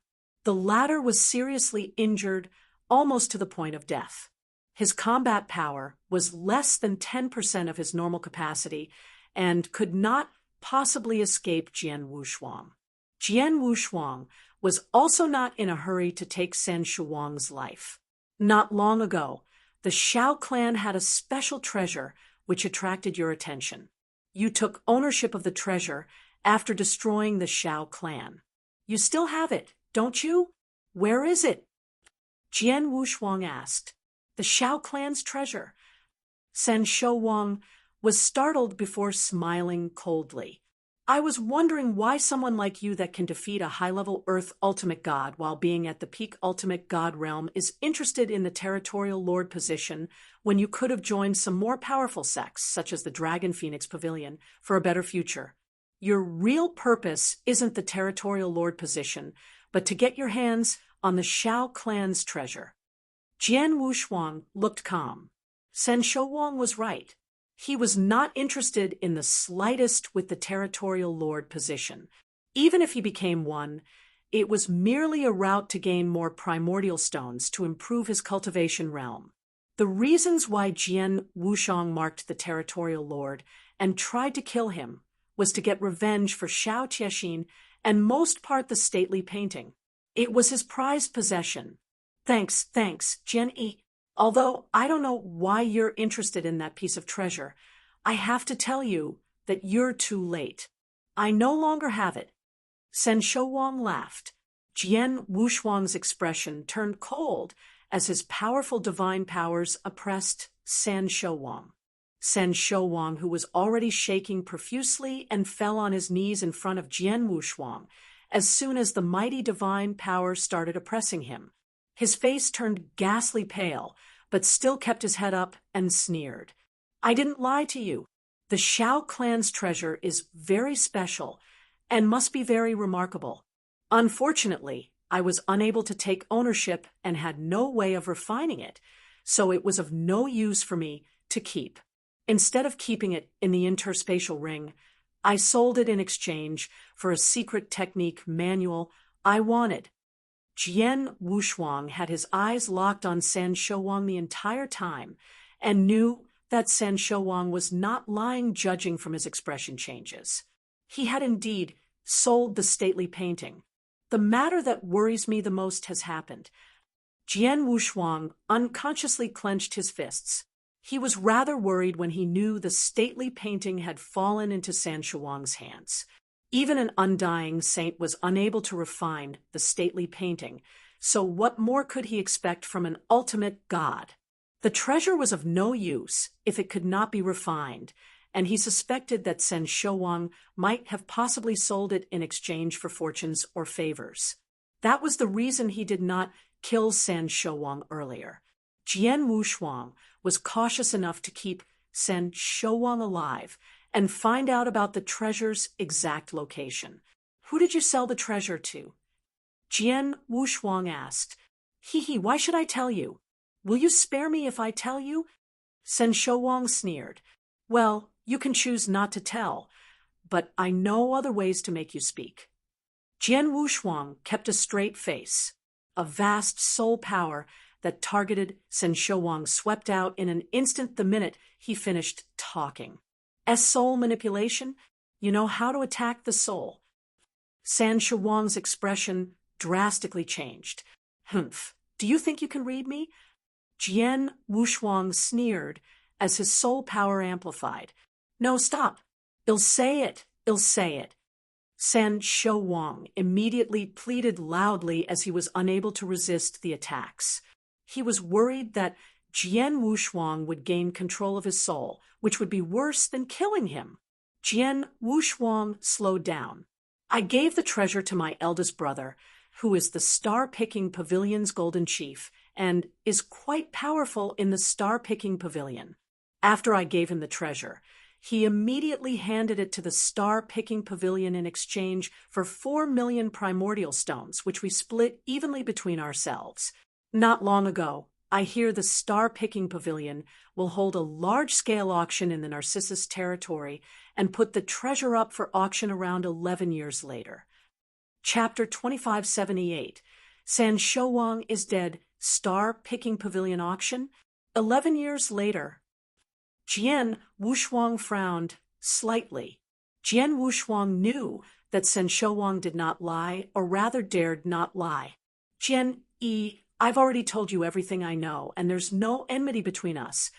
The latter was seriously injured, almost to the point of death. His combat power was less than 10% of his normal capacity and could not possibly escape Jian Wushuang. Jian Wushuang was also not in a hurry to take San Shouwang's life. Not long ago, the Shao clan had a special treasure which attracted your attention. You took ownership of the treasure after destroying the Shao clan. You still have it, don't you? Where is it? Jian Wushuang asked. The Shao clan's treasure. San Shouwang was startled before smiling coldly. I was wondering why someone like you that can defeat a high-level Earth Ultimate God while being at the peak Ultimate God realm is interested in the Territorial Lord position when you could have joined some more powerful sects, such as the Dragon Phoenix Pavilion, for a better future. Your real purpose isn't the Territorial Lord position, but to get your hands on the Shao clan's treasure. Jian Wushuang looked calm. San Shouwang was right. He was not interested in the slightest with the Territorial Lord position. Even if he became one, it was merely a route to gain more primordial stones to improve his cultivation realm. The reasons why Jian Wushuang marked the Territorial Lord and tried to kill him was to get revenge for Shao Tiexin and most part the stately painting. It was his prized possession. Thanks, Jian Yi. Although I don't know why you're interested in that piece of treasure, I have to tell you that you're too late. I no longer have it. San Shouwang laughed. Jian Wushuang's expression turned cold as his powerful divine powers oppressed San Shouwang. San Shouwang, who was already shaking profusely and fell on his knees in front of Jian Wushuang as soon as the mighty divine power started oppressing him. His face turned ghastly pale, but still kept his head up and sneered. I didn't lie to you. The Shao clan's treasure is very special and must be very remarkable. Unfortunately, I was unable to take ownership and had no way of refining it, so it was of no use for me to keep. Instead of keeping it in the interspatial ring, I sold it in exchange for a secret technique manual I wanted. Jian Wushuang had his eyes locked on San Shouwang the entire time and knew that San Shouwang was not lying, judging from his expression changes. He had indeed sold the stately painting. The matter that worries me the most has happened. Jian Wushuang unconsciously clenched his fists. He was rather worried when he knew the stately painting had fallen into San Shouwang's hands. Even an undying saint was unable to refine the stately painting, so what more could he expect from an ultimate god? The treasure was of no use if it could not be refined, and he suspected that San Shouwang might have possibly sold it in exchange for fortunes or favors. That was the reason he did not kill San Shouwang earlier. Jian Wushuang was cautious enough to keep San Shouwang alive and find out about the treasure's exact location. Who did you sell the treasure to? Jian Wushuang asked. Why should I tell you? Will you spare me if I tell you? San Shouwang sneered. Well, you can choose not to tell, but I know other ways to make you speak. Jian Wushuang kept a straight face. A vast soul power that targeted San Shouwang swept out in an instant the minute he finished talking. As soul manipulation, you know how to attack the soul. San Shouwang's expression drastically changed. Humph, do you think you can read me? Jian Wushuang sneered as his soul power amplified. No, stop. I'll say it. San Shouwang immediately pleaded loudly as he was unable to resist the attacks. He was worried that Jian Wushuang would gain control of his soul, which would be worse than killing him. Jian Wushuang slowed down. I gave the treasure to my eldest brother, who is the star-picking pavilion's golden chief and is quite powerful in the star-picking pavilion. After I gave him the treasure, he immediately handed it to the star-picking pavilion in exchange for 4 million primordial stones, which we split evenly between ourselves. Not long ago, I hear the star-picking pavilion will hold a large-scale auction in the Narcissus territory and put the treasure up for auction around 11 years later. Chapter 2578, San Shouwang is dead, star-picking pavilion auction. 11 years later. Jian Wushuang frowned slightly. Jian Wushuang knew that San Shouwang did not lie, or rather dared not lie. Jian Yi, I've already told you everything I know, and there's no enmity between us.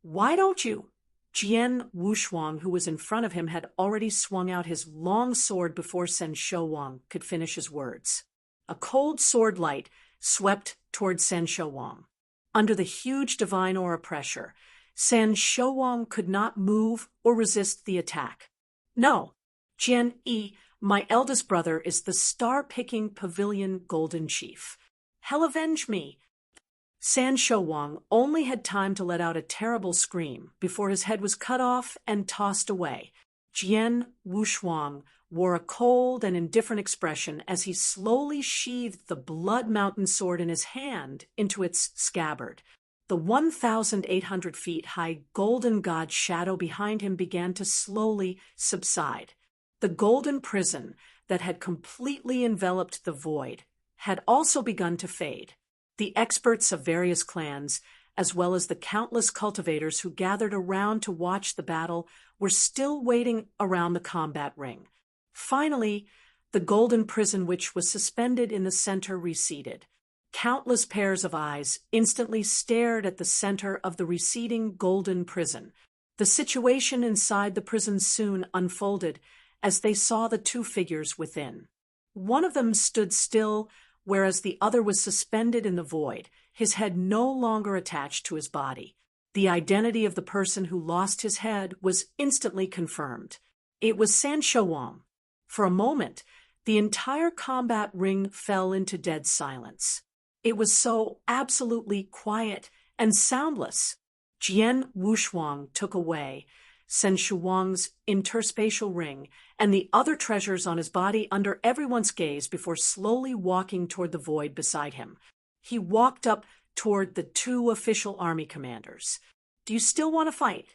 Why don't you? Jian Wushuang, who was in front of him, had already swung out his long sword before San Shouwang could finish his words. A cold sword light swept toward San Shouwang. Under the huge divine aura pressure, San Shouwang could not move or resist the attack. No, Jian Yi, my eldest brother, is the star-picking pavilion golden chief. Hell avenge me! San Shouwang only had time to let out a terrible scream before his head was cut off and tossed away. Jian Wushuang wore a cold and indifferent expression as he slowly sheathed the blood mountain sword in his hand into its scabbard. The 1,800 feet high golden god shadow behind him began to slowly subside. The golden prison that had completely enveloped the void had also begun to fade. The experts of various clans, as well as the countless cultivators who gathered around to watch the battle, were still waiting around the combat ring. Finally, the golden prison which was suspended in the center receded. Countless pairs of eyes instantly stared at the center of the receding golden prison. The situation inside the prison soon unfolded as they saw the two figures within. One of them stood still, whereas the other was suspended in the void, his head no longer attached to his body. The identity of the person who lost his head was instantly confirmed. It was San Shouwang. For a moment, the entire combat ring fell into dead silence. It was so absolutely quiet and soundless. Jian Wushuang took away San Shouwang's interspatial ring and the other treasures on his body under everyone's gaze before slowly walking toward the void beside him. He walked up toward the two official army commanders. "Do you still want to fight?"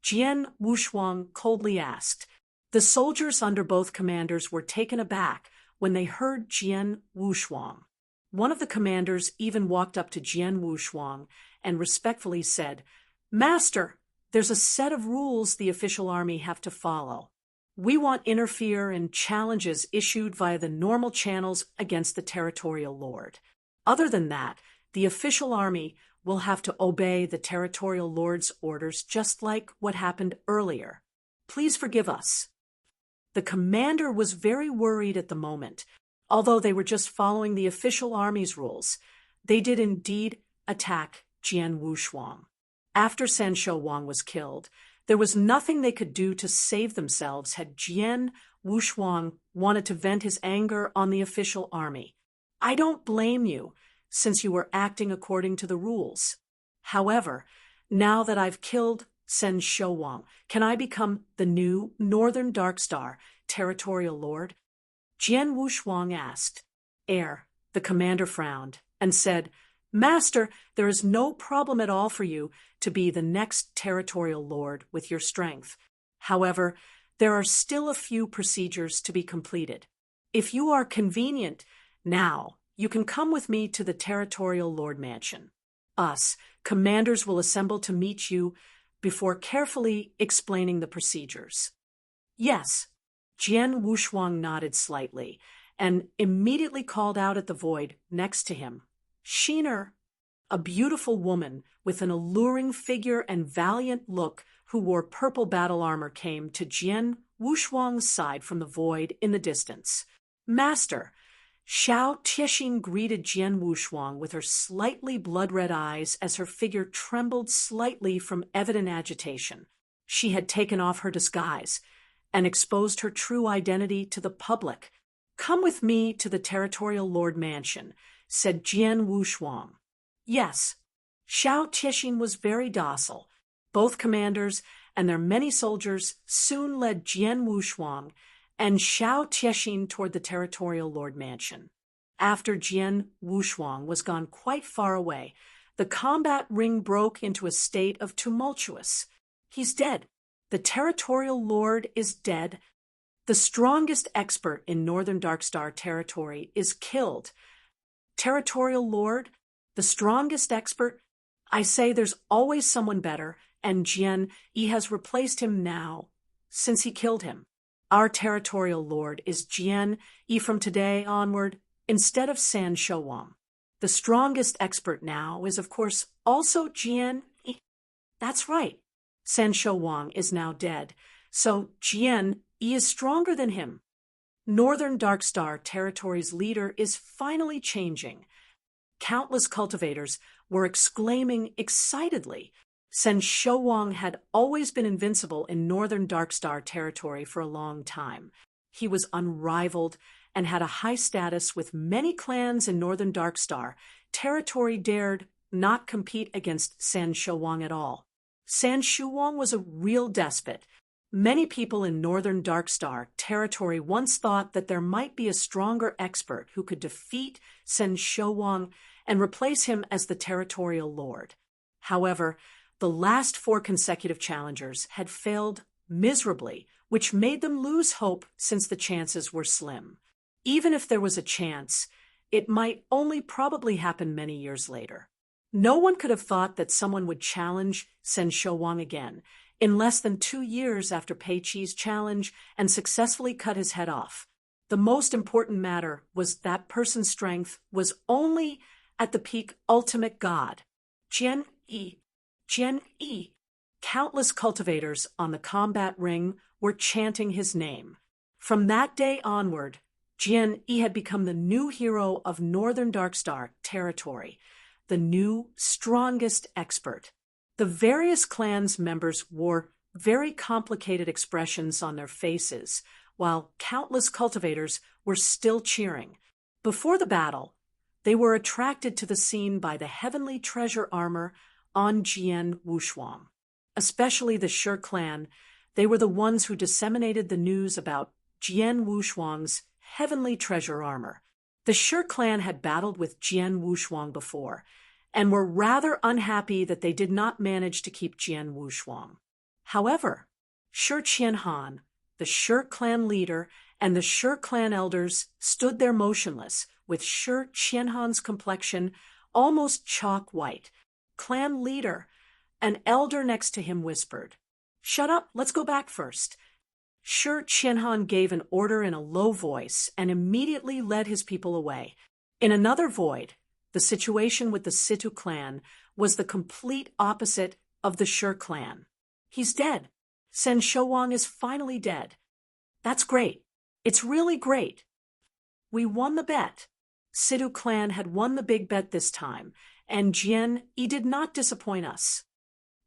Jian Wushuang coldly asked. The soldiers under both commanders were taken aback when they heard Jian Wushuang. One of the commanders even walked up to Jian Wushuang and respectfully said, "Master, there's a set of rules the official army have to follow. We won't interfere in challenges issued via the normal channels against the territorial lord. Other than that, the official army will have to obey the territorial lord's orders just like what happened earlier. Please forgive us." The commander was very worried at the moment. Although they were just following the official army's rules, they did indeed attack Jian Wushuang. After San Shouwang was killed, there was nothing they could do to save themselves had Jian Wushuang wanted to vent his anger on the official army. I don't blame you, since you were acting according to the rules. However, now that I've killed San Shouwang, can I become the new Northern Darkstar territorial lord? Jian Wushuang asked. The commander frowned and said, "Master, there is no problem at all for you to be the next territorial lord with your strength. However, there are still a few procedures to be completed. If you are convenient now, you can come with me to the territorial lord mansion. Us, commanders, will assemble to meet you before carefully explaining the procedures." "Yes." Jian Wushuang nodded slightly and immediately called out at the void next to him. Sheener, a beautiful woman with an alluring figure and valiant look who wore purple battle armor, came to Jian Wushuang's side from the void in the distance. "Master," Xiao Tixin greeted Jian Wushuang with her slightly blood-red eyes as her figure trembled slightly from evident agitation. She had taken off her disguise and exposed her true identity to the public. "Come with me to the territorial lord mansion," said Jian Wushuang. Yes, Xiao Tixin was very docile. Both commanders and their many soldiers soon led Jian Wushuang and Xiao Tixin toward the territorial lord mansion. After Jian Wushuang was gone quite far away, the combat ring broke into a state of tumultuous. He's dead. The territorial lord is dead. The strongest expert in Northern Darkstar territory is killed. Territorial lord? The strongest expert? I say there's always someone better, and Jian Yi has replaced him now, since he killed him. Our territorial lord is Jian Yi from today onward, instead of San Shouwang. The strongest expert now is, of course, also Jian Yi. That's right. San Shouwang is now dead, so Jian Yi is stronger than him. Northern Darkstar territory's leader is finally changing. Countless cultivators were exclaiming excitedly. San Shouwang had always been invincible in Northern Darkstar territory for a long time. He was unrivaled and had a high status with many clans in Northern Darkstar. Territory dared not compete against San Shouwang at all. San Shouwang was a real despot. Many people in Northern Darkstar territory once thought that there might be a stronger expert who could defeat San Shouwang and replace him as the territorial lord. However, the last 4 consecutive challengers had failed miserably, which made them lose hope since the chances were slim. Even if there was a chance, it might only probably happen many years later. No one could have thought that someone would challenge San Shouwang again in less than 2 years after Pei Qi's challenge and successfully cut his head off. The most important matter was that person's strength was only at the peak ultimate god. Jian Yi. Jian Yi. Countless cultivators on the combat ring were chanting his name. From that day onward, Jian Yi had become the new hero of Northern Darkstar territory, the new, strongest expert. The various clans' members wore very complicated expressions on their faces, while countless cultivators were still cheering. Before the battle, they were attracted to the scene by the heavenly treasure armor on Jian Wushuang. Especially the Shi clan, they were the ones who disseminated the news about Jian Wushuang's heavenly treasure armor. The Shi clan had battled with Jian Wushuang before, and were rather unhappy that they did not manage to keep Jian Wushuang. However, Shi Qianhan, the Shi clan leader, and the Shi clan elders stood there motionless, with Shi Qianhan's complexion almost chalk white. Clan leader, an elder next to him, whispered, "Shut up, let's go back first." Shi Qianhan gave an order in a low voice and immediately led his people away. In another void, the situation with the Situ clan was the complete opposite of the Shi clan. He's dead. San Shouwang is finally dead. That's great. It's really great. We won the bet. Situ clan had won the big bet this time, and Jian Yi did not disappoint us.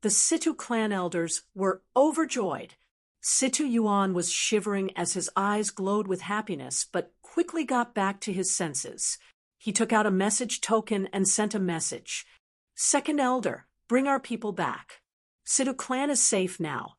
The Situ clan elders were overjoyed. Situ Yuan was shivering as his eyes glowed with happiness, but quickly got back to his senses. He took out a message token and sent a message. "Second Elder, bring our people back. Situ clan is safe now."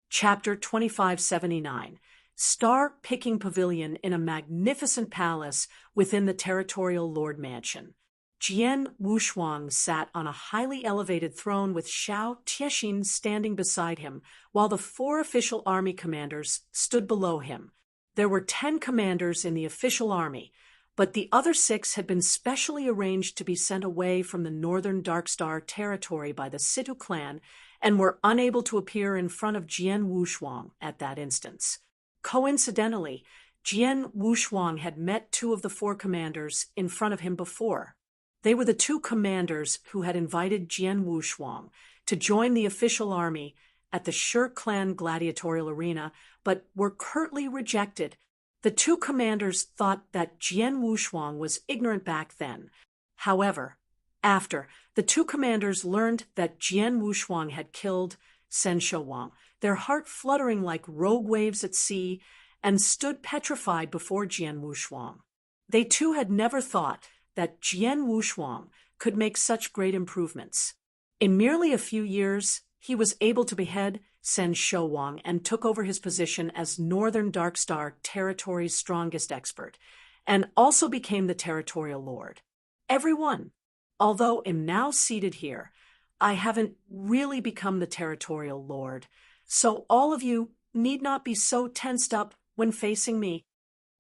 Chapter 2579. Star-picking pavilion in a magnificent palace within the territorial lord mansion. Jian Wushuang sat on a highly elevated throne with Xiao Tixin standing beside him, while the 4 official army commanders stood below him. There were 10 commanders in the official army, but the other 6 had been specially arranged to be sent away from the Northern Darkstar territory by the Situ clan and were unable to appear in front of Jian Wushuang at that instance. Coincidentally, Jian Wushuang had met 2 of the 4 commanders in front of him before. They were the 2 commanders who had invited Jian Wushuang to join the official army at the Shi clan gladiatorial arena, but were curtly rejected. The 2 commanders thought that Jian Wushuang was ignorant back then. However, after the 2 commanders learned that Jian Wushuang had killed San Shouwang, their heart fluttering like rogue waves at sea, and stood petrified before Jian Wushuang. They too had never thought that Jian Wushuang could make such great improvements. In merely a few years, he was able to behead Sen Shouwang and took over his position as Northern Darkstar Territory's strongest expert, and also became the territorial lord. Everyone, although I'm now seated here, I haven't really become the territorial lord, so all of you need not be so tensed up when facing me.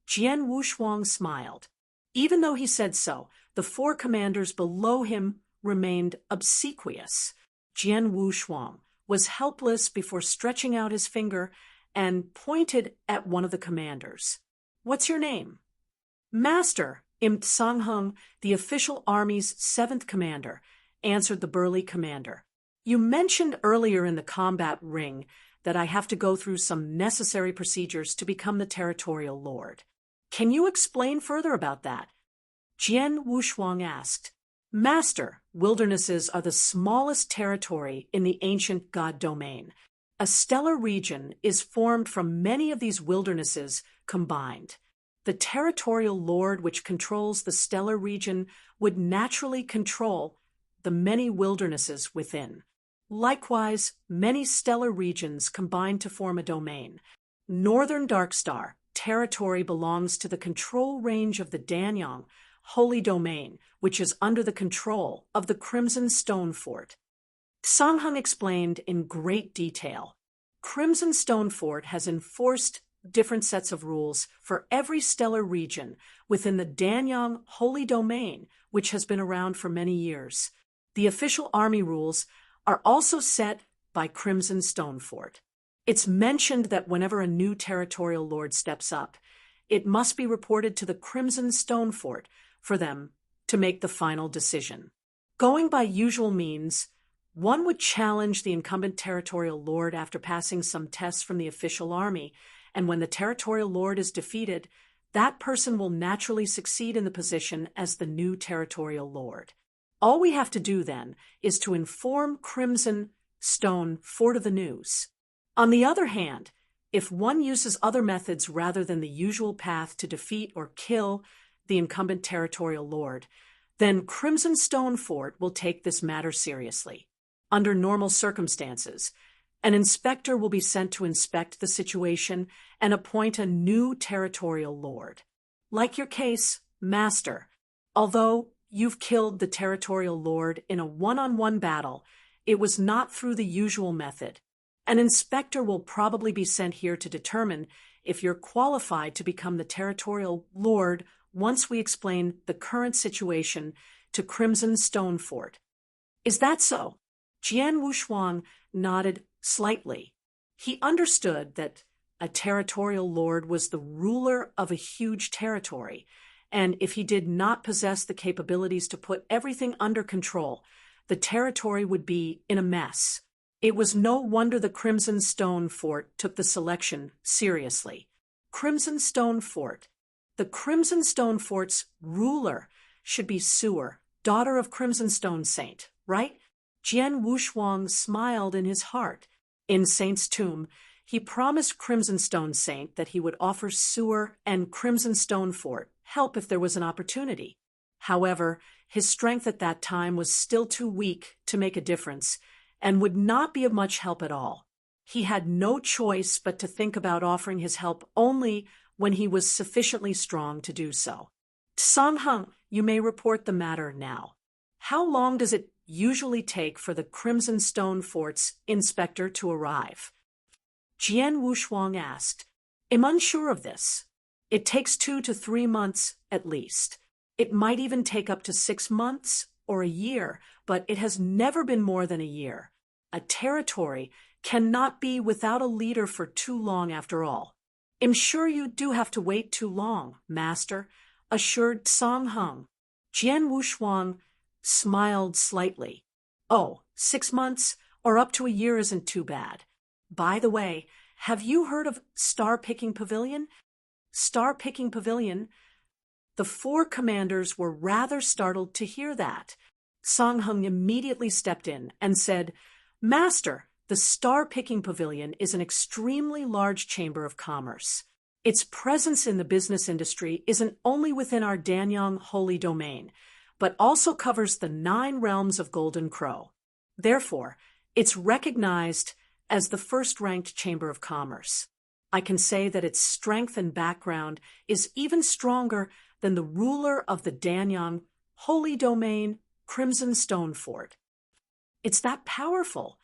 Jian Wushuang smiled. Even though he said so, the 4 commanders below him remained obsequious. Jian Wushuang was helpless before stretching out his finger and pointed at one of the commanders. "What's your name?" "Master, I'm Sangheng, the official army's 7th commander," answered the burly commander. "You mentioned earlier in the combat ring that I have to go through some necessary procedures to become the territorial lord. Can you explain further about that?" Jian Wushuang asked. "Master, wildernesses are the smallest territory in the ancient god domain. A stellar region is formed from many of these wildernesses combined. The territorial lord which controls the stellar region would naturally control the many wildernesses within. Likewise, many stellar regions combine to form a domain. Northern Darkstar territory belongs to the control range of the Danyang Holy Domain, which is under the control of the Crimson Stone Fort." Sangheng explained in great detail. Crimson Stone Fort has enforced different sets of rules for every stellar region within the Danyang Holy Domain, which has been around for many years. The official army rules are also set by Crimson Stone Fort. It's mentioned that whenever a new territorial lord steps up, it must be reported to the Crimson Stone Fort for them to make the final decision. Going by usual means, one would challenge the incumbent territorial lord after passing some tests from the official army, and when the territorial lord is defeated, that person will naturally succeed in the position as the new territorial lord. All we have to do then is to inform Crimson Stone Fort of the news. On the other hand, if one uses other methods rather than the usual path to defeat or kill the incumbent territorial lord, then Crimson Stone Fort will take this matter seriously. Under normal circumstances, an inspector will be sent to inspect the situation and appoint a new territorial lord. Like your case, Master, although you've killed the territorial lord in a one-on-one battle, it was not through the usual method. An inspector will probably be sent here to determine if you're qualified to become the territorial lord once we explain the current situation to Crimson Stone Fort. Is that so? Jian Wushuang nodded slightly. He understood that a territorial lord was the ruler of a huge territory, and if he did not possess the capabilities to put everything under control, the territory would be in a mess. It was no wonder the Crimson Stone Fort took the selection seriously. Crimson Stone Fort. The Crimson Stone Fort's ruler should be Sewer, daughter of Crimson Stone Saint, right? Jian Wushuang smiled in his heart. In Saint's tomb, he promised Crimson Stone Saint that he would offer Sewer and Crimson Stone Fort help if there was an opportunity. However, his strength at that time was still too weak to make a difference and would not be of much help at all. He had no choice but to think about offering his help only when he was sufficiently strong to do so. Sangheng, you may report the matter now. How long does it usually take for the Crimson Stone Fort's inspector to arrive? Jian Wushuang asked. I'm unsure of this. It takes 2 to 3 months at least. It might even take up to 6 months or a year, but it has never been more than a year. A territory cannot be without a leader for too long after all. I'm sure you do have to wait too long, Master, assured Sangheng. Jian Wushuang smiled slightly. Oh, 6 months or up to a year isn't too bad. By the way, have you heard of Star Picking Pavilion? Star Picking Pavilion? The 4 commanders were rather startled to hear that. Sangheng immediately stepped in and said, Master, the Star Picking Pavilion is an extremely large chamber of commerce. Its presence in the business industry isn't only within our Danyang holy domain, but also covers the 9 realms of Golden Crow. Therefore, it's recognized as the first-ranked chamber of commerce. I can say that its strength and background is even stronger than the ruler of the Danyang holy domain, Crimson Stone Fort. It's that powerful.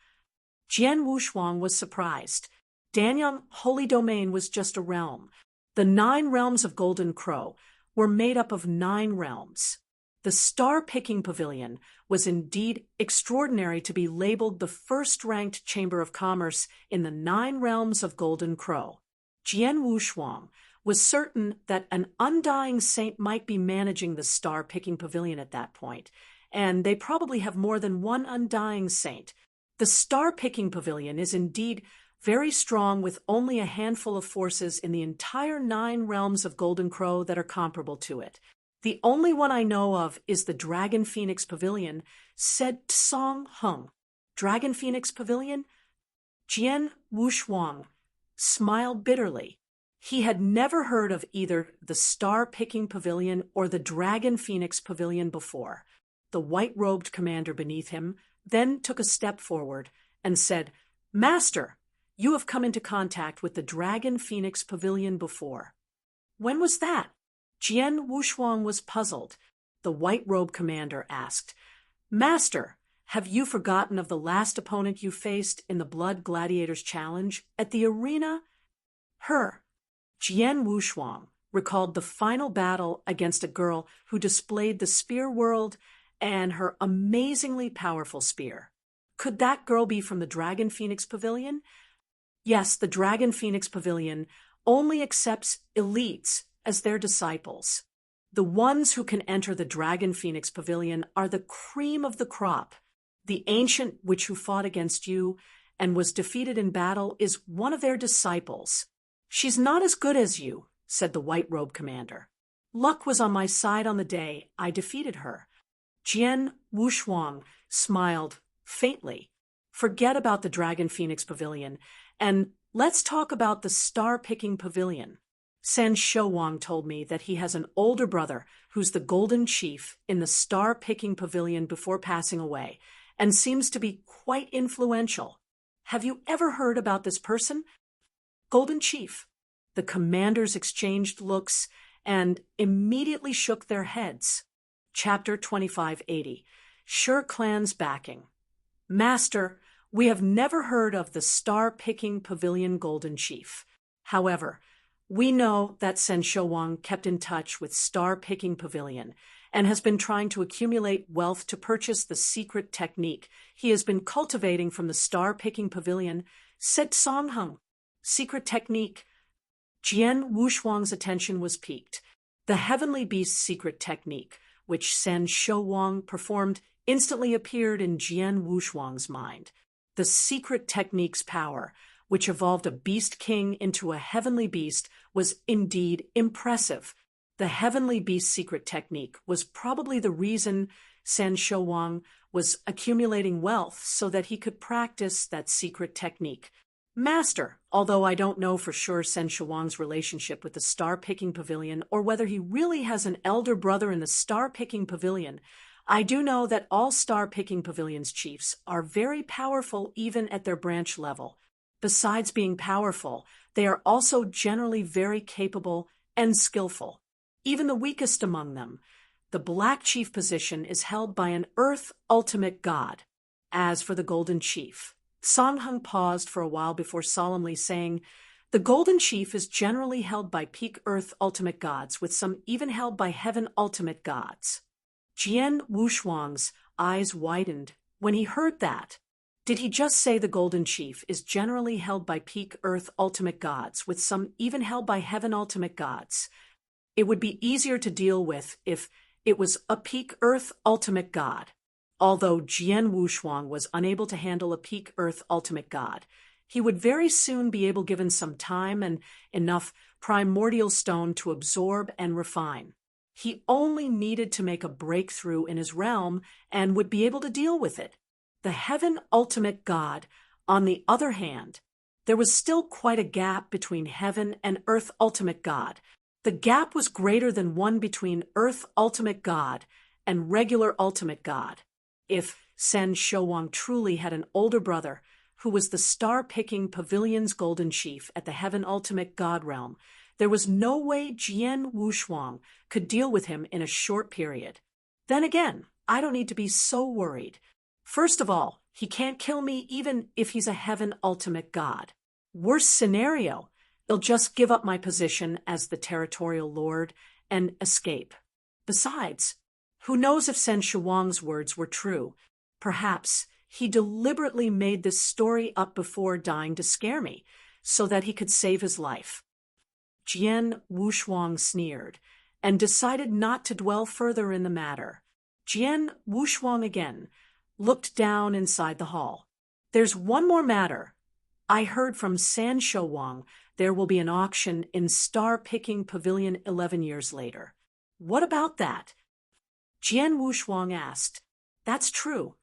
Jian Wushuang was surprised. Danyang holy domain was just a realm. The 9 realms of Golden Crow were made up of 9 realms. The star-picking pavilion was indeed extraordinary to be labeled the first-ranked chamber of commerce in the 9 realms of Golden Crow. Jian Wushuang was certain that an undying saint might be managing the star-picking pavilion at that point, and they probably have more than one undying saint. The star-picking pavilion is indeed very strong, with only a handful of forces in the entire 9 realms of Golden Crow that are comparable to it. The only one I know of is the Dragon Phoenix Pavilion, said Tsong Hung. Dragon Phoenix Pavilion? Jian Wushuang smiled bitterly. He had never heard of either the Star-Picking Pavilion or the Dragon Phoenix Pavilion before. The white-robed commander beneath him then took a step forward and said, "Master, you have come into contact with the Dragon Phoenix Pavilion before." "When was that?" Jian Wushuang was puzzled. The white-robed commander asked, "Master, have you forgotten of the last opponent you faced in the Blood Gladiators Challenge at the arena?" Jian Wushuang recalled the final battle against a girl who displayed the spear world and her amazingly powerful spear. Could that girl be from the Dragon Phoenix Pavilion? Yes, the Dragon Phoenix Pavilion only accepts elites as their disciples. The ones who can enter the Dragon Phoenix Pavilion are the cream of the crop. The ancient witch who fought against you and was defeated in battle is one of their disciples. "She's not as good as you," said the white-robed commander. "Luck was on my side on the day I defeated her." Jian Wushuang smiled faintly. "Forget about the Dragon Phoenix Pavilion, and let's talk about the Star-Picking Pavilion. San Shouwang told me that he has an older brother who's the Golden Chief in the Star-Picking Pavilion before passing away, and seems to be quite influential. Have you ever heard about this person?" "Golden Chief." The commanders exchanged looks and immediately shook their heads. Chapter 2580. Sure Clan's Backing. "Master, we have never heard of the Star-Picking Pavilion Golden Chief. However, we know that Sen Shouwang kept in touch with Star-Picking Pavilion and has been trying to accumulate wealth to purchase the secret technique he has been cultivating from the Star-Picking Pavilion," said Song Hung. "Secret technique." Jian Wushuang's attention was piqued. The Heavenly Beast's secret technique, which San Shouwang performed, instantly appeared in Jian Wushuang's mind. The secret technique's power, which evolved a beast king into a heavenly beast, was indeed impressive. The heavenly beast secret technique was probably the reason San Shouwang was accumulating wealth so that he could practice that secret technique. "Master, although I don't know for sure Sen Shouwang's relationship with the Star-Picking Pavilion or whether he really has an elder brother in the Star-Picking Pavilion, I do know that all Star-Picking Pavilion's chiefs are very powerful even at their branch level. Besides being powerful, they are also generally very capable and skillful. Even the weakest among them, the Black Chief position, is held by an Earth Ultimate God. As for the Golden Chief," Song Hung paused for a while before solemnly saying, "The Golden Chief is generally held by peak Earth Ultimate Gods, with some even held by Heaven Ultimate Gods." Jian Wushuang's eyes widened when he heard that. Did he just say the Golden Chief is generally held by peak Earth Ultimate Gods, with some even held by Heaven Ultimate Gods? It would be easier to deal with if it was a peak Earth Ultimate God. Although Jian Wushuang was unable to handle a peak Earth Ultimate God, he would very soon be able, given some time and enough primordial stone to absorb and refine. He only needed to make a breakthrough in his realm and would be able to deal with it. The Heaven Ultimate God, on the other hand, there was still quite a gap between heaven and earth ultimate God. The gap was greater than one between earth ultimate God and regular ultimate God. If Sen Showang truly had an older brother who was the star-picking pavilion's golden chief at the heaven ultimate God realm, there was no way Jian Wushuang could deal with him in a short period. Then again, I don't need to be so worried. First of all, he can't kill me even if he's a heaven ultimate God. Worst scenario, he'll just give up my position as the territorial lord and escape. Besides, who knows if Sen Shuang's words were true? Perhaps he deliberately made this story up before dying to scare me, so that he could save his life. Jian Wushuang sneered, and decided not to dwell further in the matter. Jian Wushuang again looked down inside the hall. There's one more matter. I heard from San Showang there will be an auction in Star-Picking Pavilion 11 years later. What about that? Jian Wushuang asked. That's true,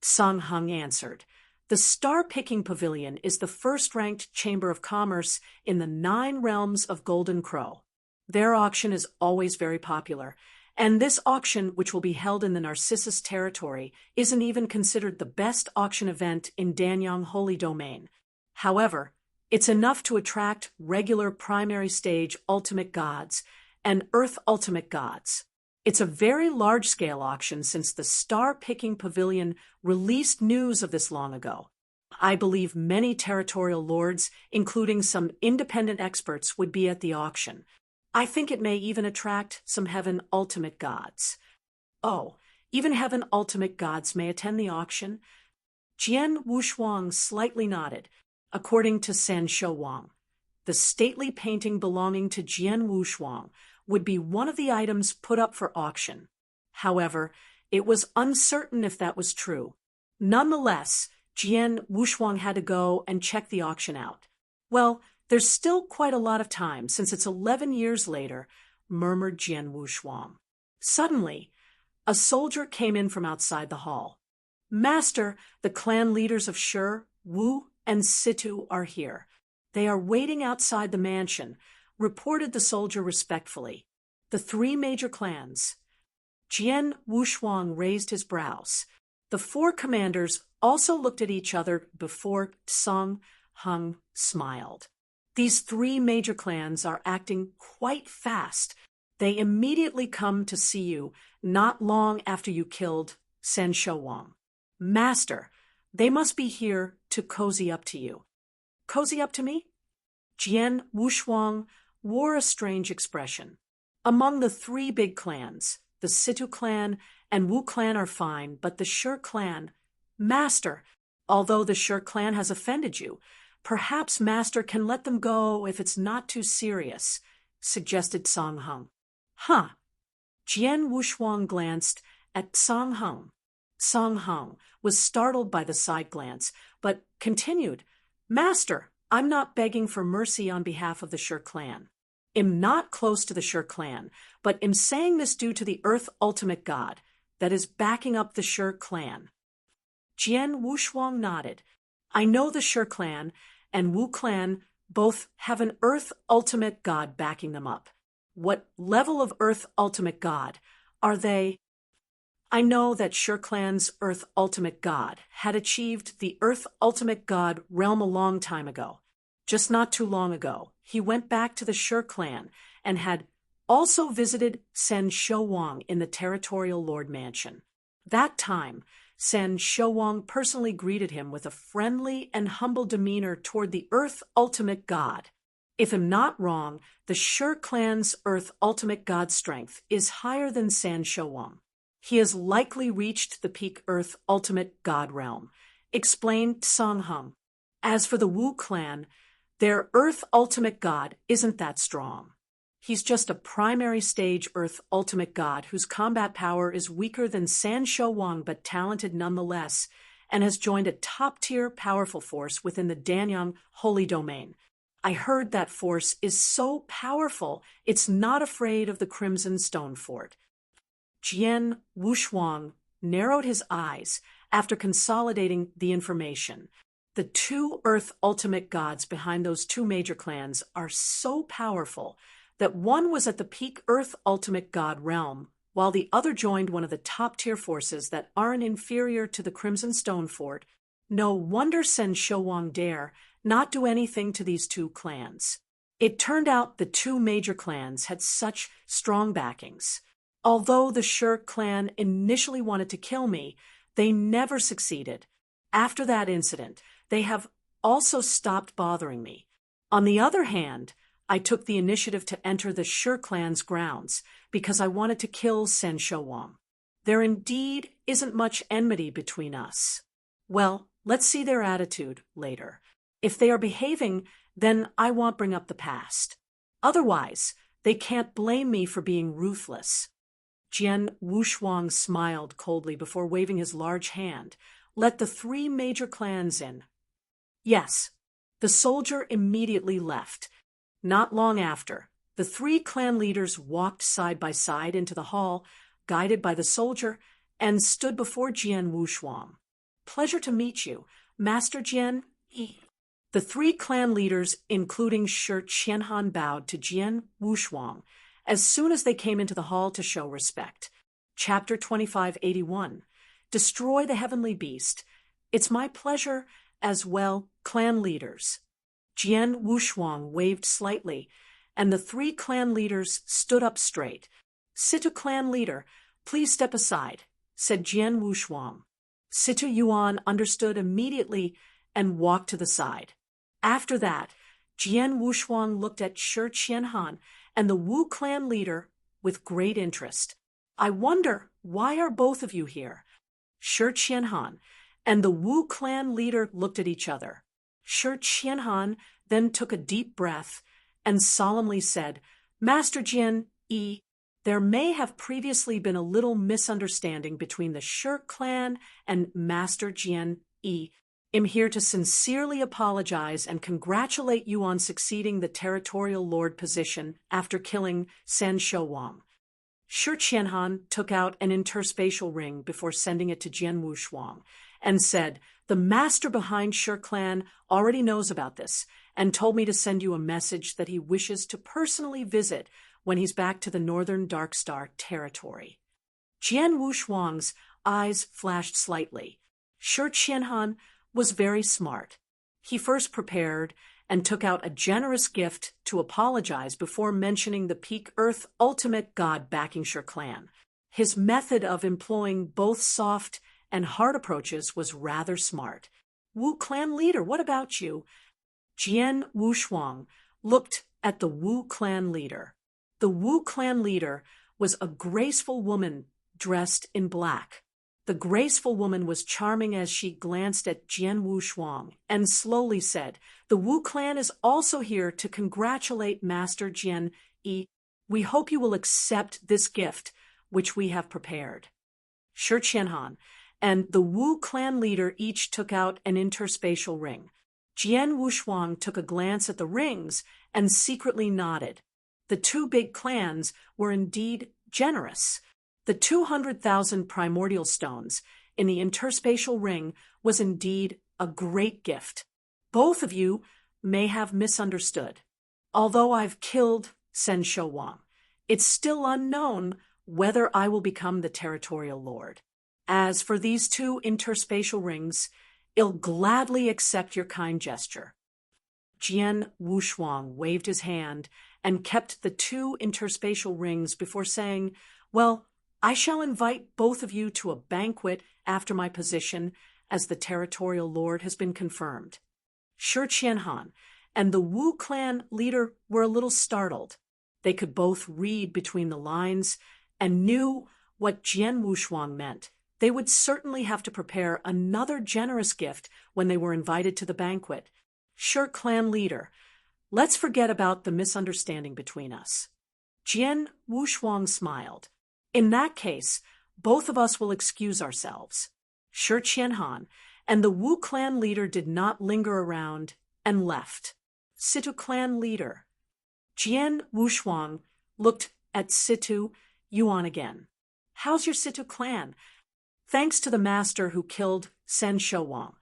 Song Hung answered. The Star-Picking Pavilion is the first-ranked chamber of commerce in the 9 realms of Golden Crow. Their auction is always very popular, and this auction, which will be held in the Narcissus territory, isn't even considered the best auction event in Danyang Holy Domain. However, it's enough to attract regular primary stage ultimate gods and earth ultimate gods. It's a very large-scale auction since the Star-Picking Pavilion released news of this long ago. I believe many territorial lords, including some independent experts, would be at the auction. I think it may even attract some heaven ultimate gods. Oh, even heaven ultimate gods may attend the auction? Jian Wushuang slightly nodded. According to San Showang, the stately painting belonging to Jian Wushuang would be one of the items put up for auction. However, it was uncertain if that was true. Nonetheless, Jian Wushuang had to go and check the auction out. Well, there's still quite a lot of time since it's 11 years later, murmured Jian Wushuang. Suddenly, a soldier came in from outside the hall. Master, the clan leaders of Shi, Wu, and Situ are here. They are waiting outside the mansion, reported the soldier respectfully. The 3 major clans. Jian Wushuang raised his brows. The 4 commanders also looked at each other before Song Hung smiled. These 3 major clans are acting quite fast. They immediately come to see you not long after you killed Sen Showang. Master, they must be here to cozy up to you. Cozy up to me? Jian Wushuang wore a strange expression. Among the 3 big clans, the Situ clan and Wu clan are fine, but the Shi clan... Master, although the Shi clan has offended you, perhaps Master can let them go if it's not too serious, suggested Song Hung. Huh. Jian Wushuang glanced at Song Hung. Song Hung was startled by the side glance, but continued, Master, I'm not begging for mercy on behalf of the Shi clan. I'm not close to the Shi clan, but am saying this due to the Earth Ultimate God that is backing up the Shi clan. Jian Wushuang nodded. I know the Shi clan and Wu clan both have an Earth Ultimate God backing them up. What level of Earth Ultimate God are they? I know that Shi clan's Earth Ultimate God had achieved the Earth Ultimate God realm a long time ago. Just not too long ago, he went back to the Shi clan and had also visited Sen Showang in the Territorial Lord Mansion. That time, Sen Showang personally greeted him with a friendly and humble demeanor toward the Earth Ultimate God. If I'm not wrong, the Shi clan's Earth Ultimate God strength is higher than San Showang. He has likely reached the peak Earth Ultimate God realm, explained Song Hung. As for the Wu clan, their Earth Ultimate God isn't that strong. He's just a primary stage Earth Ultimate God whose combat power is weaker than San Showang but talented nonetheless, and has joined a top-tier powerful force within the Danyang Holy Domain. I heard that force is so powerful it's not afraid of the Crimson Stone Fort. Jian Wushuang narrowed his eyes after consolidating the information. The two Earth ultimate gods behind those two major clans are so powerful that one was at the peak Earth ultimate god realm, while the other joined one of the top-tier forces that aren't inferior to the Crimson Stone Fort. No wonder Sen Showang dare not do anything to these two clans. It turned out the two major clans had such strong backings. Although the Shur clan initially wanted to kill me, they never succeeded. After that incident, they have also stopped bothering me. On the other hand, I took the initiative to enter the Shur clan's grounds because I wanted to kill Sen Showang. There indeed isn't much enmity between us. Well, let's see their attitude later. If they are behaving, then I won't bring up the past. Otherwise, they can't blame me for being ruthless. Jian Wushuang smiled coldly before waving his large hand. Let the three major clans in. Yes, the soldier immediately left. Not long after, the three clan leaders walked side by side into the hall, guided by the soldier, and stood before Jian Wushuang. Pleasure to meet you, Master Jian Yi. The three clan leaders, including Shi Qianhan, bowed to Jian Wushuang as soon as they came into the hall to show respect. Chapter 2581. Destroy the Heavenly Beast. It's my pleasure as well, clan leaders. Jian Wushuang waved slightly, and the three clan leaders stood up straight. Situ clan leader, please step aside, said Jian Wushuang. Situ Yuan understood immediately and walked to the side. After that, Jian Wushuang looked at Shi Qianhan and the Wu clan leader with great interest. I wonder, why are both of you here? Shi Qianhan and the Wu clan leader looked at each other. Shi Qianhan then took a deep breath and solemnly said, Master Jian Yi, there may have previously been a little misunderstanding between the Shi clan and Master Jian Yi. I'm here to sincerely apologize and congratulate you on succeeding the territorial lord position after killing Sen Showang. Shi Qianhan took out an interspatial ring before sending it to Jian Wushuang and said, the master behind Shi clan already knows about this and told me to send you a message that he wishes to personally visit when he's back to the Northern Darkstar territory. Jian Wushuang's eyes flashed slightly. Shi Qianhan was very smart. He first prepared and took out a generous gift to apologize before mentioning the peak Earth ultimate god backing Shi clan. His method of employing both soft and hard approaches was rather smart. Wu clan leader, what about you? Jian Wushuang looked at the Wu clan leader. The Wu clan leader was a graceful woman dressed in black. The graceful woman was charming as she glanced at Jian Wushuang and slowly said, the Wu clan is also here to congratulate Master Jian Yi. We hope you will accept this gift which we have prepared. Shi Qianhan and the Wu clan leader each took out an interspatial ring. Jian Wushuang took a glance at the rings and secretly nodded. The two big clans were indeed generous. The 200,000 primordial stones in the interspatial ring was indeed a great gift. Both of you may have misunderstood. Although I've killed Sen Showang, it's still unknown whether I will become the territorial lord. As for these two interspatial rings, I'll gladly accept your kind gesture. Jian Wushuang waved his hand and kept the two interspatial rings before saying, well, I shall invite both of you to a banquet after my position as the territorial lord has been confirmed. Shi Qianhan and the Wu clan leader were a little startled. They could both read between the lines and knew what Jian Wushuang meant. They would certainly have to prepare another generous gift when they were invited to the banquet. Shi clan leader, let's forget about the misunderstanding between us. Jian Wushuang smiled. In that case, both of us will excuse ourselves. Shi Qianhan and the Wu clan leader did not linger around and left. Situ clan leader. Jian Wushuang looked at Situ Yuan again. How's your Situ clan? Thanks to the master who killed Sen Showang,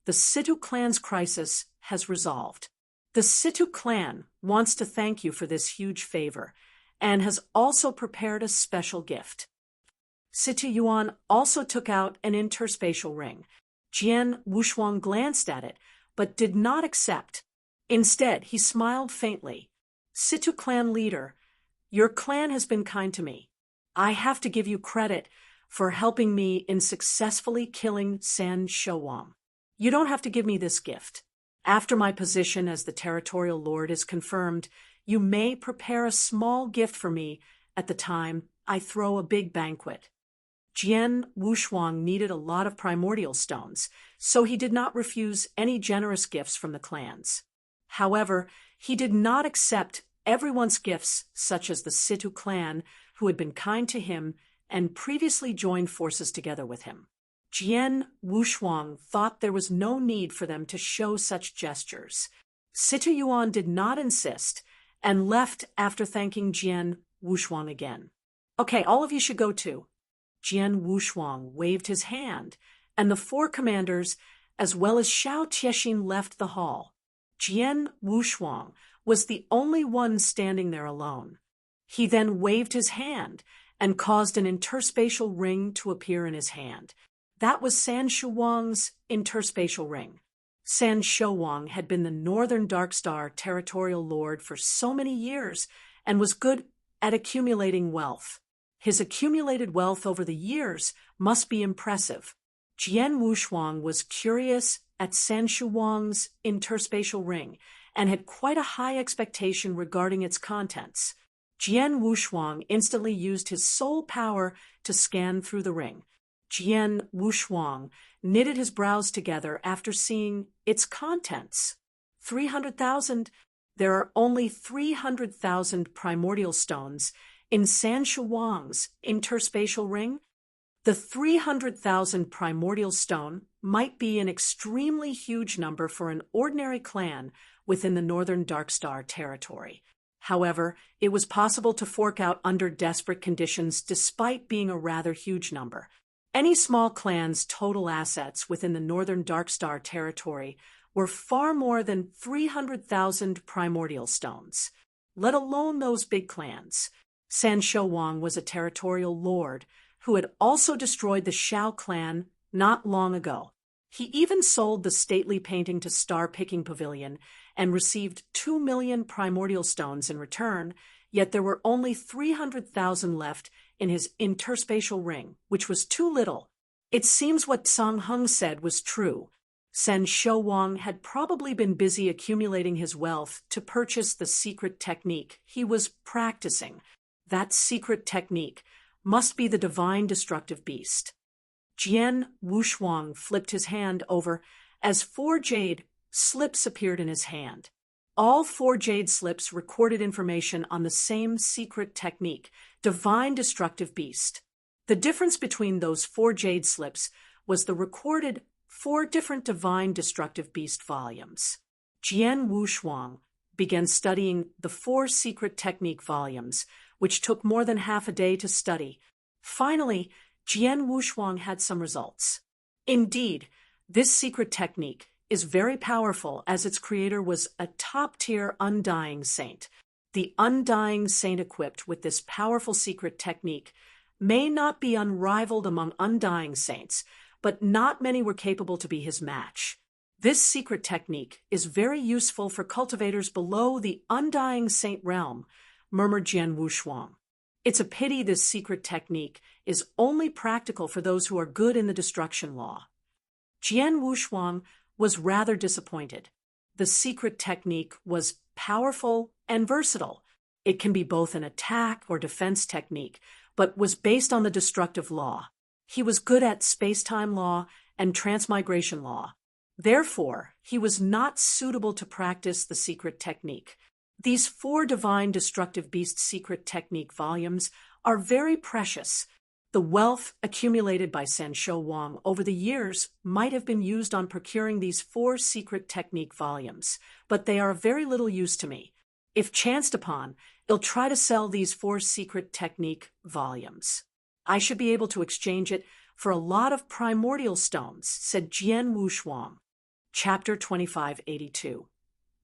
the Situ clan's crisis has resolved. The Situ clan wants to thank you for this huge favor and has also prepared a special gift. Situ Yuan also took out an interspatial ring. Jian Wushuang glanced at it, but did not accept. Instead, he smiled faintly. Situ clan leader, your clan has been kind to me. I have to give you credit for helping me in successfully killing San Shouwang. You don't have to give me this gift. After my position as the territorial lord is confirmed, you may prepare a small gift for me at the time I throw a big banquet. Jian Wushuang needed a lot of primordial stones, so he did not refuse any generous gifts from the clans. However, he did not accept everyone's gifts, such as the Situ clan, who had been kind to him and previously joined forces together with him. Jian Wushuang thought there was no need for them to show such gestures. Situ Yuan did not insist and left after thanking Jian Wushuang again. Okay, all of you should go too. Jian Wushuang waved his hand, and the four commanders, as well as Xiao Tiexin, left the hall. Jian Wushuang was the only one standing there alone. He then waved his hand and caused an interspatial ring to appear in his hand. That was San Shouwang's interspatial ring. San Shouwang had been the Northern Darkstar territorial lord for so many years and was good at accumulating wealth. His accumulated wealth over the years must be impressive. Jian Wushuang was curious at San Shouwang's interspatial ring and had quite a high expectation regarding its contents. Jian Wushuang instantly used his soul power to scan through the ring. Jian Wushuang knitted his brows together after seeing its contents. 300,000. There are only 300,000 primordial stones in San Shouwang's interspatial ring. The 300,000 primordial stone might be an extremely huge number for an ordinary clan within the Northern Darkstar territory. However, it was possible to fork out under desperate conditions despite being a rather huge number. Any small clan's total assets within the Northern Darkstar territory were far more than 300,000 primordial stones, let alone those big clans. San Shouwang was a territorial lord who had also destroyed the Xiao clan not long ago. He even sold the stately painting to Star Picking Pavilion and received 2 million primordial stones in return, yet there were only 300,000 left in his interspatial ring, which was too little. It seems what Song Hung said was true. San Shouwang had probably been busy accumulating his wealth to purchase the secret technique he was practicing. That secret technique must be the divine destructive beast. Jian Wushuang flipped his hand over as 4 jade slips appeared in his hand. All 4 jade slips recorded information on the same secret technique, divine destructive beast. The difference between those 4 jade slips was the recorded 4 different divine destructive beast volumes. Jian Wushuang began studying the 4 secret technique volumes, which took more than half a day to study. Finally, Jian Wushuang had some results. Indeed, this secret technique is very powerful as its creator was a top-tier undying saint. The undying saint equipped with this powerful secret technique may not be unrivaled among undying saints, but not many were capable to be his match. This secret technique is very useful for cultivators below the undying saint realm, murmured Jian Wushuang. It's a pity this secret technique is only practical for those who are good in the destruction law. Jian Wushuang was rather disappointed. The secret technique was powerful and versatile. It can be both an attack or defense technique, but was based on the destructive law. He was good at space-time law and transmigration law. Therefore, he was not suitable to practice the secret technique. These 4 divine destructive beast secret technique volumes are very precious. The wealth accumulated by San Shouwang over the years might have been used on procuring these 4 secret technique volumes, but they are of very little use to me. If chanced upon, I'll try to sell these 4 secret technique volumes. I should be able to exchange it for a lot of primordial stones, said Jian Wushuang. Chapter 2582.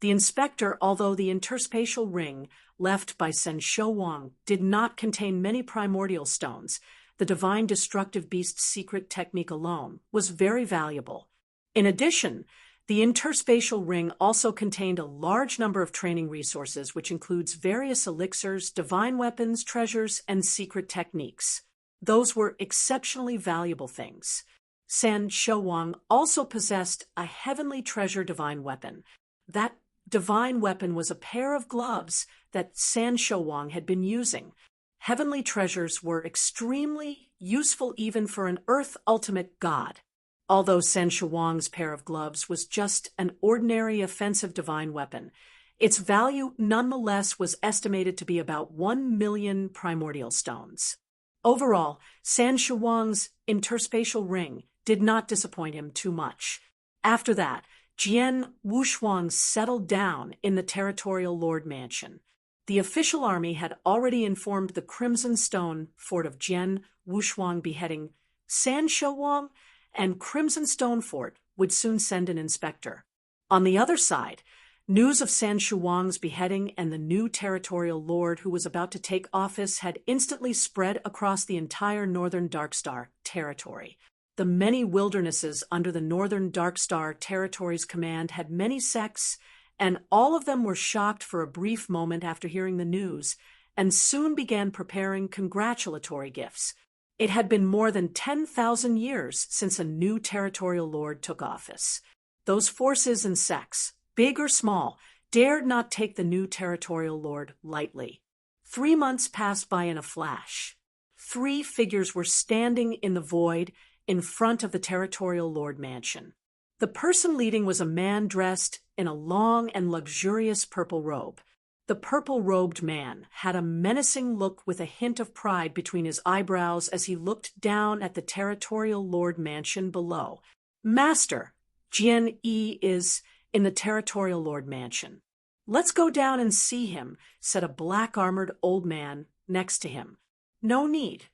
The inspector, although the interspatial ring left by Sen Shouwang did not contain many primordial stones, the divine destructive beast's secret technique alone was very valuable. In addition, the interspatial ring also contained a large number of training resources, which includes various elixirs, divine weapons, treasures, and secret techniques. Those were exceptionally valuable things. San Shouwang also possessed a heavenly treasure divine weapon. That divine weapon was a pair of gloves that San Shouwang had been using. Heavenly treasures were extremely useful even for an Earth ultimate god. Although San Shouwang's pair of gloves was just an ordinary offensive divine weapon, its value nonetheless was estimated to be about 1 million primordial stones. Overall, San Shouwang's interspatial ring did not disappoint him too much. After that, Jian Wushuang settled down in the territorial lord mansion. The official army had already informed the Crimson Stone Fort of Jian Wushuang beheading San Shouwang, and Crimson Stone Fort would soon send an inspector. On the other side, news of San Shouwang's beheading and the new territorial lord who was about to take office had instantly spread across the entire northern Darkstar territory. The many wildernesses under the northern Darkstar territory's command had many sects, and all of them were shocked for a brief moment after hearing the news, and soon began preparing congratulatory gifts. It had been more than 10,000 years since a new territorial lord took office. Those forces and sects, big or small, dared not take the new territorial lord lightly. 3 months passed by in a flash. 3 figures were standing in the void in front of the territorial lord mansion. The person leading was a man dressed in a long and luxurious purple robe. The purple-robed man had a menacing look with a hint of pride between his eyebrows as he looked down at the territorial lord mansion below. Master, Jian Yi is in the territorial lord mansion. Let's go down and see him, said a black-armored old man next to him. No need.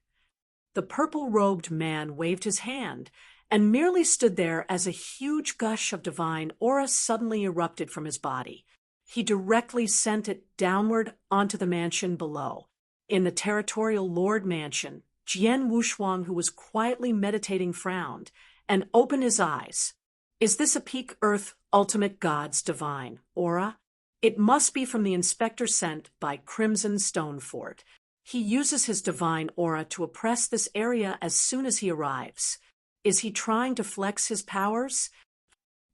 The purple-robed man waved his hand and merely stood there as a huge gush of divine aura suddenly erupted from his body. He directly sent it downward onto the mansion below. In the territorial lord mansion, Jian Wushuang, who was quietly meditating, frowned and opened his eyes. Is this a peak Earth ultimate god's divine aura? It must be from the inspector sent by Crimson Stone Fort. He uses his divine aura to oppress this area as soon as he arrives. Is he trying to flex his powers?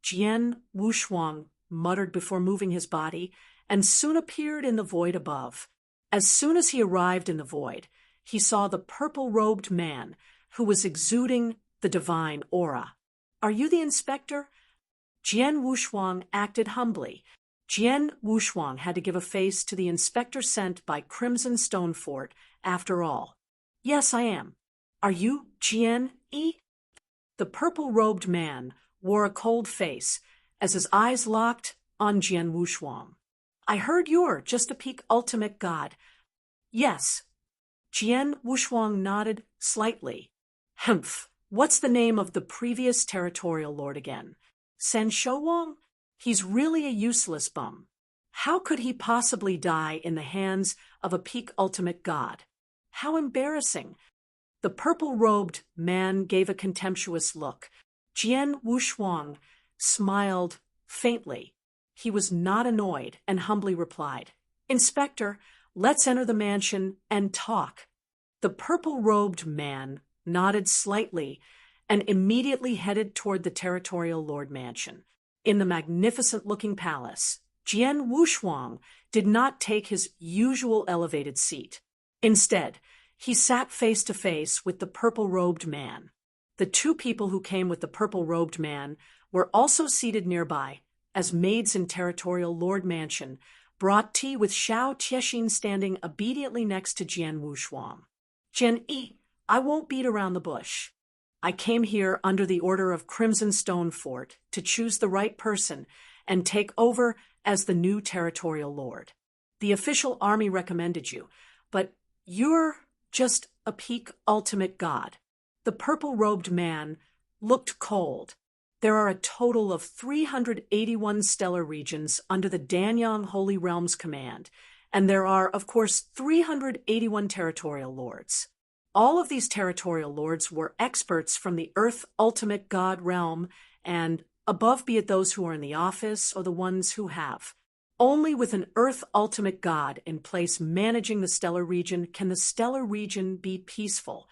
Jian Wushuang muttered before moving his body, and soon appeared in the void above. As soon as he arrived in the void, he saw the purple-robed man, who was exuding the divine aura. Are you the inspector? Jian Wushuang acted humbly. Jian Wushuang had to give a face to the inspector sent by Crimson Stone Fort, after all. Yes, I am. Are you Jian Yi? The purple-robed man wore a cold face, as his eyes locked on Jian Wushuang. I heard you're just a peak ultimate god. Yes. Jian Wushuang nodded slightly. Humph. What's the name of the previous territorial lord again? San Shouwang? He's really a useless bum. How could he possibly die in the hands of a peak ultimate god? How embarrassing. The purple-robed man gave a contemptuous look. Jian Wushuang smiled faintly. He was not annoyed and humbly replied, Inspector, let's enter the mansion and talk. The purple-robed man nodded slightly and immediately headed toward the territorial lord mansion. In the magnificent-looking palace, Jian Wushuang did not take his usual elevated seat. Instead, he sat face to face with the purple-robed man. The 2 people who came with the purple-robed man were also seated nearby, as maids in territorial lord mansion brought tea with Xiao Tiexin standing obediently next to Jian Wushuang. Jian Yi, I won't beat around the bush. I came here under the order of Crimson Stone Fort to choose the right person and take over as the new territorial lord. The official army recommended you, but you're just a peak ultimate god. The purple-robed man looked cold. There are a total of 381 stellar regions under the Danyang Holy Realms command, and there are, of course, 381 territorial lords. All of these territorial lords were experts from the Earth Ultimate God realm, and above be it those who are in the office or the ones who have. Only with an Earth Ultimate God in place managing the stellar region can the stellar region be peaceful.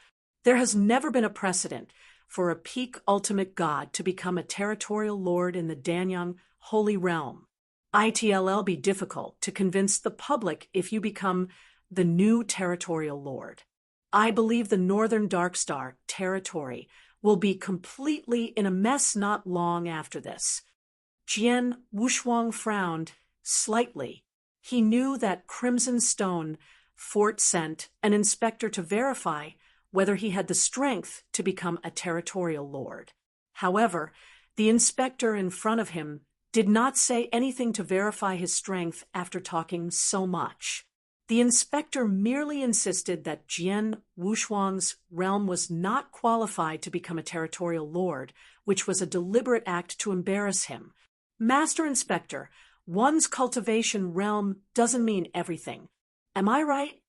There has never been a precedent for a peak ultimate God to become a territorial lord in the Danyang Holy Realm. It'll be difficult to convince the public if you become the new territorial lord. I believe the Northern Darkstar territory will be completely in a mess not long after this. Jian Wushuang frowned slightly. He knew that Crimson Stone Fort sent an inspector to verify whether he had the strength to become a territorial lord. However, the inspector in front of him did not say anything to verify his strength after talking so much. The inspector merely insisted that Jian Wushuang's realm was not qualified to become a territorial lord, which was a deliberate act to embarrass him. Master Inspector, one's cultivation realm doesn't mean everything. Am I right?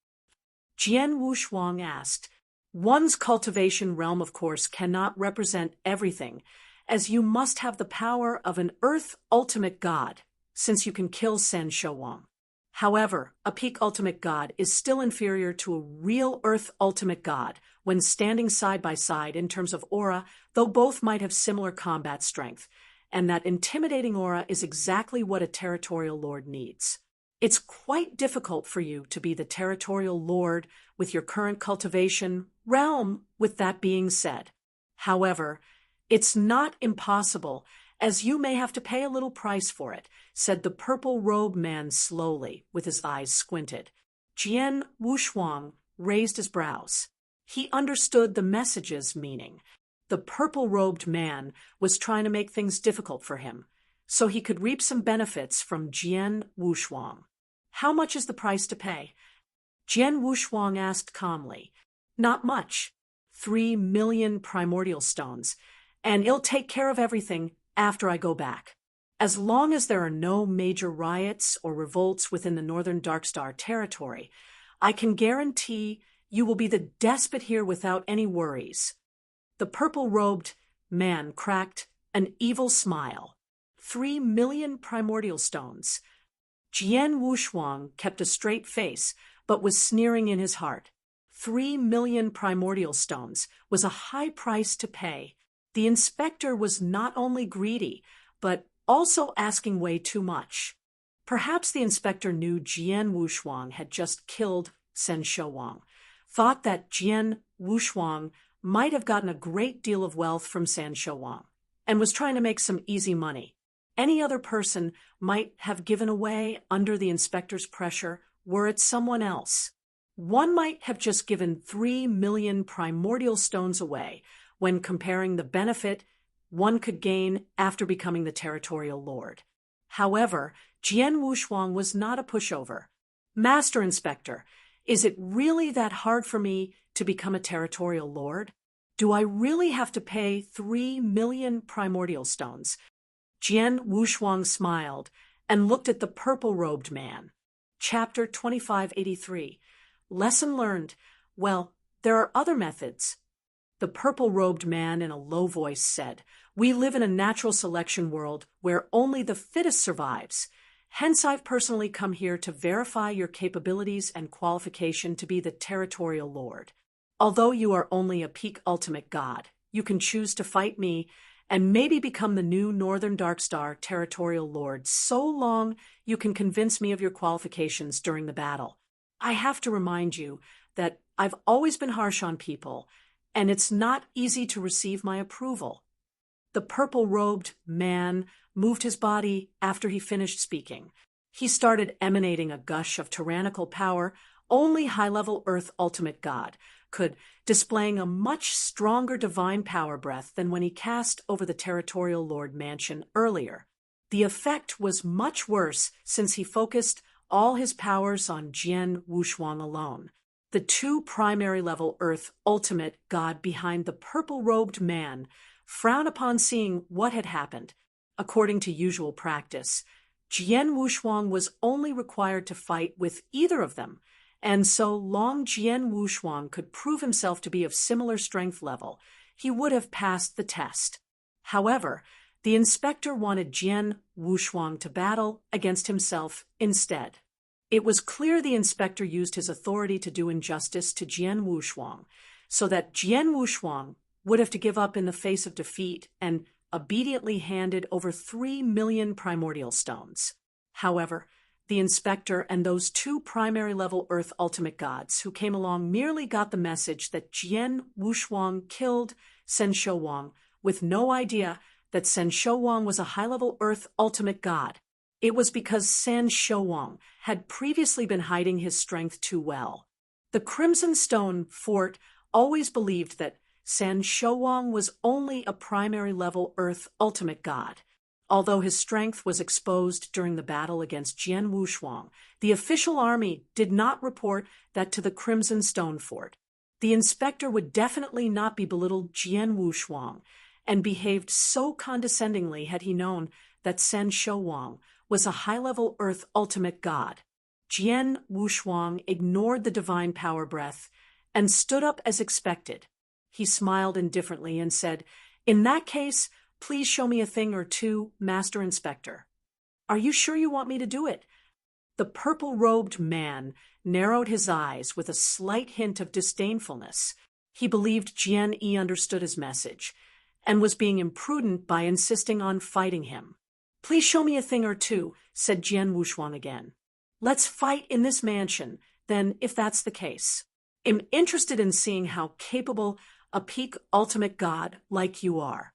Jian Wushuang asked. One's cultivation realm, of course, cannot represent everything, as you must have the power of an Earth Ultimate God, since you can kill Sen Shouwang. However, a peak ultimate god is still inferior to a real Earth Ultimate God when standing side by side in terms of aura, though both might have similar combat strength, and that intimidating aura is exactly what a territorial lord needs. It's quite difficult for you to be the territorial lord with your current cultivation realm, with that being said. However, it's not impossible, as you may have to pay a little price for it, said the purple-robed man slowly, with his eyes squinted. Jian Wushuang raised his brows. He understood the message's meaning. The purple-robed man was trying to make things difficult for him, so he could reap some benefits from Jian Wushuang. How much is the price to pay? Jian Wushuang asked calmly. Not much. 3 million primordial stones, and it'll take care of everything after I go back. As long as there are no major riots or revolts within the Northern Darkstar territory, I can guarantee you will be the despot here without any worries. The purple-robed man cracked an evil smile. 3 million primordial stones. Jian Wushuang kept a straight face, but was sneering in his heart. 3 million primordial stones was a high price to pay. The inspector was not only greedy, but also asking way too much. Perhaps the inspector knew Jian Wushuang had just killed Sen Shouwang, thought that Jian Wushuang might have gotten a great deal of wealth from Sen Shouwang, and was trying to make some easy money. Any other person might have given away under the inspector's pressure were it someone else. One might have just given 3 million primordial stones away when comparing the benefit one could gain after becoming the territorial lord. However, Jian Wushuang was not a pushover. Master Inspector, is it really that hard for me to become a territorial lord? Do I really have to pay 3 million primordial stones? Jian Wushuang smiled and looked at the purple-robed man. Chapter 2583. Lesson learned. Well, there are other methods. The purple-robed man in a low voice said, "We live in a natural selection world where only the fittest survives. Hence, I've personally come here to verify your capabilities and qualification to be the territorial lord. Although you are only a peak ultimate god, you can choose to fight me and maybe become the new Northern Darkstar territorial lord so long you can convince me of your qualifications during the battle. I have to remind you that I've always been harsh on people, and it's not easy to receive my approval." The purple-robed man moved his body after he finished speaking. He started emanating a gush of tyrannical power only high-level Earth Ultimate God could, displaying a much stronger divine power breath than when he cast over the Territorial Lord Mansion earlier. The effect was much worse since he focused all his powers on Jian Wushuang alone. The two primary-level Earth Ultimate God behind the purple-robed man frown upon seeing what had happened. According to usual practice, Jian Wushuang was only required to fight with either of them, and so long Jian Wushuang could prove himself to be of similar strength level, he would have passed the test. However, the inspector wanted Jian Wushuang to battle against himself instead. It was clear the inspector used his authority to do injustice to Jian Wushuang, so that Jian Wushuang would have to give up in the face of defeat and obediently handed over 3 million primordial stones. However, the inspector and those 2 primary-level Earth ultimate gods who came along merely got the message that Jian Wushuang killed Sen Shouwang with no idea that Sen Shouwang was a high-level Earth ultimate god. It was because Sen Shouwang had previously been hiding his strength too well. The Crimson Stone Fort always believed that Sen Shouwang was only a primary-level Earth ultimate god. Although his strength was exposed during the battle against Jian Wushuang, the official army did not report that to the Crimson Stone Fort. The inspector would definitely not be belittled Jian Wushuang, and behaved so condescendingly had he known that Sen Shouwang was a high-level Earth ultimate god. Jian Wushuang ignored the divine power breath and stood up as expected. He smiled indifferently and said, "In that case, please show me a thing or two, Master Inspector." "Are you sure you want me to do it?" The purple-robed man narrowed his eyes with a slight hint of disdainfulness. He believed Jian Yi understood his message, and was being imprudent by insisting on fighting him. "Please show me a thing or two," said Jian Wushuang again. "Let's fight in this mansion, then, if that's the case. I'm interested in seeing how capable a peak ultimate god like you are."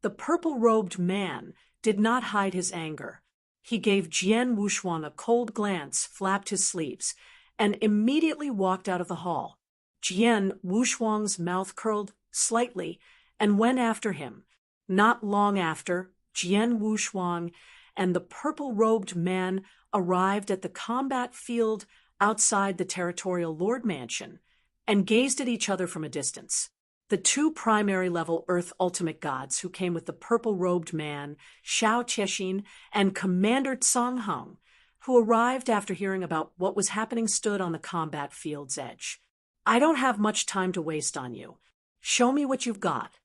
The purple-robed man did not hide his anger. He gave Jian Wushuang a cold glance, flapped his sleeves, and immediately walked out of the hall. Jian Wushuang's mouth curled slightly and went after him. Not long after, Jian Wushuang and the purple-robed man arrived at the combat field outside the territorial lord mansion and gazed at each other from a distance. The 2 primary-level Earth ultimate gods who came with the purple-robed man, Shao Chexin, and Commander Cang Heng, who arrived after hearing about what was happening, stood on the combat field's edge. "I don't have much time to waste on you. Show me what you've got."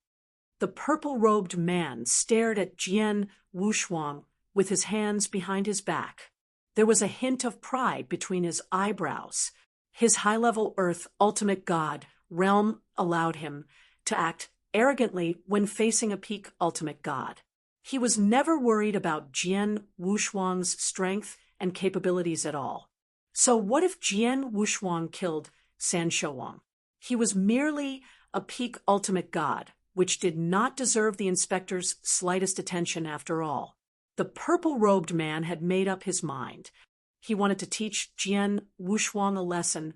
The purple-robed man stared at Jian Wushuang with his hands behind his back. There was a hint of pride between his eyebrows. His high-level Earth ultimate god realm allowed him to act arrogantly when facing a peak ultimate god. He was never worried about Jian Wushuang's strength and capabilities at all. So what if Jian Wushuang killed Sen Shouwang? He was merely a peak ultimate god, which did not deserve the inspector's slightest attention after all. The purple-robed man had made up his mind. He wanted to teach Jian Wushuang a lesson,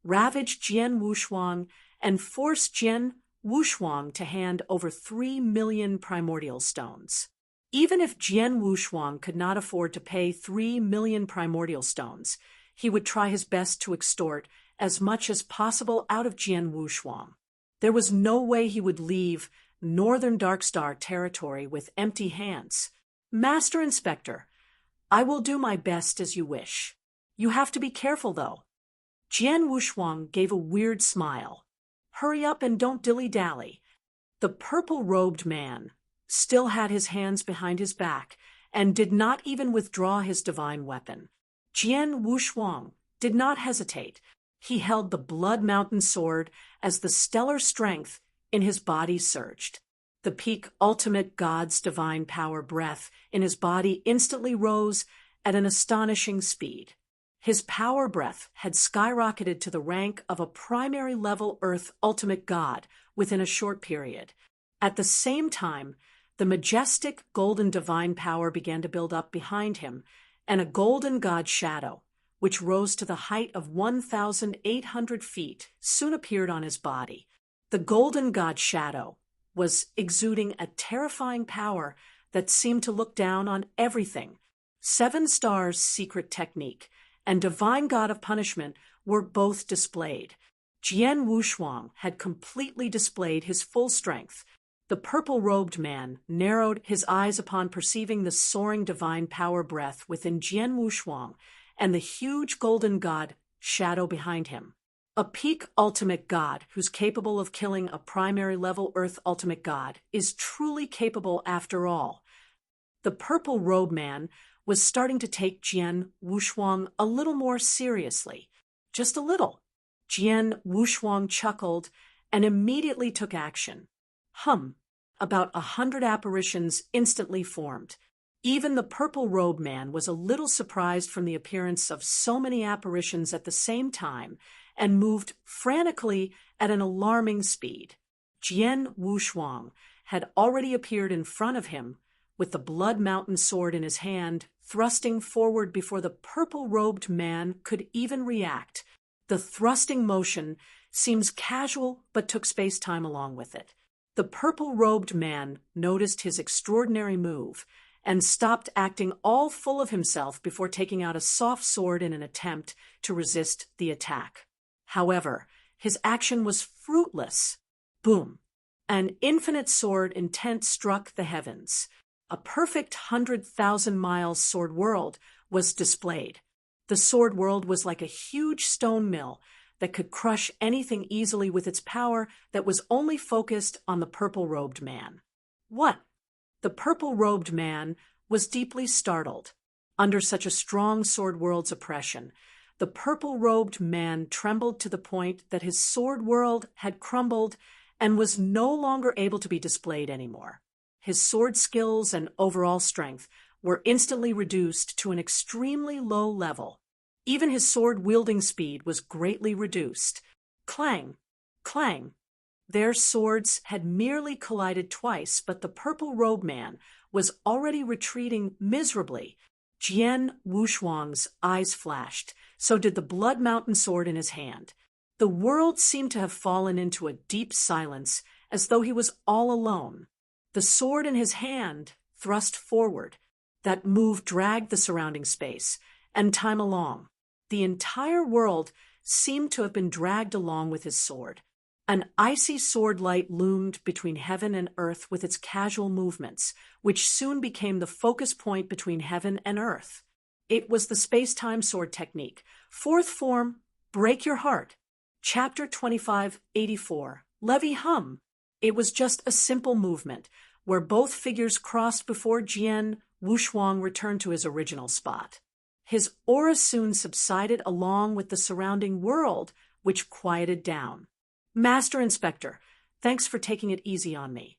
ravage Jian Wushuang, and force Jian Wushuang to hand over 3 million primordial stones. Even if Jian Wushuang could not afford to pay 3 million primordial stones, he would try his best to extort as much as possible out of Jian Wushuang. There was no way he would leave Northern Darkstar territory with empty hands. "Master Inspector, I will do my best as you wish. You have to be careful, though." Jian Wushuang gave a weird smile. "Hurry up and don't dilly-dally." The purple-robed man still had his hands behind his back and did not even withdraw his divine weapon. Jian Wushuang did not hesitate. He held the Blood Mountain sword as the stellar strength in his body surged. The peak ultimate god's divine power breath in his body instantly rose at an astonishing speed. His power breath had skyrocketed to the rank of a primary-level Earth ultimate god within a short period. At the same time, the majestic golden divine power began to build up behind him, and a golden god shadow, which rose to the height of 1,800 feet, soon appeared on his body. The golden god shadow was exuding a terrifying power that seemed to look down on everything. 7 Stars' secret technique and divine god of punishment were both displayed. Jian Wushuang had completely displayed his full strength. The purple-robed man narrowed his eyes upon perceiving the soaring divine power breath within Jian Wushuang and the huge golden god shadow behind him. A peak ultimate god who's capable of killing a primary-level Earth ultimate god is truly capable after all. The purple-robed man was starting to take Jian Wushuang a little more seriously. Just a little. Jian Wushuang chuckled and immediately took action. About 100 apparitions instantly formed. Even the purple-robed man was a little surprised from the appearance of so many apparitions at the same time and moved frantically at an alarming speed. Jian Wushuang had already appeared in front of him with the Blood Mountain sword in his hand, thrusting forward before the purple-robed man could even react. The thrusting motion seems casual but took space-time along with it. The purple-robed man noticed his extraordinary move and stopped acting all full of himself before taking out a soft sword in an attempt to resist the attack. However, his action was fruitless. Boom! An infinite sword intent struck the heavens. A perfect 100,000-mile sword world was displayed. The sword world was like a huge stone mill that could crush anything easily with its power that was only focused on the purple-robed man. What? The purple-robed man was deeply startled. Under such a strong sword world's oppression, the purple-robed man trembled to the point that his sword world had crumbled and was no longer able to be displayed anymore. His sword skills and overall strength were instantly reduced to an extremely low level. Even his sword-wielding speed was greatly reduced. Clang! Clang! Their swords had merely collided twice, but the purple-robed man was already retreating miserably. Jian Wushuang's eyes flashed. So did the Blood Mountain sword in his hand. The world seemed to have fallen into a deep silence, as though he was all alone. The sword in his hand thrust forward. That move dragged the surrounding space and time along. The entire world seemed to have been dragged along with his sword. An icy sword light loomed between heaven and earth with its casual movements, which soon became the focus point between heaven and earth. It was the space-time sword technique. Fourth form, break your heart. Chapter 2584, Levy Hum. It was just a simple movement, where both figures crossed before Jian Wushuang returned to his original spot. His aura soon subsided along with the surrounding world, which quieted down. Master Inspector, thanks for taking it easy on me.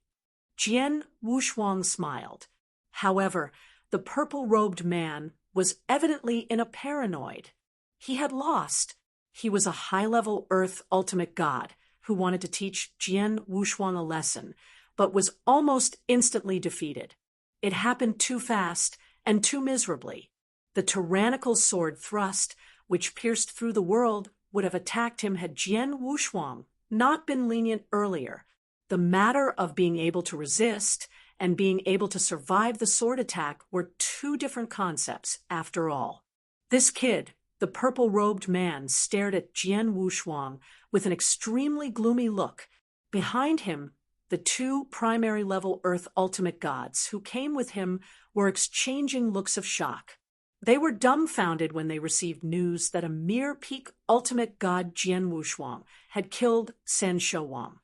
Jian Wushuang smiled. However, the purple-robed man was evidently in a paranoid. He had lost. He was a high-level Earth ultimate god who wanted to teach Jian Wushuang a lesson, but was almost instantly defeated. It happened too fast and too miserably. The tyrannical sword thrust, which pierced through the world, would have attacked him had Jian Wushuang not been lenient earlier. The matter of being able to resist and being able to survive the sword attack were two different concepts, after all. This kid, the purple-robed man, stared at Jian Wushuang with an extremely gloomy look. Behind him, the two primary-level Earth ultimate gods who came with him were exchanging looks of shock. They were dumbfounded when they received news that a mere peak ultimate god Jian Wushuang had killed San Shouwang.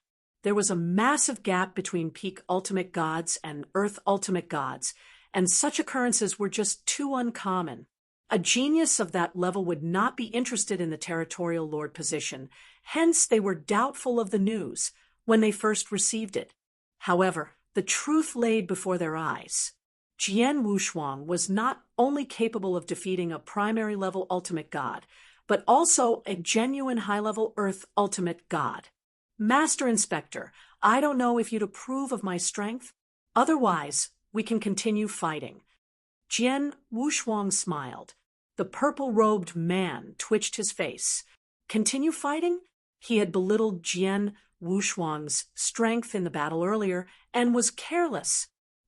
There was a massive gap between peak ultimate gods and Earth ultimate gods, and such occurrences were just too uncommon. A genius of that level would not be interested in the territorial lord position, hence they were doubtful of the news when they first received it. However, the truth laid before their eyes. Jian Wushuang was not only capable of defeating a primary-level ultimate god, but also a genuine high-level Earth ultimate god. Master Inspector, I don't know if you'd approve of my strength. Otherwise, we can continue fighting. Jian Wushuang smiled. The purple-robed man twitched his face. Continue fighting? He had belittled Jian Wushuang's strength in the battle earlier and was careless.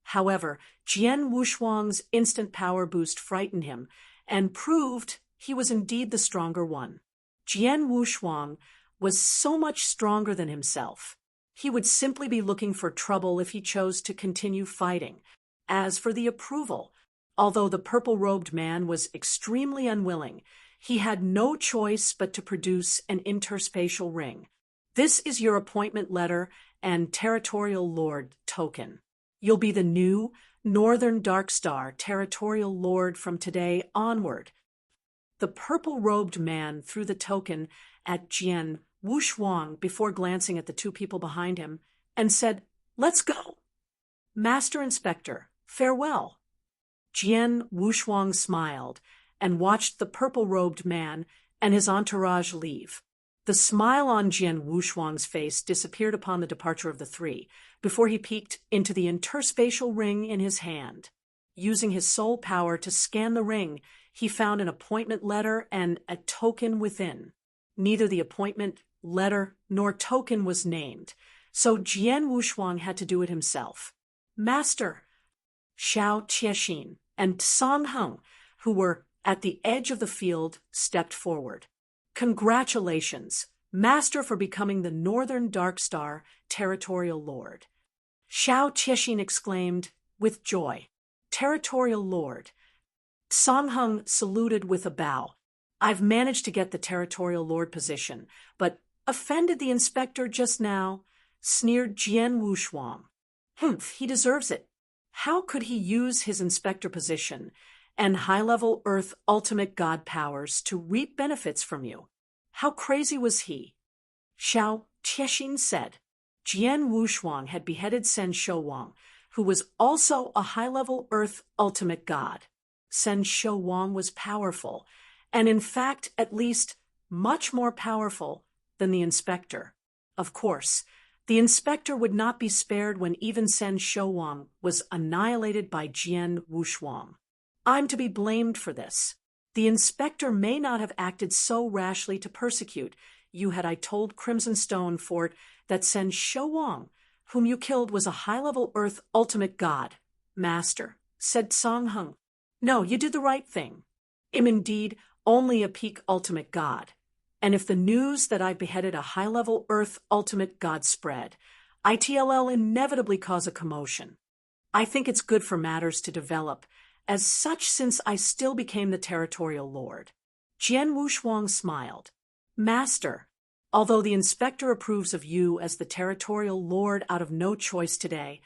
However, Jian Wushuang's instant power boost frightened him and proved he was indeed the stronger one. Jian Wushuang was so much stronger than himself. He would simply be looking for trouble if he chose to continue fighting. As for the approval, although the purple-robed man was extremely unwilling, he had no choice but to produce an interspatial ring. This is your appointment letter and Territorial Lord token. You'll be the new Northern Darkstar Territorial Lord from today onward. The purple-robed man threw the token at Jian Wushuang before glancing at the two people behind him and said, "Let's go." "Master Inspector, farewell." Jian Wushuang smiled and watched the purple-robed man and his entourage leave. The smile on Jian Wushuang's face disappeared upon the departure of the three, before he peeked into the interspatial ring in his hand. Using his soul power to scan the ring, he found an appointment letter and a token within. Neither the appointment letter nor token was named, so Jian Wushuang had to do it himself. Master Xiao Qiexin and Song Heng, who were at the edge of the field, stepped forward. "Congratulations, Master, for becoming the Northern Darkstar Territorial Lord." Xiao Qiexin exclaimed with joy. "Territorial Lord." Song Heng saluted with a bow. "I've managed to get the Territorial Lord position, but offended the inspector just now," sneered Jian Wushuang. "Humph, he deserves it. How could he use his inspector position and high-level Earth ultimate god powers to reap benefits from you? How crazy was he?" Xiao Qiexin said. Jian Wushuang had beheaded Sen Shouwang, who was also a high-level Earth ultimate god. Sen Shouwang was powerful, and in fact, at least, much more powerful than the inspector. Of course, the inspector would not be spared when even Sen Shouwang was annihilated by Jian Wushuang. "I'm to be blamed for this. The inspector may not have acted so rashly to persecute you had I told Crimson Stone Fort that Sen Shouwang, whom you killed, was a high-level Earth ultimate god." "Master," said Song Heng. "No, you did the right thing. I'm indeed only a peak ultimate god. And if the news that I beheaded a high-level Earth ultimate god spread, ITLL inevitably cause a commotion. I think it's good for matters to develop as such since I still became the Territorial Lord." Jian Wushuang smiled. "Master, although the inspector approves of you as the Territorial Lord out of no choice today,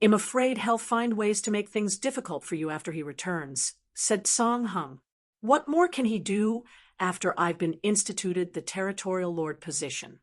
I'm afraid he'll find ways to make things difficult for you after he returns," said Song Heng. "What more can he do after I've been instituted the Territorial Lord position?"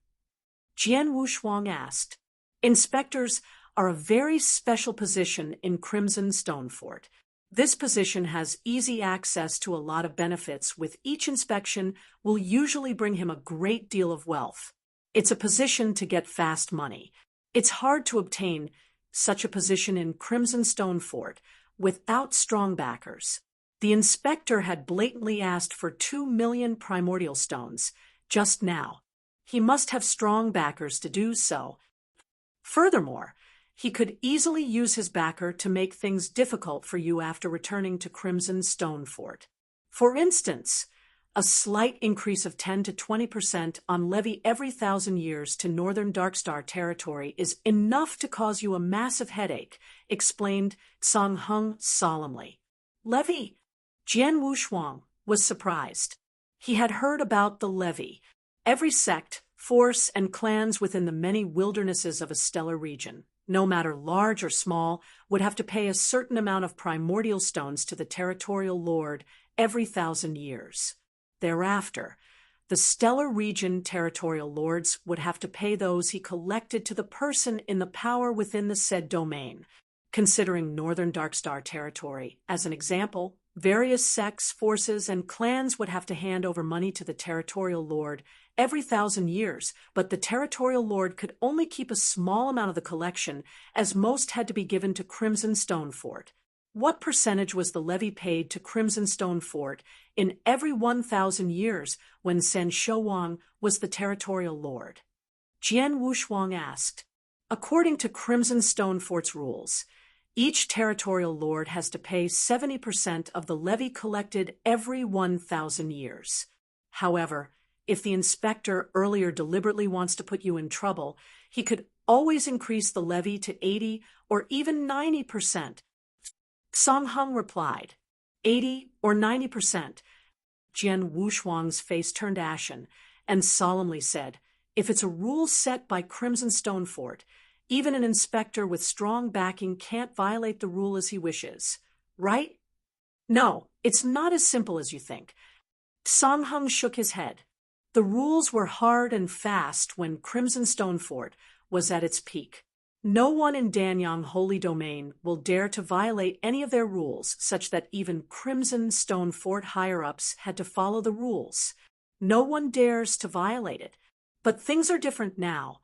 Jian Wushuang asked. "Inspectors are a very special position in Crimson Stone Fort. This position has easy access to a lot of benefits, with each inspection will usually bring him a great deal of wealth. It's a position to get fast money. It's hard to obtain such a position in Crimson Stone Fort without strong backers. The inspector had blatantly asked for 2 million primordial stones just now. He must have strong backers to do so. Furthermore, he could easily use his backer to make things difficult for you after returning to Crimson Stone Fort. For instance, a slight increase of 10 to 20% on levy every 1,000 years to Northern Darkstar territory is enough to cause you a massive headache, explained Song Heng solemnly. Levy? Jian Wushuang was surprised. He had heard about the levy. Every sect, force, and clans within the many wildernesses of a stellar region, no matter large or small, would have to pay a certain amount of primordial stones to the Territorial Lord every 1,000 years. Thereafter, the stellar region Territorial Lords would have to pay those he collected to the person in the power within the said domain. Considering Northern Darkstar territory as an example, various sects, forces, and clans would have to hand over money to the Territorial Lord every 1,000 years, but the Territorial Lord could only keep a small amount of the collection, as most had to be given to Crimson Stone Fort. What percentage was the levy paid to Crimson Stone Fort in every 1,000 years when Sen Shouwang was the Territorial Lord? Jian Wushuang asked. According to Crimson Stone Fort's rules, each Territorial Lord has to pay 70% of the levy collected every 1,000 years. However, if the inspector earlier deliberately wants to put you in trouble, he could always increase the levy to 80 or even 90%. Song Hung replied, 80 or 90%. Jian Wushuang's face turned ashen and solemnly said, if it's a rule set by Crimson Stone Fort, even an inspector with strong backing can't violate the rule as he wishes, right? No, it's not as simple as you think. Song Hung shook his head. The rules were hard and fast when Crimson Stone Fort was at its peak. No one in Danyang Holy Domain will dare to violate any of their rules, such that even Crimson Stone Fort higher-ups had to follow the rules. No one dares to violate it. But things are different now.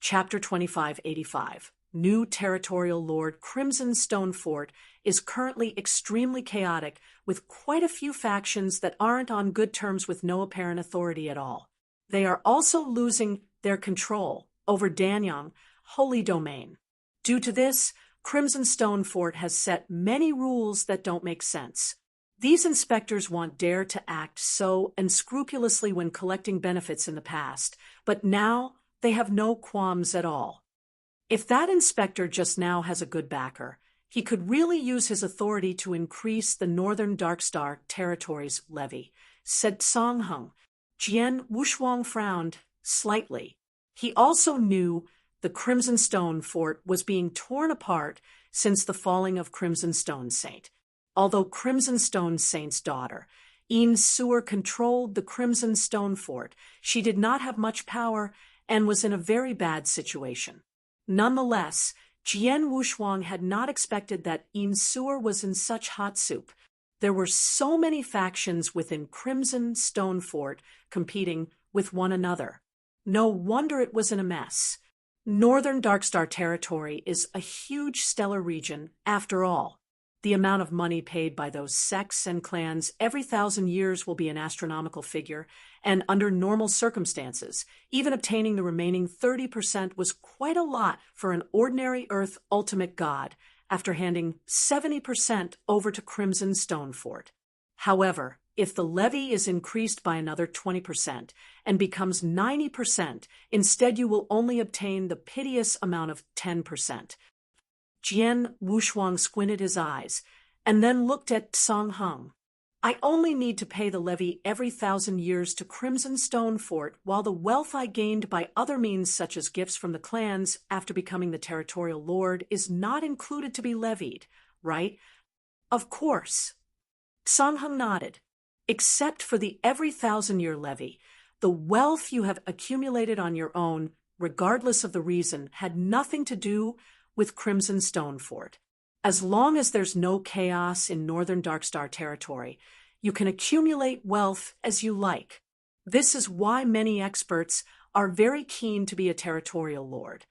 Chapter 2585. New Territorial Lord Crimson Stone Fort is currently extremely chaotic, with quite a few factions that aren't on good terms with no apparent authority at all. They are also losing their control over Danyang Holy Domain. Due to this, Crimson Stone Fort has set many rules that don't make sense. These inspectors want dare to act so unscrupulously when collecting benefits in the past, but now they have no qualms at all. If that inspector just now has a good backer, he could really use his authority to increase the Northern Darkstar Territory's levy, said Song Hung. Jian Wushuang frowned slightly. He also knew the Crimson Stone Fort was being torn apart since the falling of Crimson Stone Saint. Although Crimson Stone Saint's daughter, Yin Suer, controlled the Crimson Stone Fort, she did not have much power and was in a very bad situation. Nonetheless, Jian Wushuang had not expected that Yin Suer was in such hot soup. There were so many factions within Crimson Stone Fort competing with one another. No wonder it was in a mess. Northern Darkstar Territory is a huge stellar region, after all. The amount of money paid by those sects and clans every 1,000 years will be an astronomical figure, and under normal circumstances, even obtaining the remaining 30% was quite a lot for an ordinary Earth ultimate god, after handing 70% over to Crimson Stone Fort. However, if the levy is increased by another 20% and becomes 90%, instead you will only obtain the piteous amount of 10%. Jian Wushuang squinted his eyes and then looked at Song Hung. I only need to pay the levy every 1,000 years to Crimson Stone Fort, while the wealth I gained by other means such as gifts from the clans after becoming the territorial lord is not included to be levied, right? Of course. Song Hung nodded. Except for the every 1,000-year levy, the wealth you have accumulated on your own, regardless of the reason, had nothing to do with Crimson Stone Fort. As long as there's no chaos in Northern Darkstar Territory, you can accumulate wealth as you like. This is why many experts are very keen to be a territorial lord.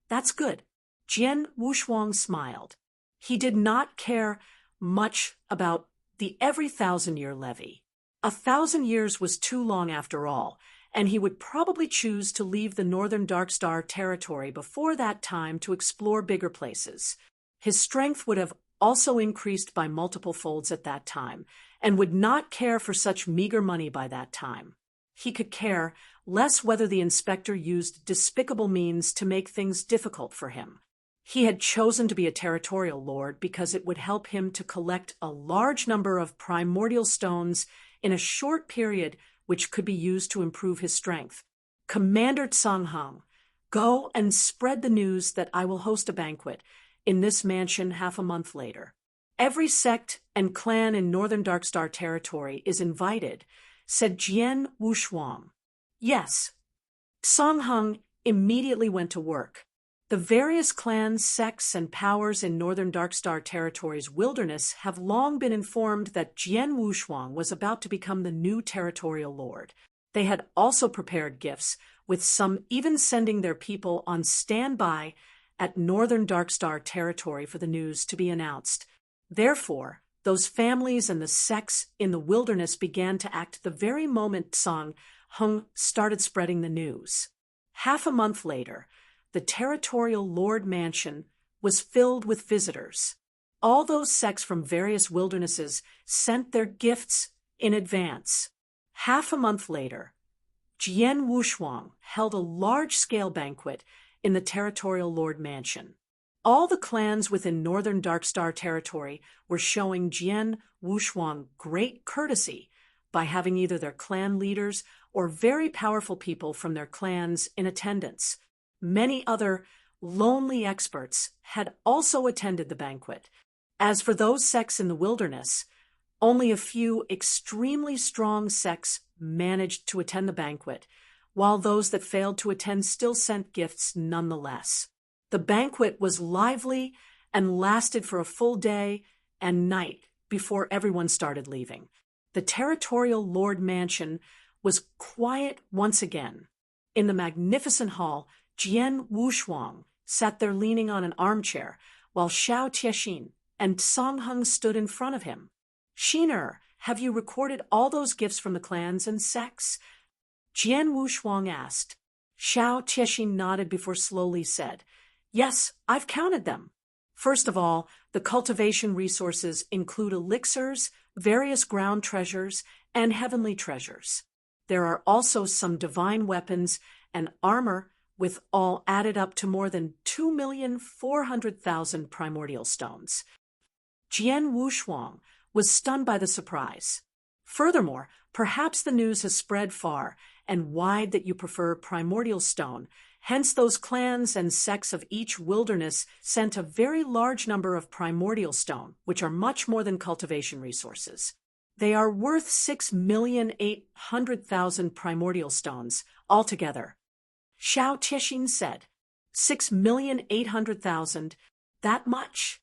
That's good. Jian Wushuang smiled. He did not care much about the every 1,000-year levy. 1,000 years was too long after all, and he would probably choose to leave the Northern Darkstar Territory before that time to explore bigger places. His strength would have also increased by multiple folds at that time, and would not care for such meager money by that time. He could care less whether the inspector used despicable means to make things difficult for him. He had chosen to be a territorial lord because it would help him to collect a large number of primordial stones in a short period, which could be used to improve his strength. Commander Song Hung, go and spread the news that I will host a banquet in this mansion half a month later. Every sect and clan in Northern Darkstar Territory is invited, said Jian Wushuang. Yes. Song Hung immediately went to work. The various clans, sects, and powers in Northern Darkstar Territory's wilderness have long been informed that Jian Wushuang was about to become the new territorial lord. They had also prepared gifts, with some even sending their people on standby at Northern Darkstar Territory for the news to be announced. Therefore, those families and the sects in the wilderness began to act the very moment Song Hung started spreading the news. Half a month later, the territorial lord mansion was filled with visitors. All those sects from various wildernesses sent their gifts in advance. Half a month later, Jian Wushuang held a large-scale banquet in the Territorial Lord Mansion. All the clans within Northern Darkstar territory were showing Jian Wushuang great courtesy by having either their clan leaders or very powerful people from their clans in attendance. Many other lonely experts had also attended the banquet. As for those sects in the wilderness, only a few extremely strong sects managed to attend the banquet, while those that failed to attend still sent gifts nonetheless. The banquet was lively and lasted for a full day and night before everyone started leaving. The Territorial Lord Mansion was quiet once again. In the magnificent hall, Jian Wushuang sat there leaning on an armchair, while Xiao Tiexin and Song Heng stood in front of him. "Shiner, have you recorded all those gifts from the clans and sects?" Jian Wushuang asked. Xiao Tiexin nodded before slowly said, "Yes, I've counted them. First of all, the cultivation resources include elixirs, various ground treasures, and heavenly treasures. There are also some divine weapons and armor, with all added up to more than 2,400,000 primordial stones." Jian Wushuang was stunned by the surprise. Furthermore, perhaps the news has spread far and wide that you prefer primordial stone. Hence those clans and sects of each wilderness sent a very large number of primordial stone, which are much more than cultivation resources. They are worth 6,800,000 primordial stones altogether. Xiao Tiexin said, 6,800,000? That much?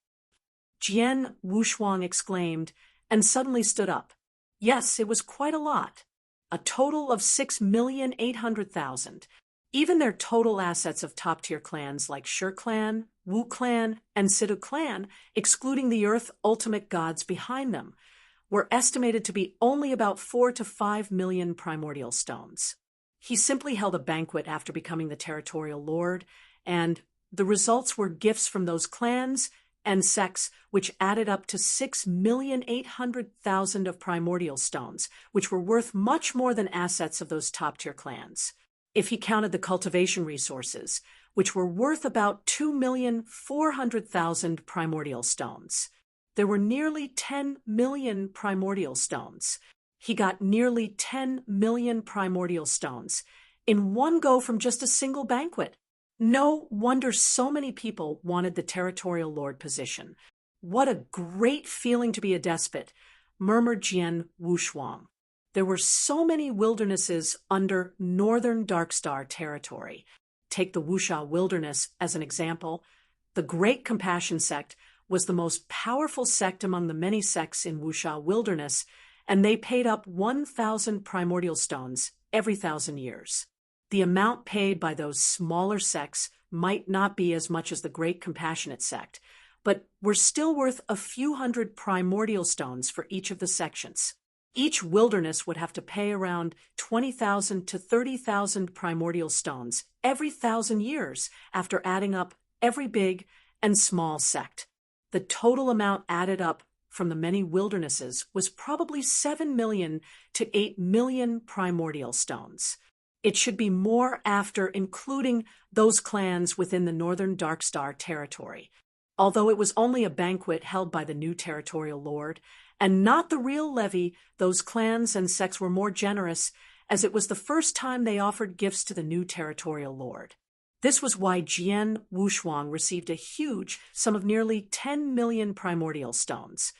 Jian Wushuang exclaimed, and suddenly stood up. Yes, it was quite a lot. A total of 6,800,000. Even their total assets of top-tier clans like Shi Clan, Wu Clan, and Sidu Clan, excluding the Earth ultimate gods behind them, were estimated to be only about 4 to 5 million primordial stones. He simply held a banquet after becoming the Territorial Lord, and the results were gifts from those clans and sects, which added up to 6,800,000 of primordial stones, which were worth much more than assets of those top-tier clans. If he counted the cultivation resources, which were worth about 2,400,000 primordial stones. There were nearly 10 million primordial stones. He got nearly 10 million primordial stones in one go from just a single banquet. No wonder so many people wanted the Territorial Lord position. What a great feeling to be a despot, murmured Jian Wushuang. There were so many wildernesses under Northern Darkstar territory. Take the Wuxia Wilderness as an example. The Great Compassion Sect was the most powerful sect among the many sects in Wuxia Wilderness, and they paid up 1,000 primordial stones every 1,000 years. The amount paid by those smaller sects might not be as much as the Great Compassionate Sect, but were still worth a few hundred primordial stones for each of the sections. Each wilderness would have to pay around 20,000 to 30,000 primordial stones every 1,000 years after adding up every big and small sect. The total amount added up from the many wildernesses was probably 7 million to 8 million primordial stones. It should be more after including those clans within the Northern Darkstar territory. Although it was only a banquet held by the new Territorial Lord, and not the real levy, those clans and sects were more generous, as it was the first time they offered gifts to the new Territorial Lord. This was why Jian Wushuang received a huge sum of nearly 10 million primordial stones.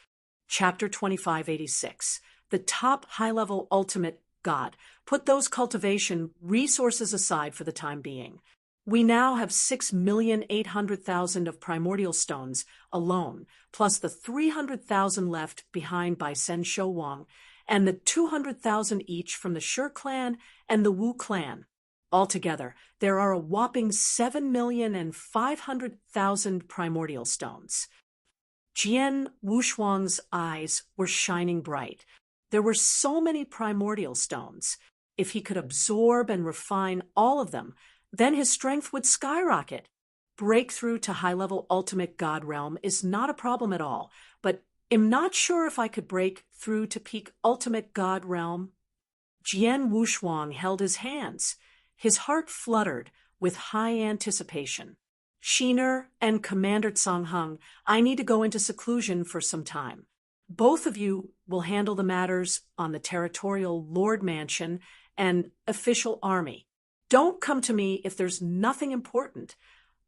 Chapter 2586. The top high-level ultimate god. Put those cultivation resources aside for the time being. We now have 6,800,000 of primordial stones alone, plus the 300,000 left behind by Sen Shouwang, and the 200,000 each from the Shi clan and the Wu clan. Altogether, there are a whopping 7,500,000 primordial stones. Jian Wushuang's eyes were shining bright. There were so many primordial stones. If he could absorb and refine all of them, then his strength would skyrocket. Breakthrough to high-level ultimate god realm is not a problem at all, but I'm not sure if I could break through to peak ultimate god realm. Jian Wushuang held his hands. His heart fluttered with high anticipation. Shiner and Commander Tsang-hung, I need to go into seclusion for some time. Both of you will handle the matters on the territorial lord mansion and official army. Don't come to me if there's nothing important,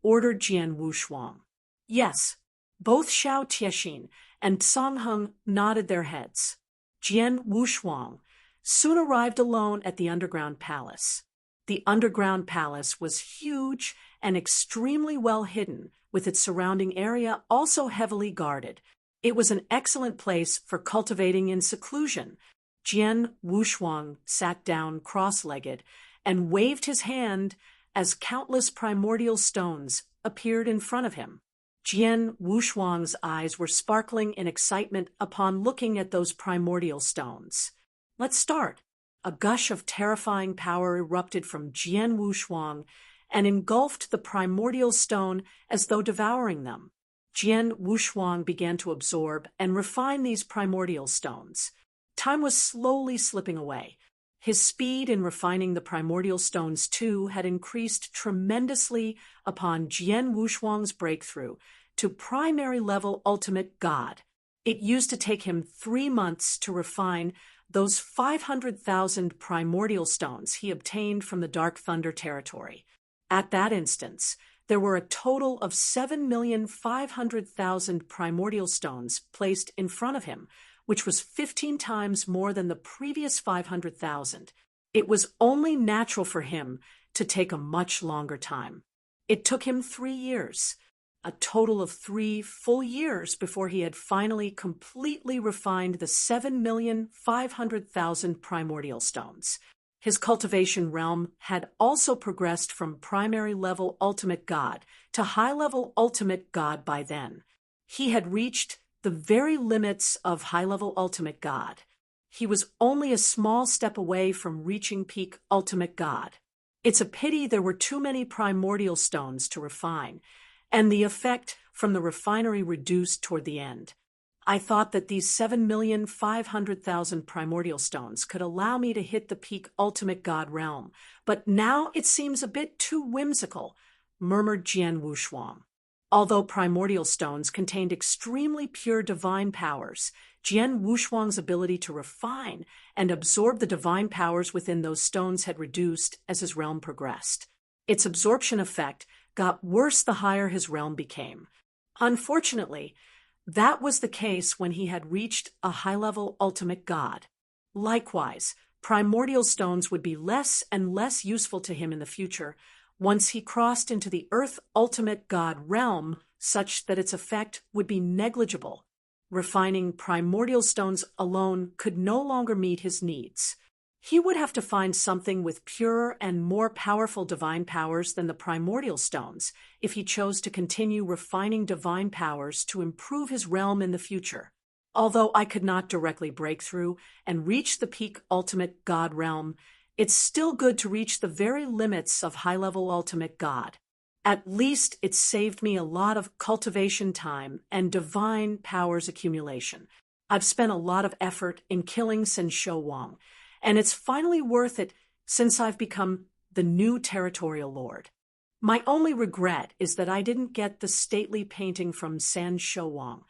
ordered Jian Wushuang. Yes, both Xiao Tiexin and Tsang-hung nodded their heads. Jian Wushuang soon arrived alone at the underground palace. The underground palace was huge and extremely well hidden, with its surrounding area also heavily guarded. It was an excellent place for cultivating in seclusion. Jian Wushuang sat down cross-legged and waved his hand as countless primordial stones appeared in front of him. Jian Wushuang's eyes were sparkling in excitement upon looking at those primordial stones. Let's start. A gush of terrifying power erupted from Jian Wushuang and engulfed the primordial stone as though devouring them. Jian Wushuang began to absorb and refine these primordial stones. Time was slowly slipping away. His speed in refining the primordial stones, too, had increased tremendously upon Jian Wushuang's breakthrough to primary-level ultimate god. It used to take him 3 months to refine those 500,000 primordial stones he obtained from the Dark Thunder territory. At that instance, there were a total of 7,500,000 primordial stones placed in front of him, which was 15 times more than the previous 500,000. It was only natural for him to take a much longer time. It took him 3 years, a total of 3 full years before he had finally completely refined the 7,500,000 primordial stones. His cultivation realm had also progressed from primary-level ultimate god to high-level ultimate god by then. He had reached the very limits of high-level ultimate god. He was only a small step away from reaching peak ultimate god. It's a pity there were too many primordial stones to refine, and the effect from the refinery reduced toward the end. I thought that these 7,500,000 primordial stones could allow me to hit the peak ultimate god realm, but now it seems a bit too whimsical, murmured Jian Wushuang. Although primordial stones contained extremely pure divine powers, Jian Wushuang's ability to refine and absorb the divine powers within those stones had reduced as his realm progressed. Its absorption effect got worse the higher his realm became. Unfortunately, that was the case when he had reached a high-level ultimate god. Likewise, primordial stones would be less and less useful to him in the future once he crossed into the Earth ultimate god realm, such that its effect would be negligible. Refining primordial stones alone could no longer meet his needs. He would have to find something with purer and more powerful divine powers than the primordial stones if he chose to continue refining divine powers to improve his realm in the future. Although I could not directly break through and reach the peak ultimate god realm, it's still good to reach the very limits of high-level ultimate god. At least it saved me a lot of cultivation time and divine powers accumulation. I've spent a lot of effort in killing Sen Shouwang, and it's finally worth it since I've become the new territorial lord. My only regret is that I didn't get the stately painting from San Shouwang.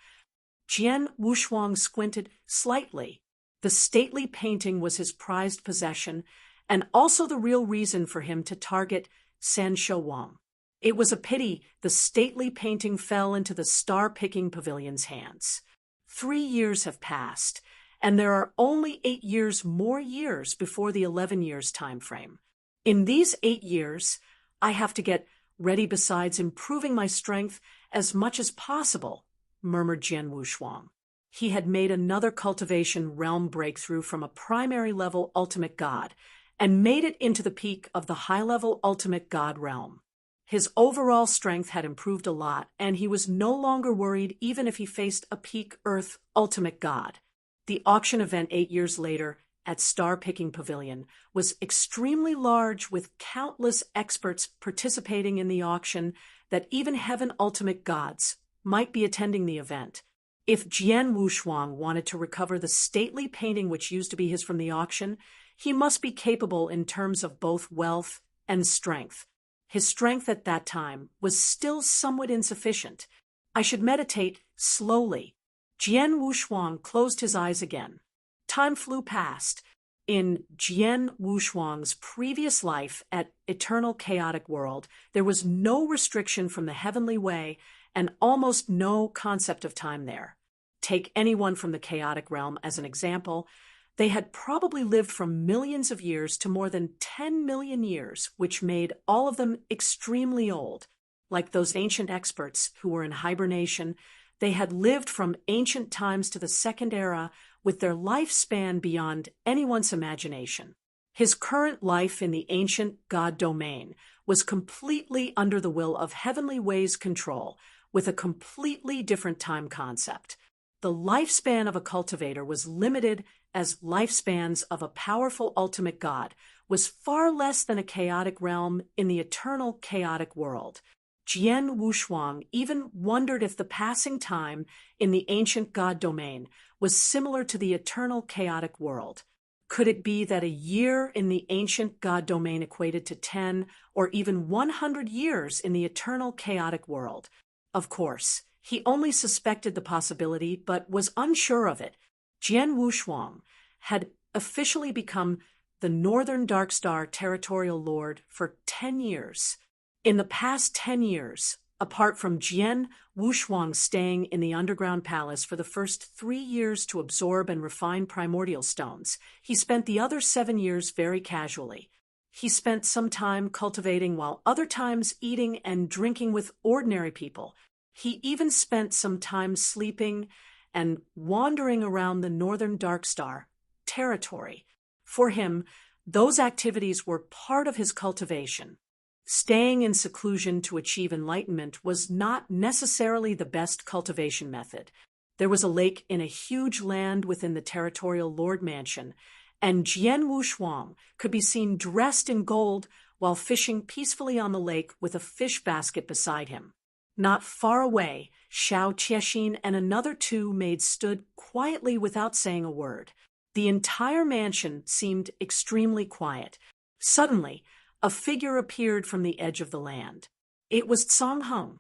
Jian Wushuang squinted slightly. The stately painting was his prized possession, and also the real reason for him to target San Shouwang. It was a pity the stately painting fell into the star-picking pavilion's hands. 3 years have passed, and there are only 8 more years before the 11 years time frame. In these 8 years, I have to get ready besides improving my strength as much as possible, murmured Jian Wushuang. He had made another cultivation realm breakthrough from a primary-level ultimate god and made it into the peak of the high-level ultimate god realm. His overall strength had improved a lot, and he was no longer worried even if he faced a peak Earth ultimate god. The auction event 8 years later at Star Picking Pavilion was extremely large, with countless experts participating in the auction that even heaven ultimate gods might be attending the event. If Jian Wushuang wanted to recover the stately painting which used to be his from the auction, he must be capable in terms of both wealth and strength. His strength at that time was still somewhat insufficient. I should meditate slowly. Jian Wushuang closed his eyes again. Time flew past. In Jian Wushuang's previous life at Eternal Chaotic World, there was no restriction from the heavenly way and almost no concept of time there. Take anyone from the chaotic realm as an example. They had probably lived from millions of years to more than 10 million years, which made all of them extremely old. Like those ancient experts who were in hibernation, they had lived from ancient times to the Second Era with their lifespan beyond anyone's imagination. His current life in the ancient God domain was completely under the will of Heavenly Way's control, with a completely different time concept. The lifespan of a cultivator was limited as lifespans of a powerful ultimate God was far less than a chaotic realm in the eternal chaotic world. Jian Wushuang even wondered if the passing time in the ancient God domain was similar to the eternal chaotic world. Could it be that a year in the ancient God domain equated to 10 or even 100 years in the eternal chaotic world? Of course, he only suspected the possibility but was unsure of it. Jian Wushuang had officially become the Northern Darkstar Territorial Lord for 10 years. In the past 10 years, apart from Jian Wushuang staying in the underground palace for the first 3 years to absorb and refine primordial stones, he spent the other 7 years very casually. He spent some time cultivating while other times eating and drinking with ordinary people. He even spent some time sleeping and wandering around the Northern Darkstar territory. For him, those activities were part of his cultivation. Staying in seclusion to achieve enlightenment was not necessarily the best cultivation method. There was a lake in a huge land within the territorial lord mansion, and Jian Wushuang could be seen dressed in gold while fishing peacefully on the lake with a fish basket beside him. Not far away, Xiao Qiexin and another 2 maids stood quietly without saying a word. The entire mansion seemed extremely quiet. Suddenly, a figure appeared from the edge of the land. It was Song Hung.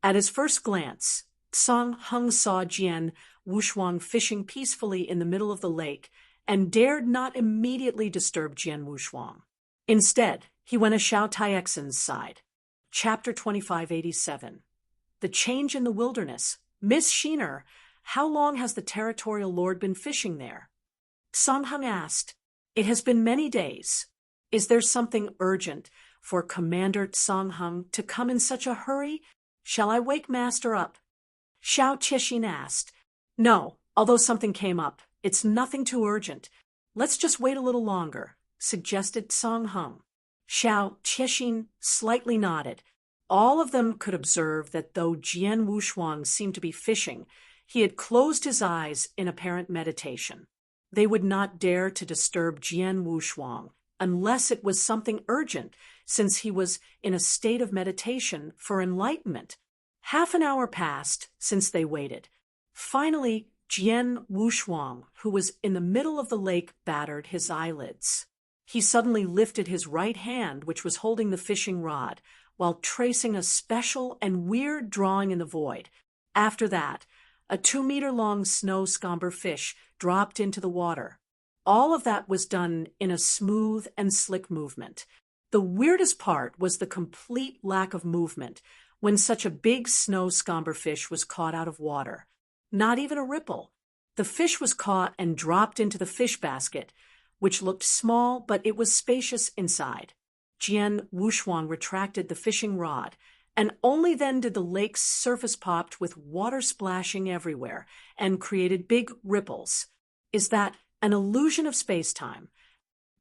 At his first glance, Song Hung saw Jian Wushuang fishing peacefully in the middle of the lake and dared not immediately disturb Jian Wushuang. Instead, he went to Xiao Taixin's side. Chapter 2587. The Change in the Wilderness. Miss Sheener, how long has the territorial lord been fishing there? Song Hung asked. It has been many days. Is there something urgent for Commander Song Hung to come in such a hurry? Shall I wake Master up? Xiao Qiexin asked. No, although something came up. It's nothing too urgent. Let's just wait a little longer, suggested Song Hung. Xiao Qiexin slightly nodded. All of them could observe that though Jian Wushuang seemed to be fishing, he had closed his eyes in apparent meditation. They would not dare to disturb Jian Wushuang unless it was something urgent, since he was in a state of meditation for enlightenment. Half an hour passed since they waited. Finally, Jian Wushuang, who was in the middle of the lake, battered his eyelids. He suddenly lifted his right hand, which was holding the fishing rod, while tracing a special and weird drawing in the void. After that, a 2-meter-long snow scomber fish dropped into the water. All of that was done in a smooth and slick movement. The weirdest part was the complete lack of movement when such a big snow scomber fish was caught out of water. Not even a ripple. The fish was caught and dropped into the fish basket, which looked small, but it was spacious inside. Jian Wushuang retracted the fishing rod, and only then did the lake's surface popped with water splashing everywhere and created big ripples. Is that an illusion of space-time?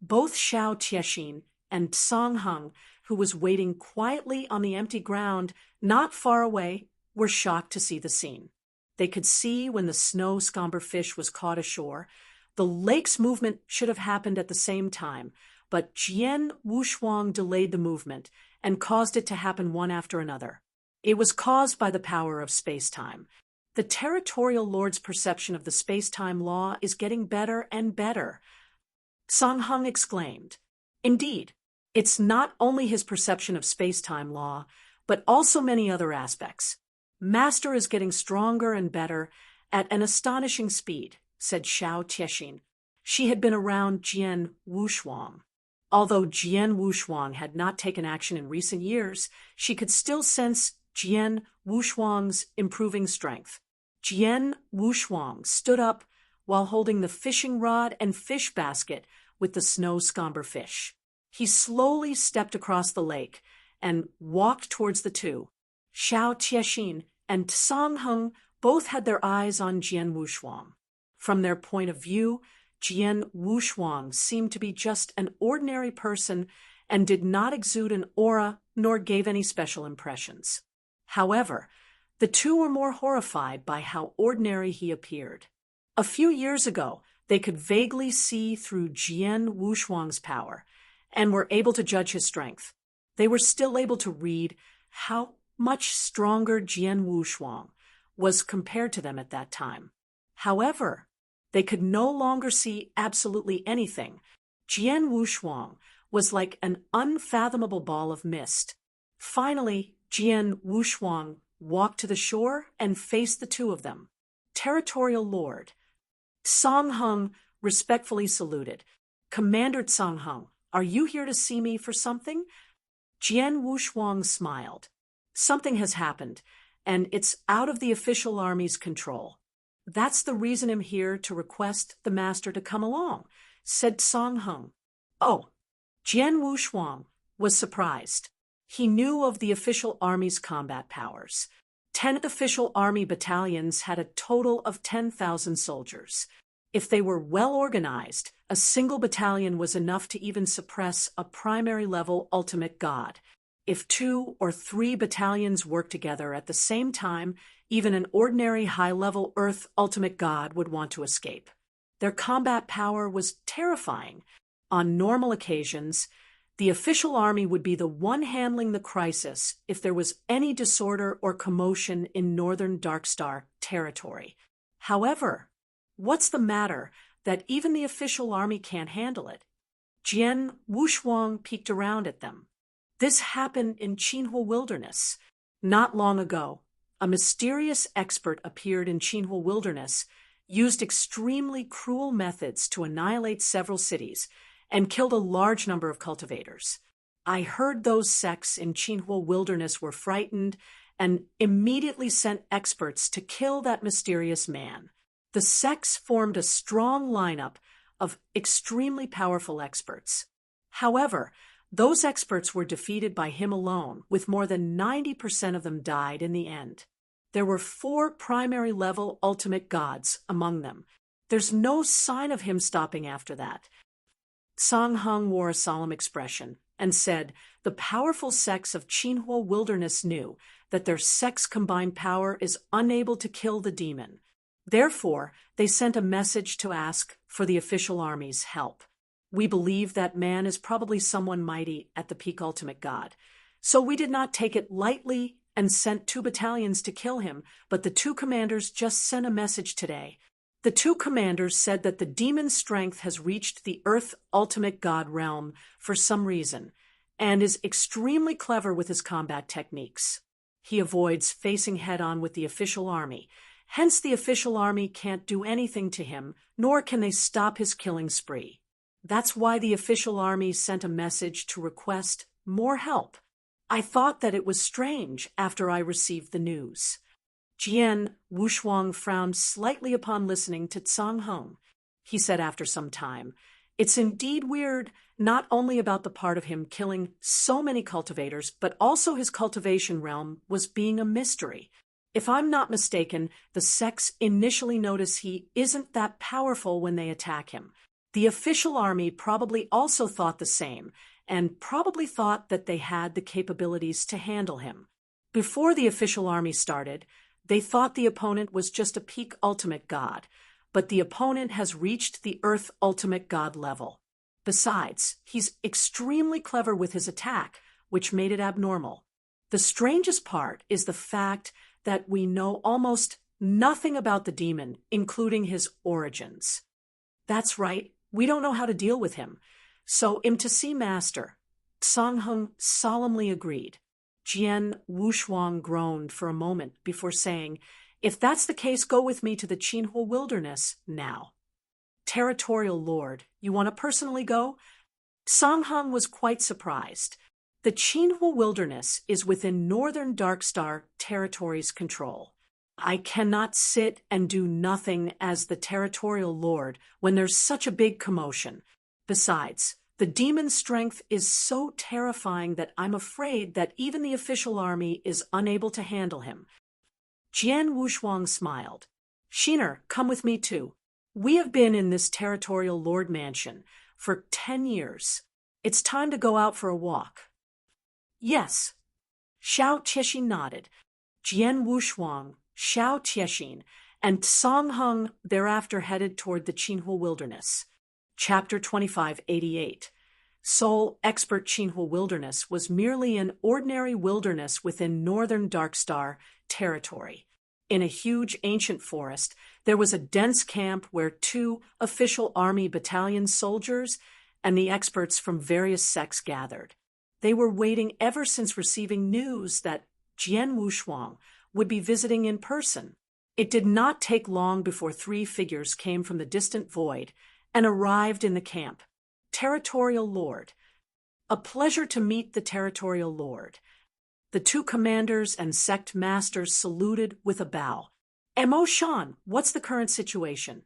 Both Xiao Qiexin and Song Hung, who was waiting quietly on the empty ground not far away, were shocked to see the scene. They could see when the snow scomber fish was caught ashore. The lake's movement should have happened at the same time, but Jian Wushuang delayed the movement and caused it to happen one after another. It was caused by the power of space-time. The territorial lord's perception of the space-time law is getting better and better. Song Hung exclaimed. Indeed, It's not only his perception of space-time law, but also many other aspects. Master is getting stronger and better at an astonishing speed, said Xiao Tiexin. She had been around Jian Wushuang. Although Jian Wushuang had not taken action in recent years, she could still sense Jian Wushuang's improving strength. Jian Wushuang stood up while holding the fishing rod and fish basket with the snow scomber fish. He slowly stepped across the lake and walked towards the two. Xiao Tiexin and Song Heng both had their eyes on Jian Wushuang. From their point of view, Jian Wushuang seemed to be just an ordinary person and did not exude an aura nor gave any special impressions. However, the two were more horrified by how ordinary he appeared. A few years ago, they could vaguely see through Jian Wushuang's power and were able to judge his strength. They were still able to read how much stronger Jian Wushuang was compared to them at that time. However, they could no longer see absolutely anything. Jian Wushuang was like an unfathomable ball of mist. Finally, Jian Wushuang walked to the shore and faced the two of them. Territorial Lord. Song Heng respectfully saluted. Commander Song Heng, are you here to see me for something? Jian Wushuang smiled. Something has happened, and it's out of the official army's control. That's the reason I'm here to request the master to come along, said Song Heng. Oh, Jian Wushuang was surprised. He knew of the official army's combat powers. 10 official army battalions had a total of 10,000 soldiers. If they were well organized, a single battalion was enough to even suppress a primary-level ultimate god. If 2 or 3 battalions worked together at the same time, even an ordinary high-level Earth ultimate god would want to escape. Their combat power was terrifying. On normal occasions, the official army would be the one handling the crisis if there was any disorder or commotion in northern Darkstar territory. However, what's the matter that even the official army can't handle it? Jian Wushuang peeked around at them. This happened in Qinhua Wilderness. Not long ago, a mysterious expert appeared in Qinhua Wilderness, used extremely cruel methods to annihilate several cities, and killed a large number of cultivators. I heard those sects in Qinhua Wilderness were frightened and immediately sent experts to kill that mysterious man. The sects formed a strong lineup of extremely powerful experts. However, those experts were defeated by him alone, with more than 90% of them died in the end. There were 4 primary-level ultimate gods among them. There's no sign of him stopping after that. Song Heng wore a solemn expression and said the powerful sects of Qinhua Wilderness knew that their sects' combined power is unable to kill the demon. Therefore, they sent a message to ask for the official army's help. We believe that man is probably someone mighty at the peak ultimate god. So we did not take it lightly and sent 2 battalions to kill him, but the 2 commanders just sent a message today. The 2 commanders said that the demon's strength has reached the Earth ultimate god realm for some reason, and is extremely clever with his combat techniques. He avoids facing head-on with the official army. Hence, the official army can't do anything to him, nor can they stop his killing spree. That's why the official army sent a message to request more help. I thought that it was strange after I received the news. Jian Wushuang frowned slightly upon listening to Song Heng. He said after some time, "It's indeed weird, not only about the part of him killing so many cultivators, but also his cultivation realm was being a mystery. If I'm not mistaken, the sects initially notice he isn't that powerful when they attack him. The official army probably also thought the same, and probably thought that they had the capabilities to handle him. Before the official army started, they thought the opponent was just a peak ultimate god, but the opponent has reached the Earth ultimate god level. Besides, he's extremely clever with his attack, which made it abnormal. The strangest part is the fact that we know almost nothing about the demon, including his origins. That's right, we don't know how to deal with him. So, to see Master. Song Hung solemnly agreed. Jian Wushuang groaned for a moment before saying, "If that's the case, go with me to the Qinhua wilderness now." "Territorial Lord, you want to personally go?" Song Hung was quite surprised. The Qinhua wilderness is within Northern Darkstar Territory's control. I cannot sit and do nothing as the Territorial Lord when there's such a big commotion. Besides, the demon's strength is so terrifying that I'm afraid that even the official army is unable to handle him. Jian Wushuang smiled. "Shiner, come with me too. We have been in this Territorial Lord mansion for 10 years. It's time to go out for a walk." "Yes." Xiao Qiexin nodded. Jian Wushuang, Xiao Qiexin, and Song Hung thereafter headed toward the Qinhua wilderness. Chapter 2588. Seoul Expert Qinhua Wilderness was merely an ordinary wilderness within Northern Darkstar Territory. In a huge ancient forest, there was a dense camp where 2 official army battalion soldiers and the experts from various sects gathered. They were waiting ever since receiving news that Jian Wushuang would be visiting in person. It did not take long before 3 figures came from the distant void and arrived in the camp. Territorial Lord. "A pleasure to meet the Territorial Lord." The 2 commanders and sect masters saluted with a bow. "Mo Shan, what's the current situation?"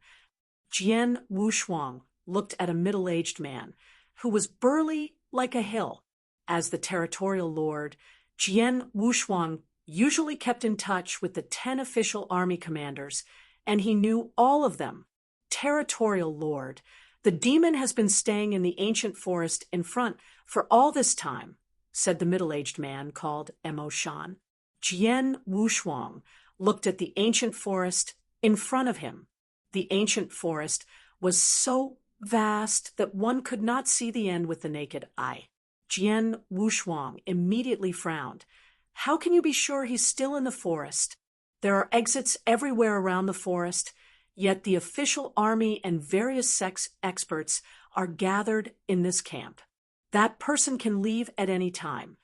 Jian Wushuang looked at a middle-aged man who was burly like a hill. As the Territorial Lord, Jian Wushuang usually kept in touch with the 10 official army commanders, and he knew all of them. "Territorial Lord, the demon has been staying in the ancient forest in front for all this time," said the middle-aged man called Mo Shan. Jian Wushuang looked at the ancient forest in front of him. The ancient forest was so vast that one could not see the end with the naked eye. Jian Wushuang immediately frowned. "How can you be sure he's still in the forest? There are exits everywhere around the forest, yet the official army and various sects experts are gathered in this camp. That person can leave at any time.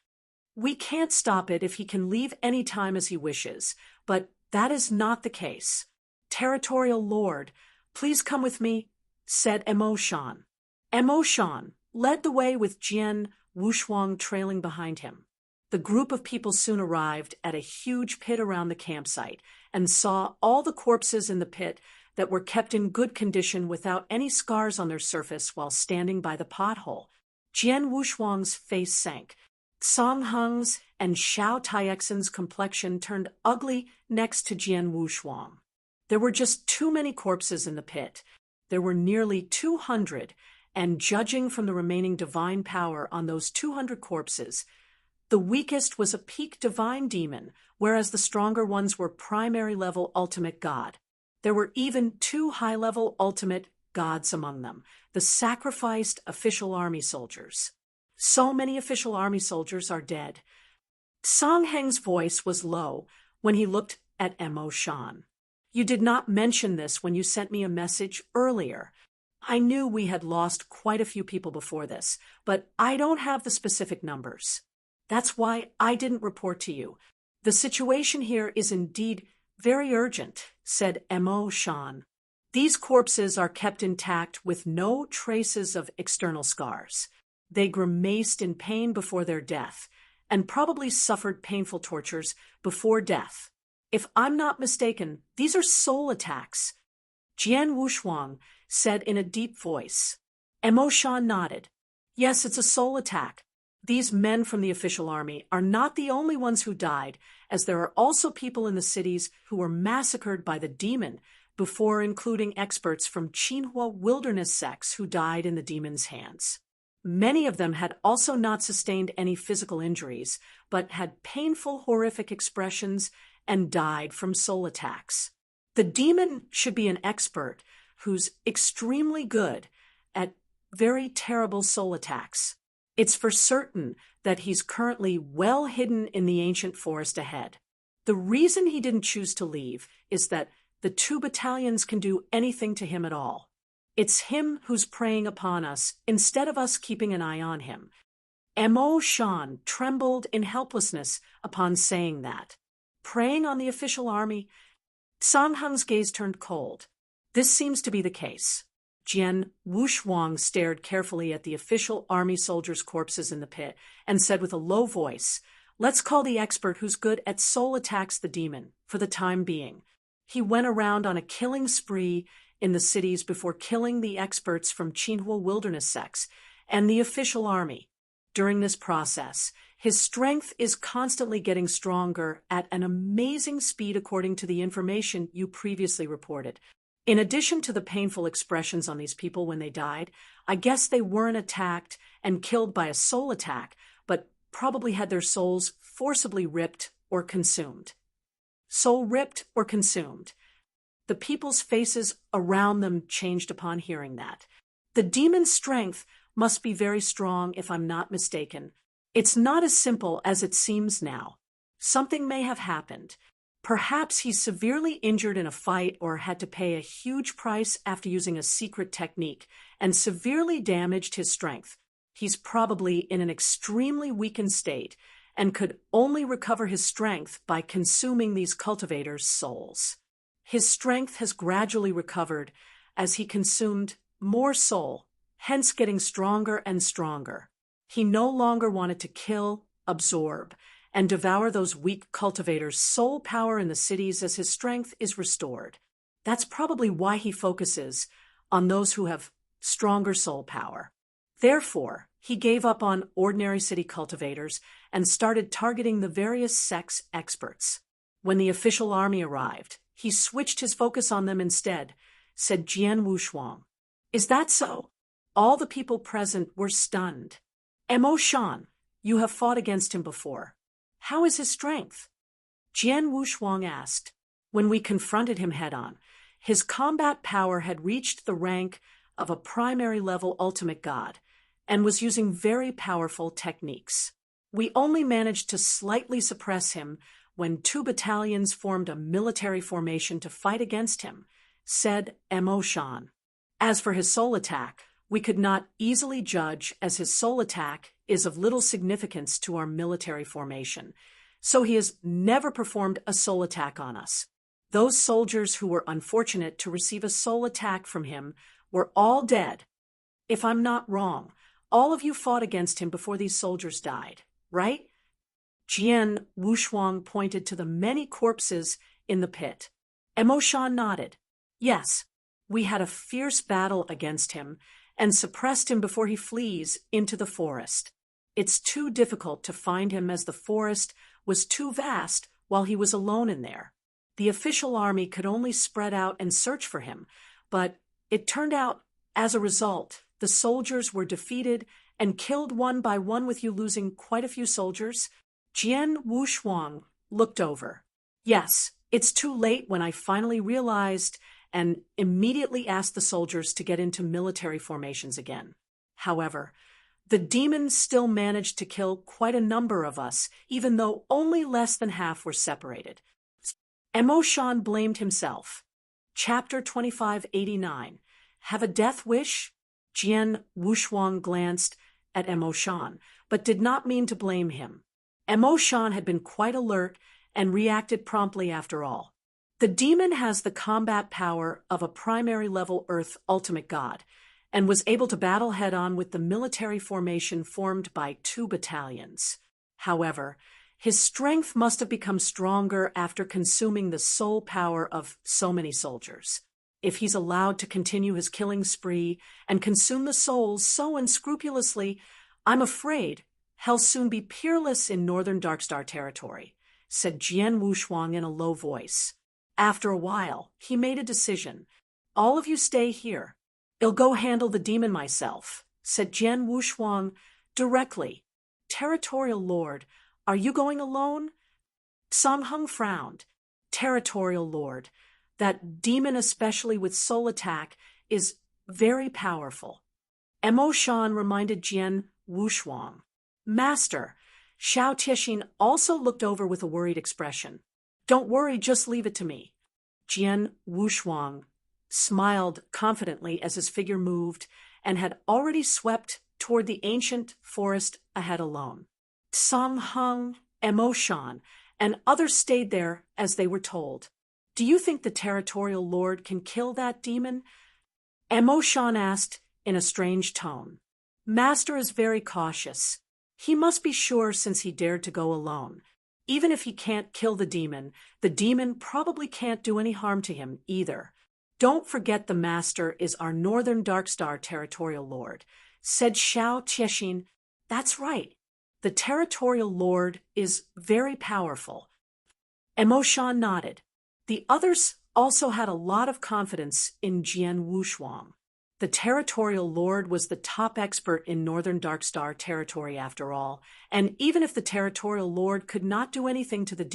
We can't stop it if he can leave any time as he wishes, but that is not the case. Territorial Lord, please come with me," said Mo Shan. Mo Shan led the way with Jian Wushuang trailing behind him. The group of people soon arrived at a huge pit around the campsite and saw all the corpses in the pit that were kept in good condition without any scars on their surface while standing by the pothole. Jian Wushuang's face sank. Song Hung's and Xiao Taixin's complexion turned ugly next to Jian Wushuang. There were just too many corpses in the pit. There were nearly 200, and judging from the remaining divine power on those 200 corpses, the weakest was a peak divine demon, whereas the stronger ones were primary level ultimate god. There were even 2 high-level ultimate gods among them, the sacrificed official army soldiers. So many official army soldiers are dead. Song Heng's voice was low when he looked at Mo Shan. "You did not mention this when you sent me a message earlier. I knew we had lost quite a few people before this, but I don't have the specific numbers. That's why I didn't report to you. The situation here is indeed very urgent," said Mo Shan. "These corpses are kept intact with no traces of external scars. They grimaced in pain before their death, and probably suffered painful tortures before death. If I'm not mistaken, these are soul attacks." Jian Wushuang said in a deep voice. Mo Shan nodded. "Yes, it's a soul attack. These men from the official army are not the only ones who died, as there are also people in the cities who were massacred by the demon, before including experts from Qinhua wilderness sects who died in the demon's hands. Many of them had also not sustained any physical injuries, but had painful, horrific expressions and died from soul attacks. The demon should be an expert who's extremely good at very terrible soul attacks. It's for certain that he's currently well hidden in the ancient forest ahead. The reason he didn't choose to leave is that the 2 battalions can do anything to him at all. It's him who's preying upon us instead of us keeping an eye on him. Mo Shan trembled in helplessness upon saying that. Preying on the official army? Song Hung's gaze turned cold. This seems to be the case. Jian Wushuang stared carefully at the official army soldiers' corpses in the pit and said with a low voice, "Let's call the expert who's good at soul attacks the demon, for the time being." He went around on a killing spree in the cities before killing the experts from Qinhua wilderness sects and the official army. During this process, his strength is constantly getting stronger at an amazing speed according to the information you previously reported. In addition to the painful expressions on these people when they died, I guess they weren't attacked and killed by a soul attack, but probably had their souls forcibly ripped or consumed. Soul ripped or consumed. The people's faces around them changed upon hearing that. The demon's strength must be very strong if I'm not mistaken. It's not as simple as it seems now. Something may have happened. Perhaps he's severely injured in a fight or had to pay a huge price after using a secret technique and severely damaged his strength. He's probably in an extremely weakened state and could only recover his strength by consuming these cultivators' souls. His strength has gradually recovered as he consumed more soul, hence getting stronger and stronger. He no longer wanted to kill, absorb, and devour those weak cultivators' soul power in the cities as his strength is restored. That's probably why he focuses on those who have stronger soul power. Therefore, he gave up on ordinary city cultivators and started targeting the various sects experts. When the official army arrived, he switched his focus on them instead, said Jian Wushuang. Is that so? All the people present were stunned. Mo Shan, you have fought against him before. How is his strength? Jian Wushuang asked. When we confronted him head-on, his combat power had reached the rank of a primary-level ultimate god and was using very powerful techniques. We only managed to slightly suppress him when 2 battalions formed a military formation to fight against him, said Mo Shan. As for his soul attack, we could not easily judge as his soul attack is of little significance to our military formation, so he has never performed a soul attack on us. Those soldiers who were unfortunate to receive a soul attack from him were all dead. If I'm not wrong, all of you fought against him before these soldiers died, right? Jian Wushuang pointed to the many corpses in the pit. Mo Shan nodded. Yes, we had a fierce battle against him and suppressed him before he flees into the forest. It's too difficult to find him as the forest was too vast while he was alone in there. The official army could only spread out and search for him, but it turned out, as a result, the soldiers were defeated and killed one by one with you losing quite a few soldiers. Jian Wushuang looked over. Yes, it's too late when I finally realized and immediately asked the soldiers to get into military formations again. However, the demons still managed to kill quite a number of us, even though only less than half were separated. Mo Shan blamed himself. Chapter 2589. Have a death wish? Jian Wushuang glanced at Mo Shan, but did not mean to blame him. Mo Shan had been quite alert and reacted promptly after all. The demon has the combat power of a primary-level Earth ultimate god, and was able to battle head-on with the military formation formed by 2 battalions. However, his strength must have become stronger after consuming the soul power of so many soldiers. If he's allowed to continue his killing spree and consume the souls so unscrupulously, I'm afraid he'll soon be peerless in northern Darkstar territory, said Jian Wushuang in a low voice. After a while, he made a decision. All of you stay here. I'll go handle the demon myself, said Jian Wushuang directly. Territorial Lord, are you going alone? Song Hung frowned. Territorial Lord, that demon especially with soul attack is very powerful. Mo Shan reminded Jian Wushuang. Master, Xiao Tixin also looked over with a worried expression. Don't worry, just leave it to me. Jian Wushuang smiled confidently as his figure moved and had already swept toward toward the ancient forest ahead alone. Song Hung, Emoshan, and others stayed there as they were told. Do you think the territorial lord can kill that demon? Emoshan asked in a strange tone. Master is very cautious. He must be sure since he dared to go alone. Even if he can't kill the demon probably can't do any harm to him either. Don't forget the master is our northern Darkstar territorial lord, said Xiao Tiexin. That's right. The territorial lord is very powerful. Emoshan nodded. The others also had a lot of confidence in Jian Wushuang. The territorial lord was the top expert in northern Darkstar territory after all, and even if the territorial lord could not do anything to the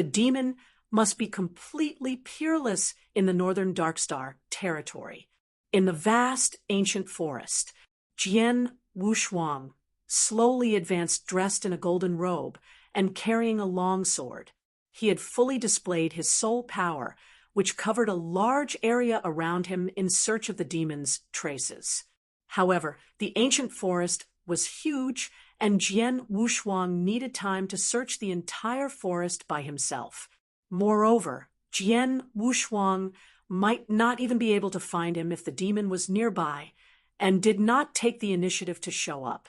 demon must be completely peerless in the northern Darkstar territory. In the vast ancient forest, Jian Wushuang slowly advanced dressed in a golden robe and carrying a long sword. He had fully displayed his soul power, which covered a large area around him in search of the demon's traces. However, the ancient forest was huge, and Jian Wushuang needed time to search the entire forest by himself. Moreover, Jian Wushuang might not even be able to find him if the demon was nearby, and did not take the initiative to show up.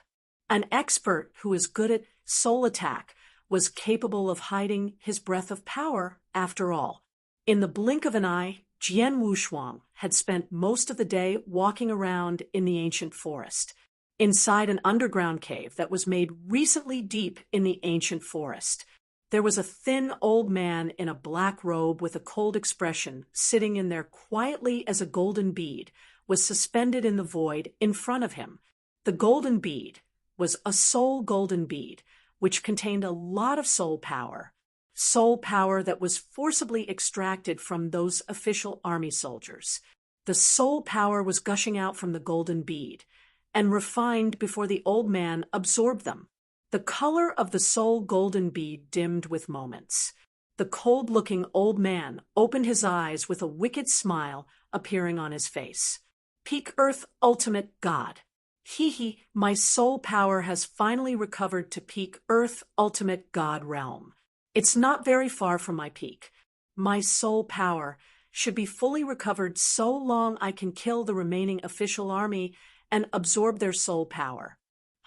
An expert who is good at soul attack was capable of hiding his breath of power after all. In the blink of an eye, Jian Wushuang had spent most of the day walking around in the ancient forest, inside an underground cave that was made recently deep in the ancient forest. There was a thin old man in a black robe with a cold expression sitting in there quietly as a golden bead was suspended in the void in front of him. The golden bead was a soul golden bead, which contained a lot of soul power that was forcibly extracted from those official army soldiers. The soul power was gushing out from the golden bead and refined before the old man absorbed them. The color of the soul golden bead dimmed with moments. The cold-looking old man opened his eyes with a wicked smile appearing on his face. Peak Earth Ultimate God. My soul power has finally recovered to peak Earth Ultimate God realm. It's not very far from my peak. My soul power should be fully recovered so long I can kill the remaining official army and absorb their soul power.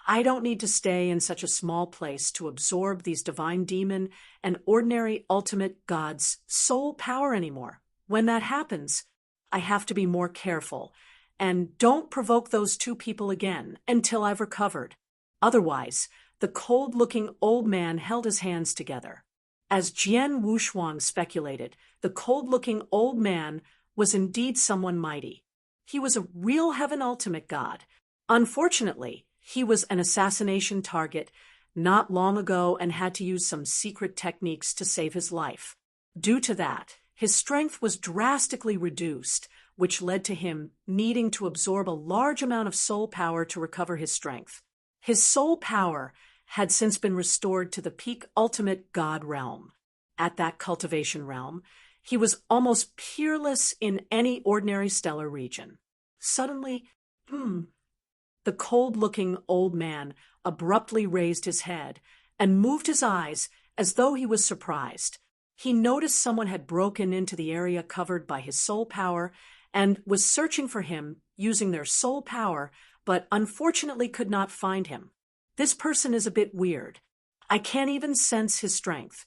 I don't need to stay in such a small place to absorb these divine demon and ordinary ultimate gods' soul power anymore. When that happens, I have to be more careful and don't provoke those two people again until I've recovered. Otherwise, the cold-looking old man held his hands together. As Jian Wushuang speculated, the cold-looking old man was indeed someone mighty. He was a real heaven ultimate god. Unfortunately, he was an assassination target not long ago and had to use some secret techniques to save his life. Due to that, his strength was drastically reduced, which led to him needing to absorb a large amount of soul power to recover his strength. His soul power had since been restored to the peak ultimate god realm. At that cultivation realm, he was almost peerless in any ordinary stellar region. Suddenly, the cold-looking old man abruptly raised his head and moved his eyes as though he was surprised. He noticed someone had broken into the area covered by his soul power and was searching for him using their soul power, but unfortunately could not find him. This person is a bit weird. I can't even sense his strength.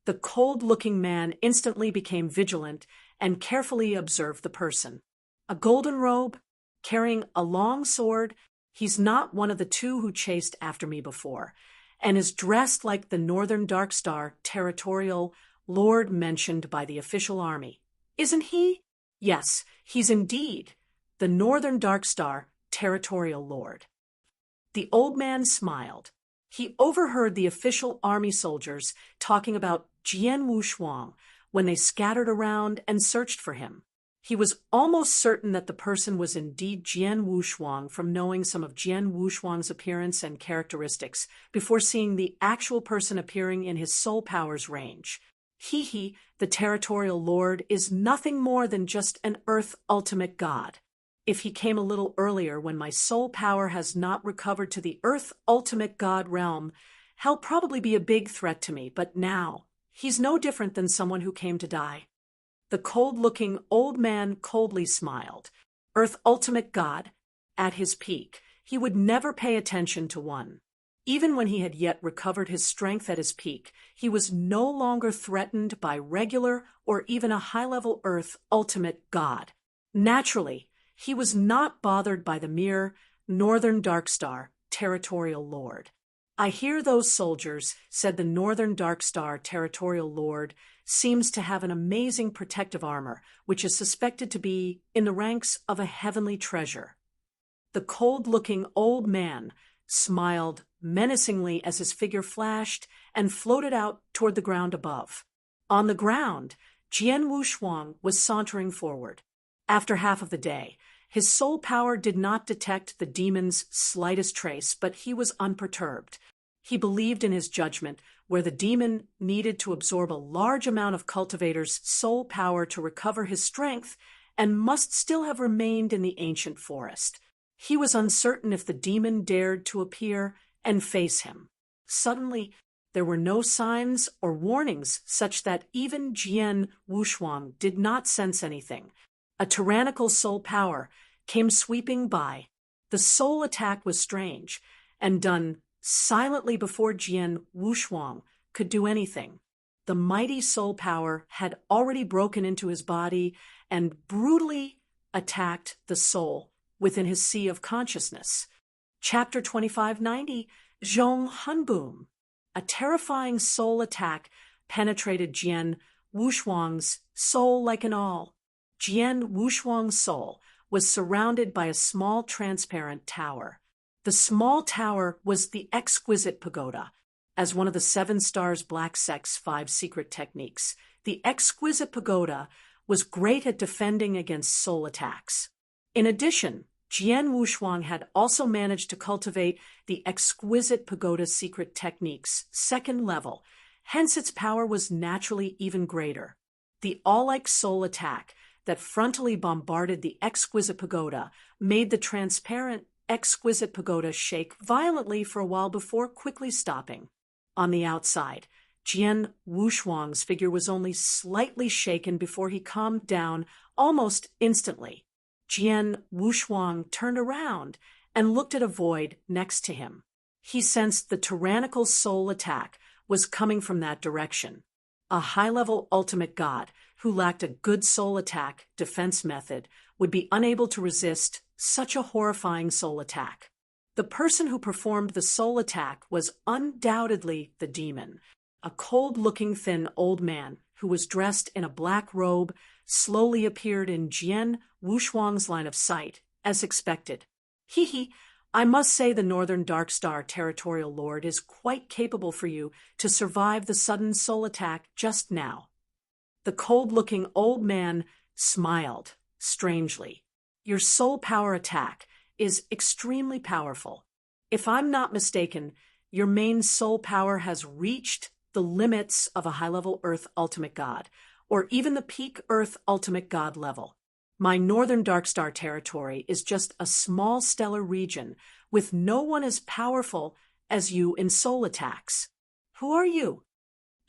The cold-looking man instantly became vigilant and carefully observed the person. A golden robe, carrying a long sword, he's not one of the two who chased after me before, and is dressed like the Northern Darkstar territorial lord mentioned by the official army. Isn't he? Yes, he's indeed the Northern Darkstar territorial lord. The old man smiled. He overheard the official army soldiers talking about Jian Wushuang when they scattered around and searched for him. He was almost certain that the person was indeed Jian Wushuang from knowing some of Jian Wushuang's appearance and characteristics before seeing the actual person appearing in his soul power's range. The territorial lord, is nothing more than just an Earth ultimate god. if he came a little earlier when my soul power has not recovered to the Earth Ultimate God realm, he'll probably be a big threat to me, but now, he's no different than someone who came to die. The cold-looking old man coldly smiled. Earth Ultimate God, at his peak, he would never pay attention to one. Even when he had yet recovered his strength at his peak, he was no longer threatened by regular or even a high-level Earth Ultimate God. Naturally, he was not bothered by the mere Northern Darkstar Territorial Lord. I hear those soldiers, said the Northern Darkstar Territorial Lord, seems to have an amazing protective armor, which is suspected to be in the ranks of a heavenly treasure. The cold-looking old man smiled menacingly as his figure flashed and floated out toward the ground above. On the ground, Jian Wushuang was sauntering forward. After half of the day, his soul power did not detect the demon's slightest trace, but he was unperturbed. He believed in his judgment, where the demon needed to absorb a large amount of cultivator's soul power to recover his strength and must still have remained in the ancient forest. He was uncertain if the demon dared to appear and face him. Suddenly, there were no signs or warnings such that even Jian Wushuang did not sense anything. A tyrannical soul power came sweeping by. The soul attack was strange and done silently before Jian Wushuang could do anything. The mighty soul power had already broken into his body and brutally attacked the soul within his sea of consciousness. Chapter 2590, Zhong Hunboom. A terrifying soul attack penetrated Jian Wushuang's soul like an awl. Jian Wushuang's soul was surrounded by a small transparent tower. The small tower was the exquisite pagoda. As one of the 7 Stars Black Sect's 5 secret techniques, the exquisite pagoda was great at defending against soul attacks. In addition, Jian Wushuang had also managed to cultivate the exquisite pagoda secret technique's 2nd level, hence its power was naturally even greater. The all-like soul attack that frontally bombarded the exquisite pagoda made the transparent exquisite pagoda shake violently for a while before quickly stopping. On the outside, Jian Wushuang's figure was only slightly shaken before he calmed down almost instantly. Jian Wushuang turned around and looked at a void next to him. He sensed the tyrannical soul attack was coming from that direction. A high-level ultimate god who lacked a good soul attack defense method would be unable to resist such a horrifying soul attack. The person who performed the soul attack was undoubtedly the demon. A cold-looking thin old man who was dressed in a black robe slowly appeared in Jian Wushuang's line of sight, as expected. Hee, I must say the Northern Darkstar Territorial Lord is quite capable for you to survive the sudden soul attack just now. The cold-looking old man smiled strangely. Your soul power attack is extremely powerful. If I'm not mistaken, your main soul power has reached the limits of a high-level Earth Ultimate God, or even the peak Earth Ultimate God level. My Northern Darkstar territory is just a small stellar region with no one as powerful as you in soul attacks. Who are you?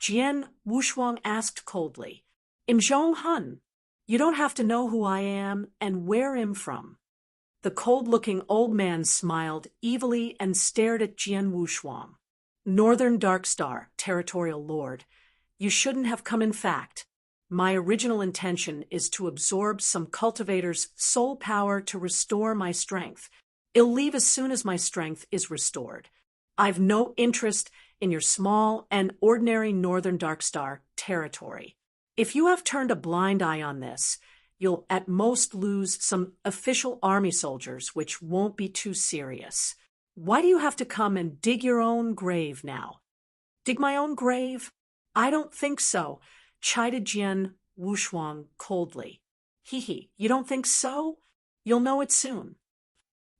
Jian Wushuang asked coldly. I'm Zhong Hun. You don't have to know who I am and where I'm from. The cold-looking old man smiled evilly and stared at Jian Wushuang. Northern Darkstar, Territorial Lord, you shouldn't have come in fact. My original intention is to absorb some cultivator's soul power to restore my strength. I'll leave as soon as my strength is restored. I've no interest in your small and ordinary Northern Darkstar territory. If you have turned a blind eye on this, you'll at most lose some official army soldiers, which won't be too serious. Why do you have to come and dig your own grave now? Dig my own grave? I don't think so, chided Jian Wushuang coldly. Hee, you don't think so? You'll know it soon.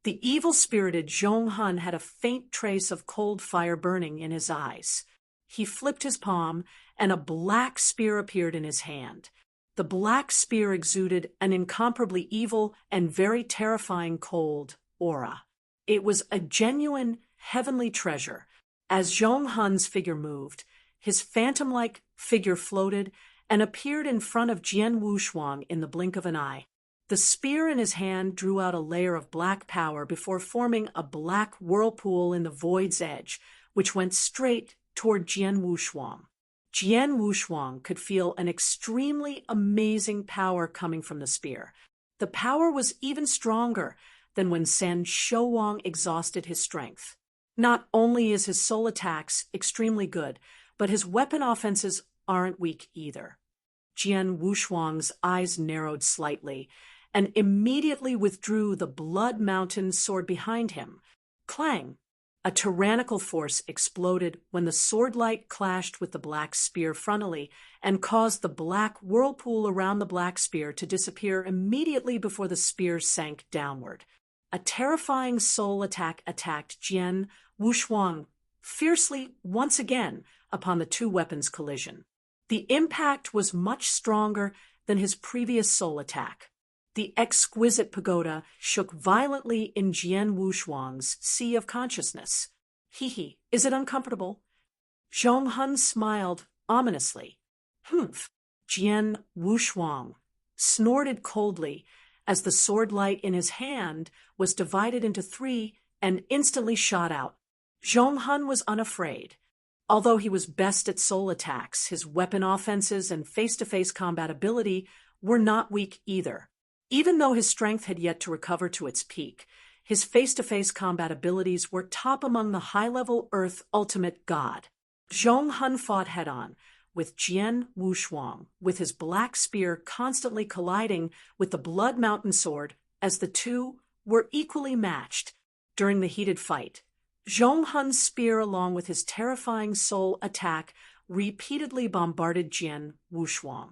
The evil-spirited Zhong Hun had a faint trace of cold fire burning in his eyes. He flipped his palm, and a black spear appeared in his hand. The black spear exuded an incomparably evil and very terrifying cold aura. It was a genuine heavenly treasure. As Zhong Hun's figure moved, his phantom-like figure floated and appeared in front of Jian Wushuang in the blink of an eye. The spear in his hand drew out a layer of black power before forming a black whirlpool in the void's edge, which went straight toward Jian Wushuang. Jian Wushuang could feel an extremely amazing power coming from the spear. The power was even stronger than when San Shouwang exhausted his strength. Not only is his soul attacks extremely good, but his weapon offenses aren't weak either. Jian Wushuang's eyes narrowed slightly and immediately withdrew the blood mountain sword behind him. Clang! A tyrannical force exploded when the sword light clashed with the black spear frontally and caused the black whirlpool around the black spear to disappear immediately before the spear sank downward. A terrifying soul attack attacked Jian Wushuang fiercely once again upon the two weapons' collision. The impact was much stronger than his previous soul attack. The exquisite pagoda shook violently in Jian Wushuang's sea of consciousness. Hee, is it uncomfortable? Zhong Hun smiled ominously. Humph. Jian Wushuang snorted coldly as the sword light in his hand was divided into three and instantly shot out. Zhong Hun was unafraid. Although he was best at soul attacks, his weapon offenses and face-to-face combat ability were not weak either. Even though his strength had yet to recover to its peak, his face-to-face combat abilities were top among the high-level Earth ultimate god. Zhong Hun fought head-on with Jian Wushuang, with his black spear constantly colliding with the Blood Mountain sword as the two were equally matched. During the heated fight, Zhong Hun's spear along with his terrifying soul attack repeatedly bombarded Jian Wushuang.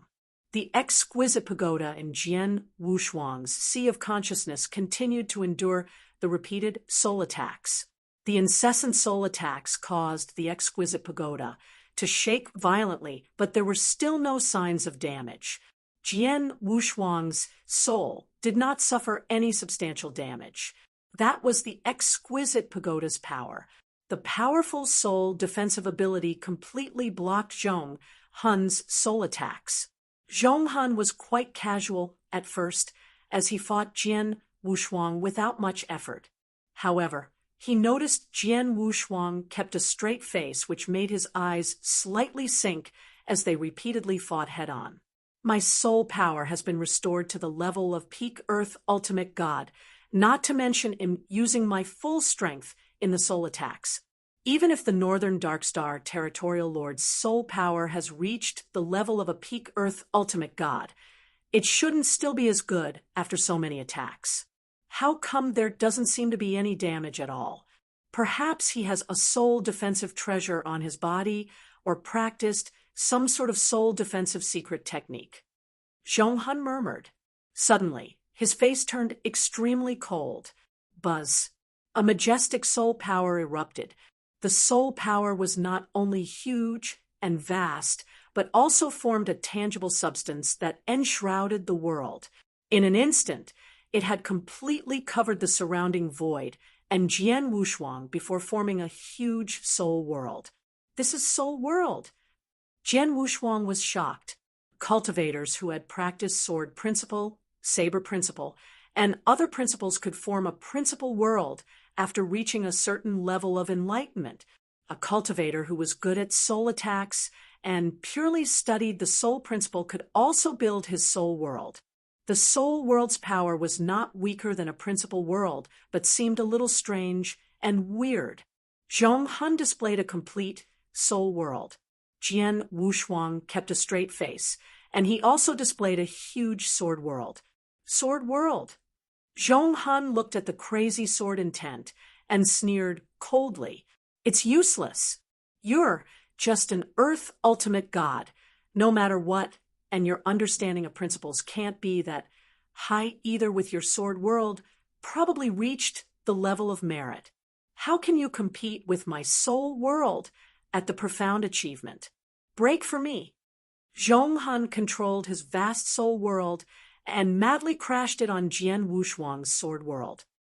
The exquisite pagoda in Jian Wushuang's sea of consciousness continued to endure the repeated soul attacks. The incessant soul attacks caused the exquisite pagoda to shake violently, but there were still no signs of damage. Jian Wushuang's soul did not suffer any substantial damage. That was the exquisite pagoda's power. The powerful soul defensive ability completely blocked Zhong Hun's soul attacks. Zhong Hun was quite casual at first as he fought Jian Wushuang without much effort. However, he noticed Jian Wushuang kept a straight face, which made his eyes slightly sink as they repeatedly fought head-on. My soul power has been restored to the level of peak Earth ultimate god, not to mention using my full strength in the soul attacks. Even if the Northern Darkstar Territorial Lord's soul power has reached the level of a peak Earth ultimate god, it shouldn't still be as good after so many attacks. How come there doesn't seem to be any damage at all? Perhaps he has a soul defensive treasure on his body or practiced some sort of soul defensive secret technique. Zhong Hun murmured. Suddenly, his face turned extremely cold. Buzz. A majestic soul power erupted. The soul power was not only huge and vast, but also formed a tangible substance that enshrouded the world. In an instant, it had completely covered the surrounding void and Jian Wushuang before forming a huge soul world. This is Soul World. Jian Wushuang was shocked. Cultivators who had practiced sword principle, saber principle, and other principles could form a principle world after reaching a certain level of enlightenment. A cultivator who was good at soul attacks and purely studied the soul principle could also build his soul world. The soul world's power was not weaker than a principle world, but seemed a little strange and weird. Zhong Hun displayed a complete soul world. Jian Wushuang kept a straight face, and he also displayed a huge sword world. Sword world. Zhong Hun looked at the crazy sword intent and sneered coldly. It's useless. You're just an Earth ultimate god. No matter what, and your understanding of principles can't be that high either with your sword world probably reached the level of merit. How can you compete with my soul world at the profound achievement? Break for me. Zhonghan controlled his vast soul world and madly crashed it on Jian Wushuang's sword world.